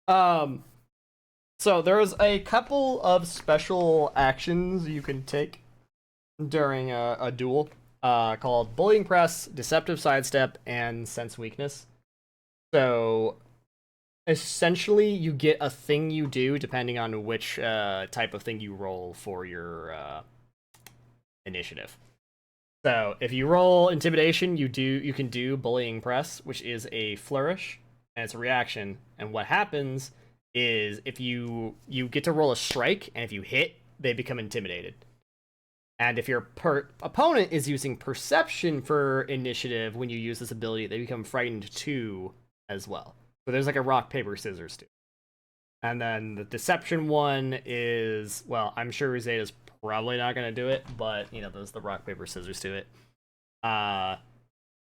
So there's a couple of special actions you can take during a duel, called Bullying Press, Deceptive Sidestep, and Sense Weakness. So essentially, you get a thing you do depending on which type of thing you roll for your initiative. So if you roll Intimidation, you can do Bullying Press, which is a flourish, and it's a reaction. And what happens is if you get to roll a strike, and if you hit, they become intimidated. And if your opponent is using Perception for initiative when you use this ability, they become frightened too as well. So there's like a rock, paper, scissors too. And then the Deception one is, well, I'm sure Zeta's probably not going to do it, but, you know, there's the rock, paper, scissors to it.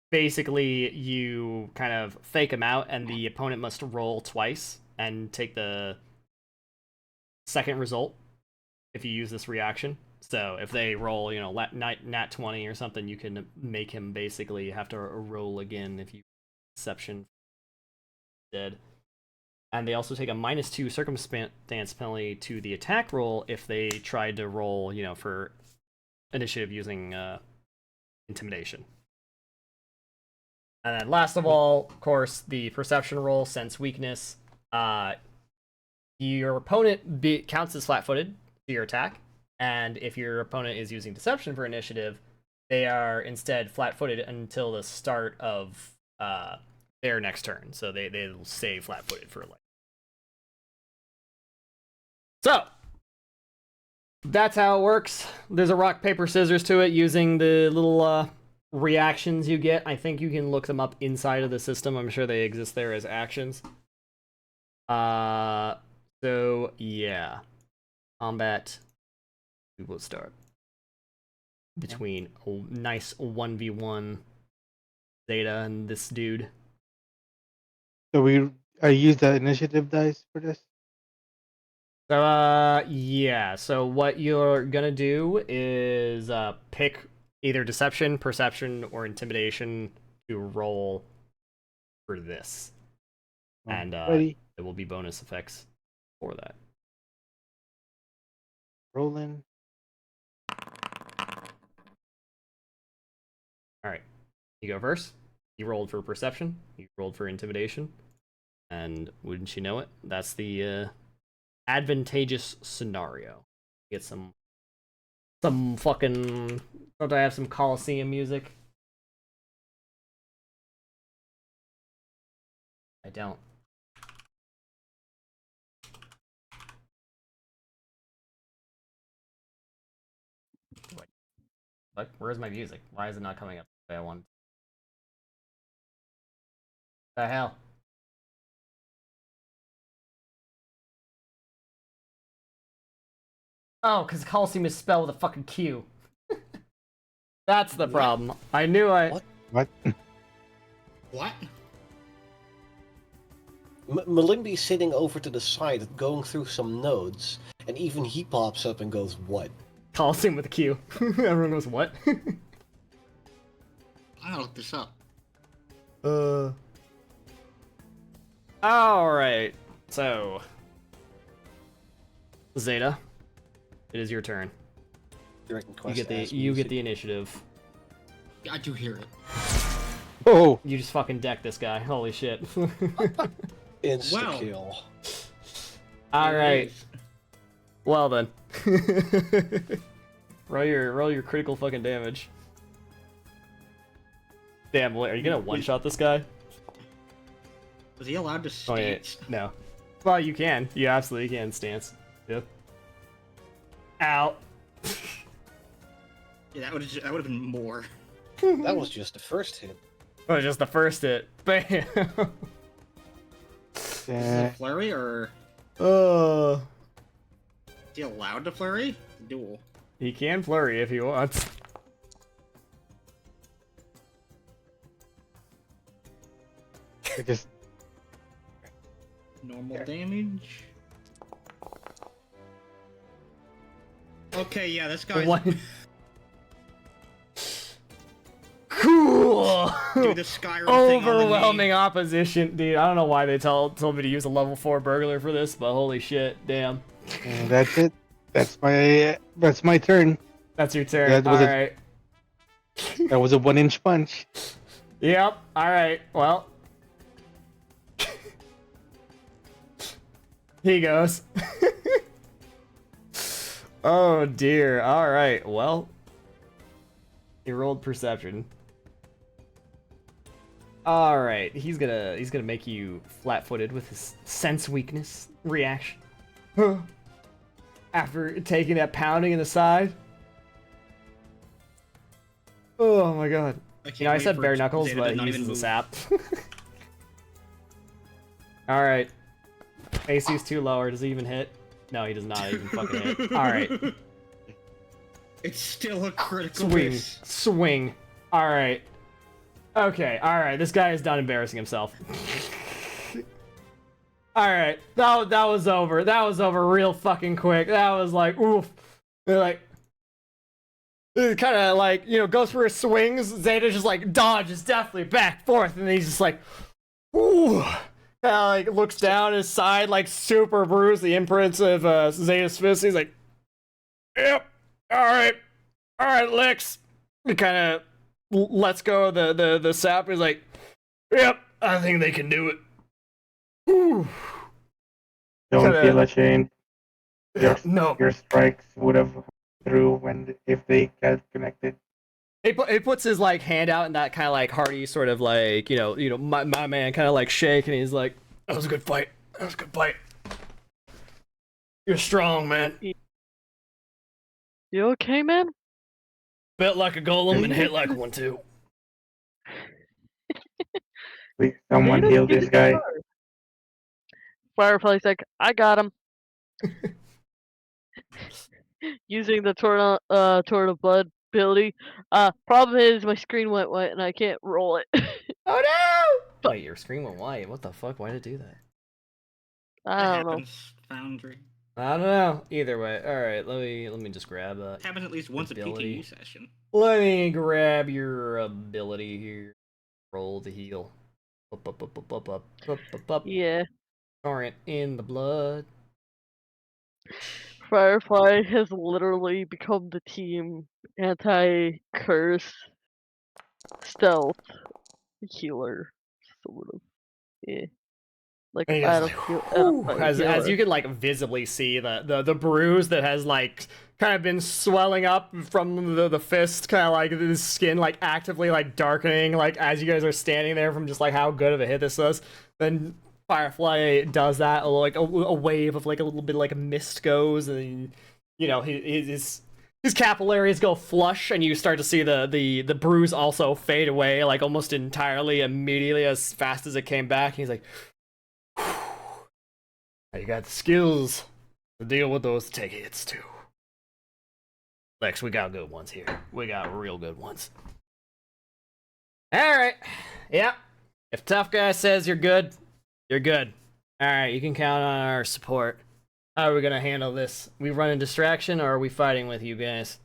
Basically, you kind of fake them out, and the opponent must roll twice and take the second result if you use this reaction. So if they roll, you know, nat 20 or something, you can make him basically have to roll again if you Deception dead. And they also take a -2 circumstance penalty to the attack roll if they tried to roll, you know, for initiative using Intimidation. And then last of all, of course, the Perception roll, Sense Weakness. Your opponent counts as flat-footed to your attack, and if your opponent is using Deception for initiative, they are instead flat-footed until the start of their next turn. So they'll stay flat-footed for like. So that's how it works. There's a rock, paper, scissors to it using the little reactions you get. I think you can look them up inside of the system. I'm sure they exist there as actions. So yeah, combat. We will start between a nice 1v1 Zeta and this dude. So I use the initiative dice for this. So yeah. So what you're gonna do is pick either Deception, Perception, or Intimidation to roll for this, and Ready. there will be bonus effects for that. Rolling. All right, you go first. You rolled for perception. You rolled for intimidation. And wouldn't you know it, that's the advantageous scenario. Get some fucking. Don't I have some Coliseum music? I don't. What? Where's my music? Why is it not coming up the way I want? The hell? Oh, because Coliseum is spelled with a fucking Q. That's the problem. I knew I. What? What? What? Malimbi's sitting over to the side, going through some nodes, and even he pops up and goes, "What?" Coliseum with a Q. Everyone knows what. I gotta look this up. Alright. So. Zeta. It is your turn. Dragon You Quest get the ass you get music. the initiative. I do hear it. Oh! You just fucking deck this guy. Holy shit. Insta Wow. kill. Alright. Well then. roll your critical fucking damage. Damn, are you gonna one-shot this guy? Was he allowed to Oh, yeah. stance? No. Well, you can. You absolutely can stance. Yep. Ow. Yeah, that would have been more. That was just the first hit. Oh, just the first hit. Bam. Is it a flurry or Uh. is he allowed to flurry? Duel. He can flurry if he wants. I just Normal damage. Okay, yeah, this guy's What? Cool. do the Skyrim thing on the knee. Overwhelming opposition, dude. I don't know why they told me to use a level 4 burglar for this, but holy shit, damn. that's it. That's my turn. That's your turn. That was All a- right. That was a 1-inch punch. Yep. All right. Well. He goes. Oh dear. All right. Well. He rolled perception. All right. He's gonna make you flat-footed with his sense weakness reaction. After taking that pounding in the side. Oh my god. You know, I said bare knuckles, Zeta but to he not uses even a move. sap. Alright. AC's too low, or does he even hit? No, he does not even fucking hit. Alright. It's still a critical Swing. miss. Swing. Alright. Okay, alright. This guy is done embarrassing himself. Alright. That was over. That was over real fucking quick. That was like, oof. They're like, it kind of like, you know, goes for his swings. Zeta just like dodges definitely back, forth, and then he's just like, ooh. Like looks down his side, like super bruised. The imprints of Zeta's fist. He's like, yep, all right, licks. He kind of lets go of the sap. He's like, yep, I think they can do it. Whew. Don't Kinda- feel ashamed. No. Your strikes would have through if they got connected. He puts his like hand out in that kind of like hearty sort of like you know my man kind of like shake, and he's like, that was a good fight. That was a good fight. You're strong, man. You okay, man? Built like a golem and hit like one too. Someone Zeta heal this seems guy. sure. Firefly's like, I got him. Using the torrent of blood ability. Problem is my screen went white and I can't roll it. Oh no! Wait, your screen went white. What the fuck? Why did it do that? I That don't know. happens. Foundry. I don't know. Either way, all right. Let me just grab Happens at least once Ability. a PTU session. Let me grab your ability here. Roll to heal. Up. Yeah. Torrent in the blood. Firefly has literally become the team anti-curse stealth healer, sort of. Yeah. Like And you guys are like, whew, as you can like visibly see the bruise that has like kind of been swelling up from the fist, kind of like the skin like actively like darkening, like as you guys are standing there from just like how good of a hit this was. Then Firefly does that, like a wave of like a little bit like a mist goes, and you know his capillaries go flush, and you start to see the bruise also fade away, like almost entirely immediately as fast as it came back. And he's like, you got the skills to deal with those take hits too. Lex, we got good ones here. We got real good ones. Alright. Yep. If Tough Guy says you're good, you're good. Alright, you can count on our support. How are we gonna handle this? We running distraction, or are we fighting with you guys?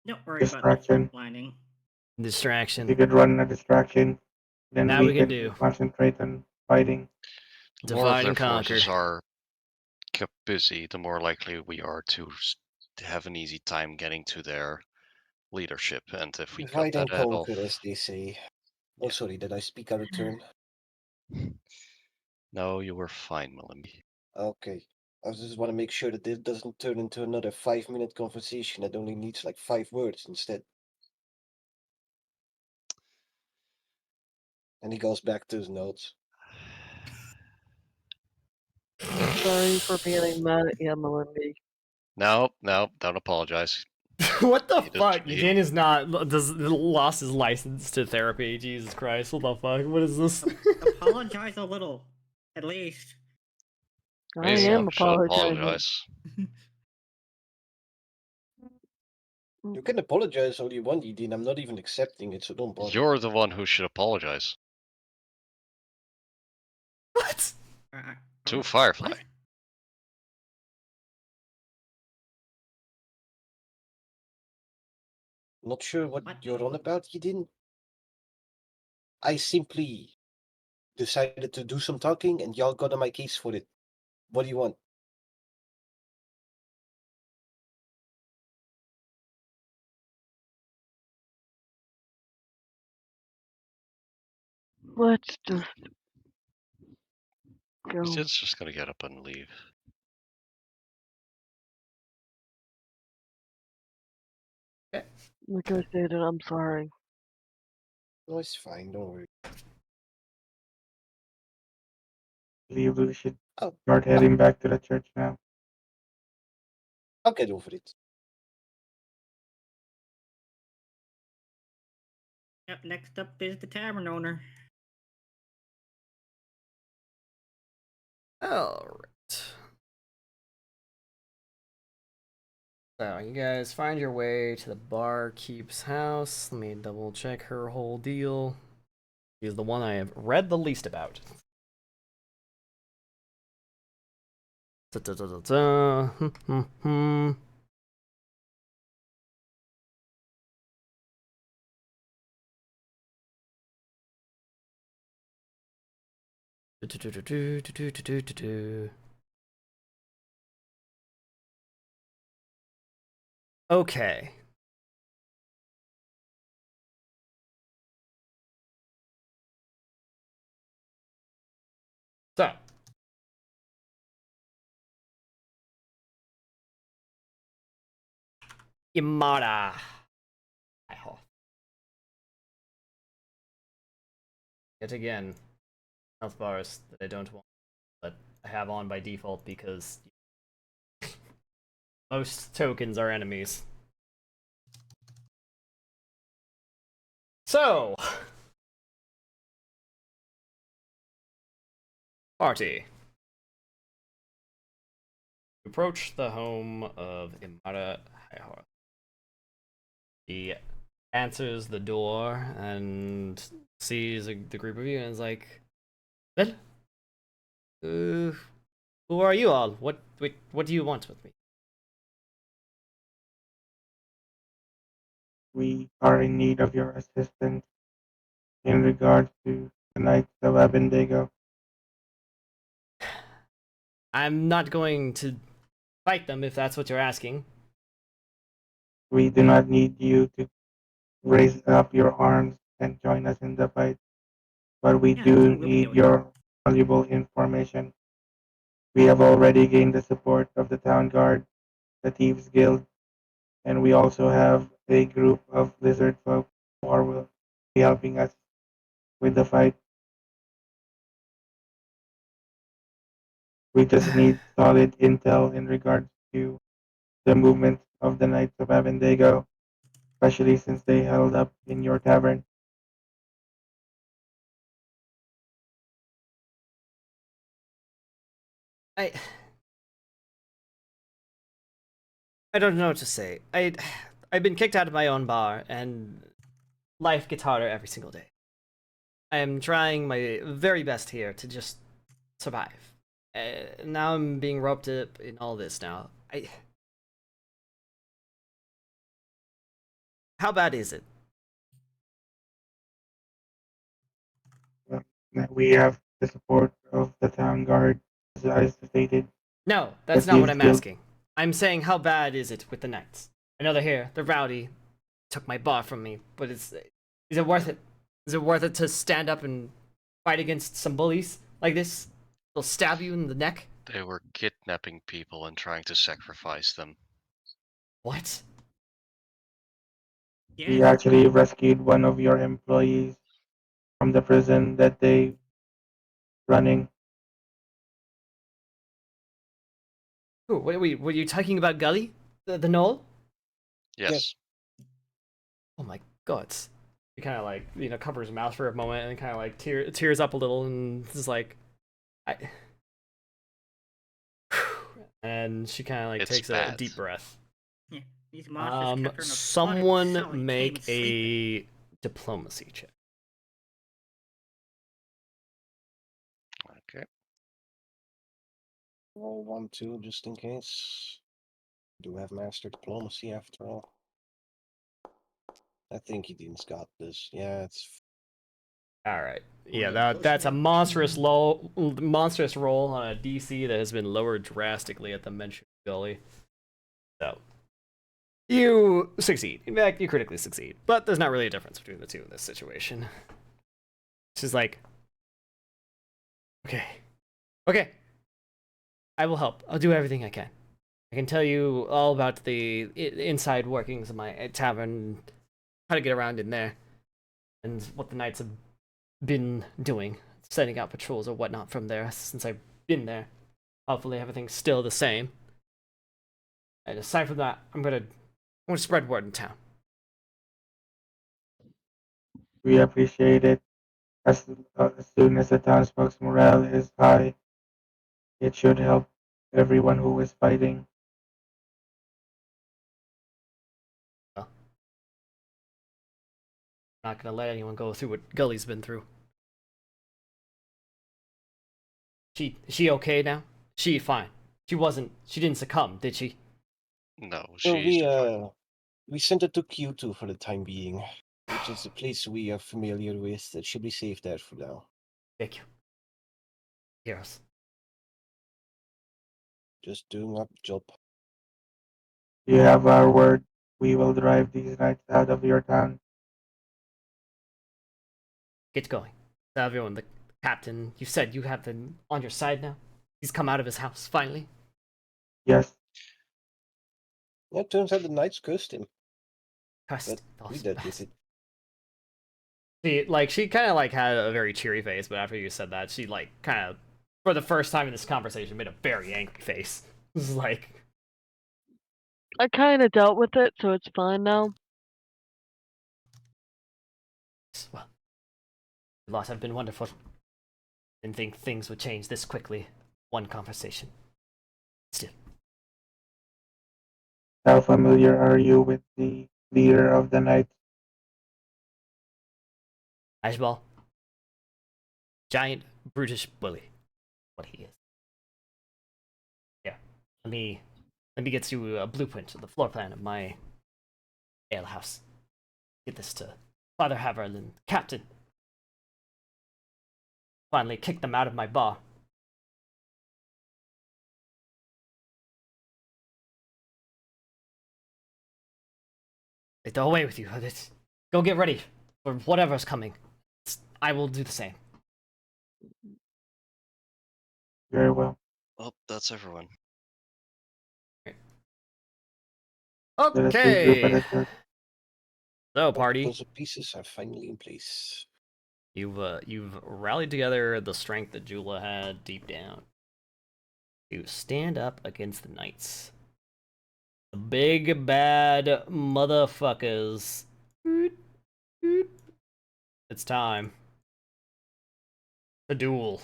Don't worry about Distraction. blinding. If you Distraction. could run a distraction, then That we we can could do. concentrate on fighting. The more Divide of their and conquer. forces are kept busy, the more likely we are to have an easy time getting to their leadership. And if we cut Divide and that head off, conquer, as they say. Oh, sorry, did I speak out of turn? no, you were fine, Millenby. Okay. I just want to make sure that this doesn't turn into another 5-minute conversation that only needs like 5 words instead. And he goes back to his notes. Sorry for being mad at you, Melindy. No, don't apologize. What the He fuck? he- Eugene is not lost his license to therapy. Jesus Christ! What the fuck? What is this? Apologize a little, at least. I Maybe am I should apologizing. apologize. You can apologize all you want, Edin. I'm not even accepting it, so don't bother. You're the one who should apologize. What? To Firefly. What? Not sure what What? you're on about, Edin. I simply decided to do some talking, and y'all got on my case for it. What do you want? Let's just go. He's just gonna get up and leave. Like I stated, I'm sorry. No, it's fine. Don't worry. I believe we should Oh, start heading back to the church now. I'll get over it. Yep, next up is the tavern owner. Alright. So, you guys find your way to the barkeep's house. Let me double check her whole deal. She's the one I have read the least about. Da-da-da-da-da. Okay. So. Imara. Yet again, health bars that I don't want, but I have on by default because most tokens are enemies. So, party. Approach the home of Imara Haihor. He answers the door and sees the group of you and is like, "Well, who are you all? What do you want with me?" We are in need of your assistance in regards to the Knights of Abendigo. I'm not going to fight them if that's what you're asking. We do not need you to raise up your arms can join us in the fight, but we Yeah, do we'll be need doing your valuable information. We have already gained the support of the town guard, the Thieves Guild, and we also have a group of lizard folk who will be helping us with the fight. We just need solid intel in regards to the movement of the Knights of Abendago, especially since they held up in your tavern. I I don't know what to say. I've been kicked out of my own bar, and life gets harder every single day. I am trying my very best here to just survive. Now I'm being roped up in all this now. How bad is it? Uh, We have the support of the town guard, as I stated, No, the that's not what Thieves I'm Guild. asking. I'm saying how bad is it with the Knights? I know they're here, they're rowdy, took my bar from me, but is it worth it? Is it worth it to stand up and fight against some bullies like this? They'll stab you in the neck? They were kidnapping people and trying to sacrifice them. What? We Yes. actually rescued one of your employees from the prison that they running. Who? Wait, were you talking about Gully? The Knoll? Yes. Oh my god. He kind of like, covers his mouth for a moment and kind of like tears up a little and is like, I. And she kind of like It's takes a bad. deep breath. Yeah. These monsters kept her in a haunted Someone cell and make came sleeping. a diplomacy check. Okay. Roll 1, 2, just in case. Do have master diplomacy after all. I think Edin's got this. Yeah, it's All right. Yeah, Yeah, that's a push me. monstrous roll on a DC that has been lowered drastically at the mention of Gully. So you succeed. In fact, you critically succeed. But there's not really a difference between the two in this situation. She's like, okay, okay, I will help. I'll do everything I can. I can tell you all about the inside workings of my tavern, how to get around in there, and what the knights have been doing, setting out patrols or whatnot from there since I've been there. Hopefully everything's still the same. And aside from that, I'm gonna spread word in town. We appreciate it. As soon as the townsfolk's morale is high, it should help everyone who is fighting. Well, I'm not gonna let anyone go through what Gully's been through. She okay now? She fine. She didn't succumb, did she? No, so she's fine. we sent it to Q2 for the time being, which is a place we are familiar with. It should be safe there for now. Thank you. Heroes. Just doing our job. You have our word. We will drive these knights out of your town. Get going. Everyone, the captain, you said you have him on your side now? He's come out of his house, finally? Yes, Yeah, it turns out the knights cursed him, Trust but we those dealt with it. She kind of like had a very cheery face, but after you said that, she like kind of, for the first time in this conversation, made a very angry face. This is like, I kind of dealt with it, so it's fine now. well, the loss have been wonderful. Didn't think things would change this quickly. One conversation. Still, how familiar are you with the leader of the knights? Ashball, giant brutish bully, what he is. Yeah, let me get you a blueprint of the floor plan of my alehouse. Get this to Father Haverland, Captain. Finally kicked them out of my bar. They go away with you. Go get ready. or whatever's coming. I will do the same. Very well. Well, that's everyone. Let us regroup at Okay. a church. So, The party, puzzle pieces are finally in place. you've rallied together the strength that Jula had deep down to stand up against the knights. The big bad motherfuckers. It's time. A duel.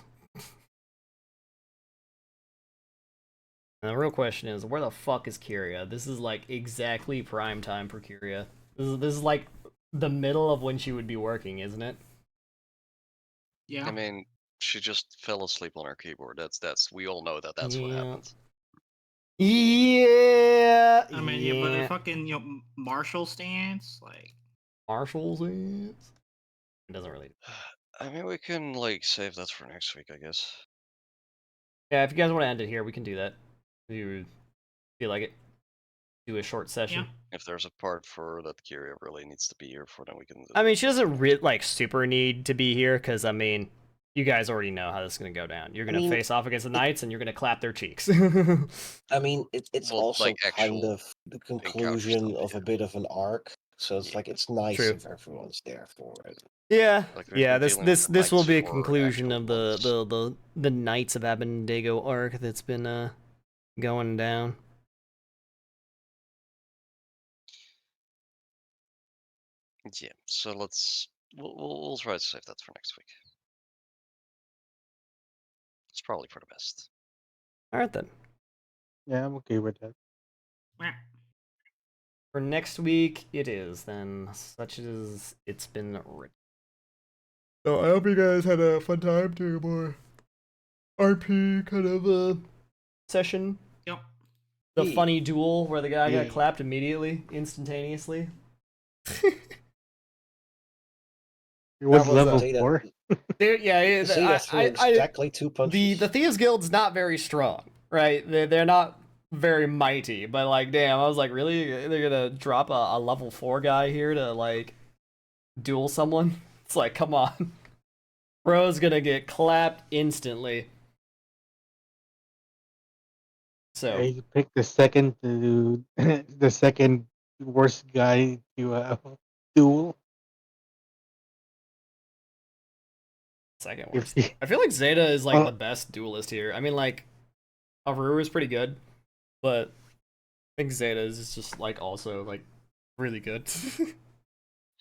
And the real question is, where the fuck is Kyria? This is like exactly prime time for Kyria. This is like the middle of when she would be working, isn't it? Yeah. I mean, she just fell asleep on her keyboard. That's we all know that that's what Yeah. happened. Yeah. I mean, yeah, but the fucking Marshall stance, like. Marshall's it doesn't really. I mean, we can like save that for next week, I guess. Yeah, if you guys want to end it here, we can do that. If you feel like it, do a short session. Yeah. If there's a part for that Kyria really needs to be here for, then we can. I mean, she doesn't like super need to be here because I mean, you guys already know how this is gonna go down. You're gonna face off against the knights and you're gonna clap their cheeks. I mean, it's Well, also like, kind actual of the encounter conclusion stuff, of yeah. a bit of an arc, so it's Yeah. like it's nice True. if everyone's there for it. Yeah, Like, we've yeah. been dealing with the This will knights be a for conclusion actual of months. the Knights of Abendego arc that's been going down. Yeah. So we'll try to save that for next week. It's probably for the best. All right then. Yeah, I'm okay with that. Meh. For next week, it is then such as it's been written. So I hope you guys had a fun time doing more RP kind of session. Yep. The Yeah. funny duel where the guy got Yeah. clapped immediately, instantaneously. It was was, level Zeta, 4. Dude, yeah, Zeta threw exactly 2 punches. the Thieves Guild's not very strong, right? They're not very mighty, but like, damn, I was like, really? They're gonna drop a level 4 guy here to like duel someone? It's like, come on. Bro's gonna get clapped instantly. So I picked the second to the second worst guy to duel. second If worst. he, I feel like Zeta is like Oh. the best duelist here. I mean, like, Aurora is pretty good, but I think Zeta is just like also like really good.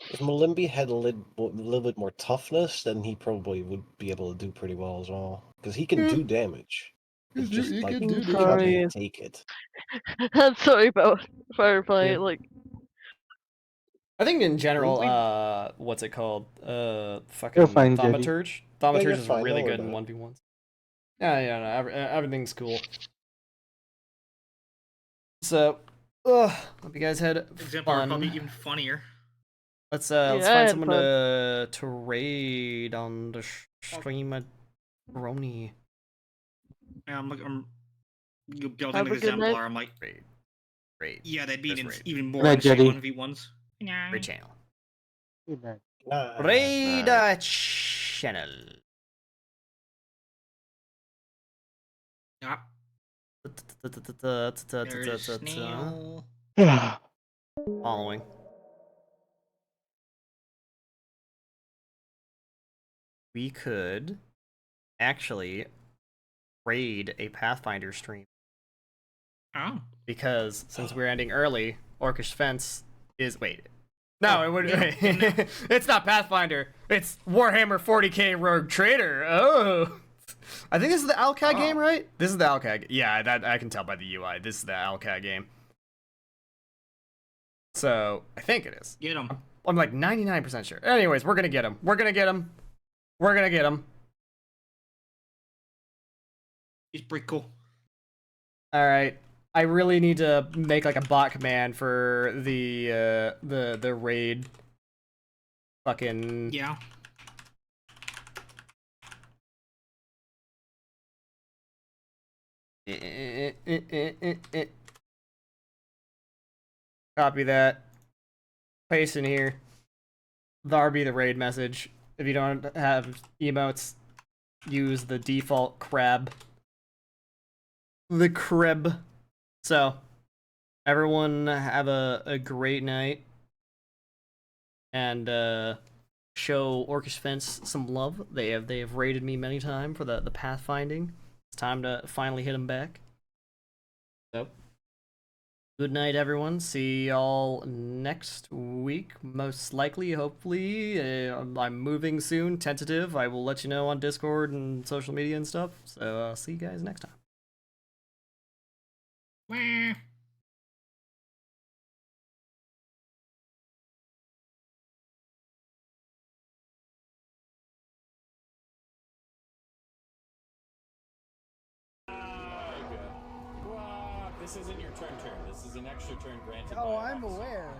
If Malimbi had a little bit more toughness, then he probably would be able to do pretty well as well. Because he can Yeah. do damage. It's just he like can you do just have damage. to take it. I'm sorry about Firefly. Yeah. Like, I think in general, Really? what's it called? You're Fucking fine, Jetty. Thaumaturge. Yeah, Thaumaturge you're is fine. really Don't worry good in about 1v1s. Yeah, no, everything's cool. So, hope you guys had Exemplar are probably fun. even funnier. Let's yeah, I find had someone fun. to raid on the stream at Roni. Yeah, I'm building Have the a good night. Exemplar. I'm like, Raid. yeah, they'd be Just in, raid. even more Good night, insane Jetty. 1v1s. Raid channel. Good night. Raid Alright. channel. Yeah, there's Snail. Following. We could actually raid a Pathfinder stream Oh. because since we're ending early, Orcish Fence is No, Oh, it would. yeah, good enough. It's not Pathfinder. It's Warhammer 40k Rogue Trader. Oh, I think this is the Alcat game, right? This is the Alcat. Yeah, that I can tell by the UI. This is the Alcat game. So I think it is. Get him. I'm like 99% sure. Anyways, we're gonna get him. We're gonna get him. We're gonna get him. He's pretty cool. All right. I really need to make like a bot command for the raid. Fucking Yeah. Copy that. Paste in here. That'll be the raid message. If you don't have emotes, use the default crab. The crib. So, everyone have a great night. And show Orcish Fence some love. They have raided me many times for the pathfinding. It's time to finally hit them back. So, good night, everyone. See y'all next week, most likely, hopefully. I'm moving soon, tentative. I will let you know on Discord and social media and stuff. So, see you guys next time. Wah. This isn't your turn. This is an extra turn granted. Oh, I'm aware.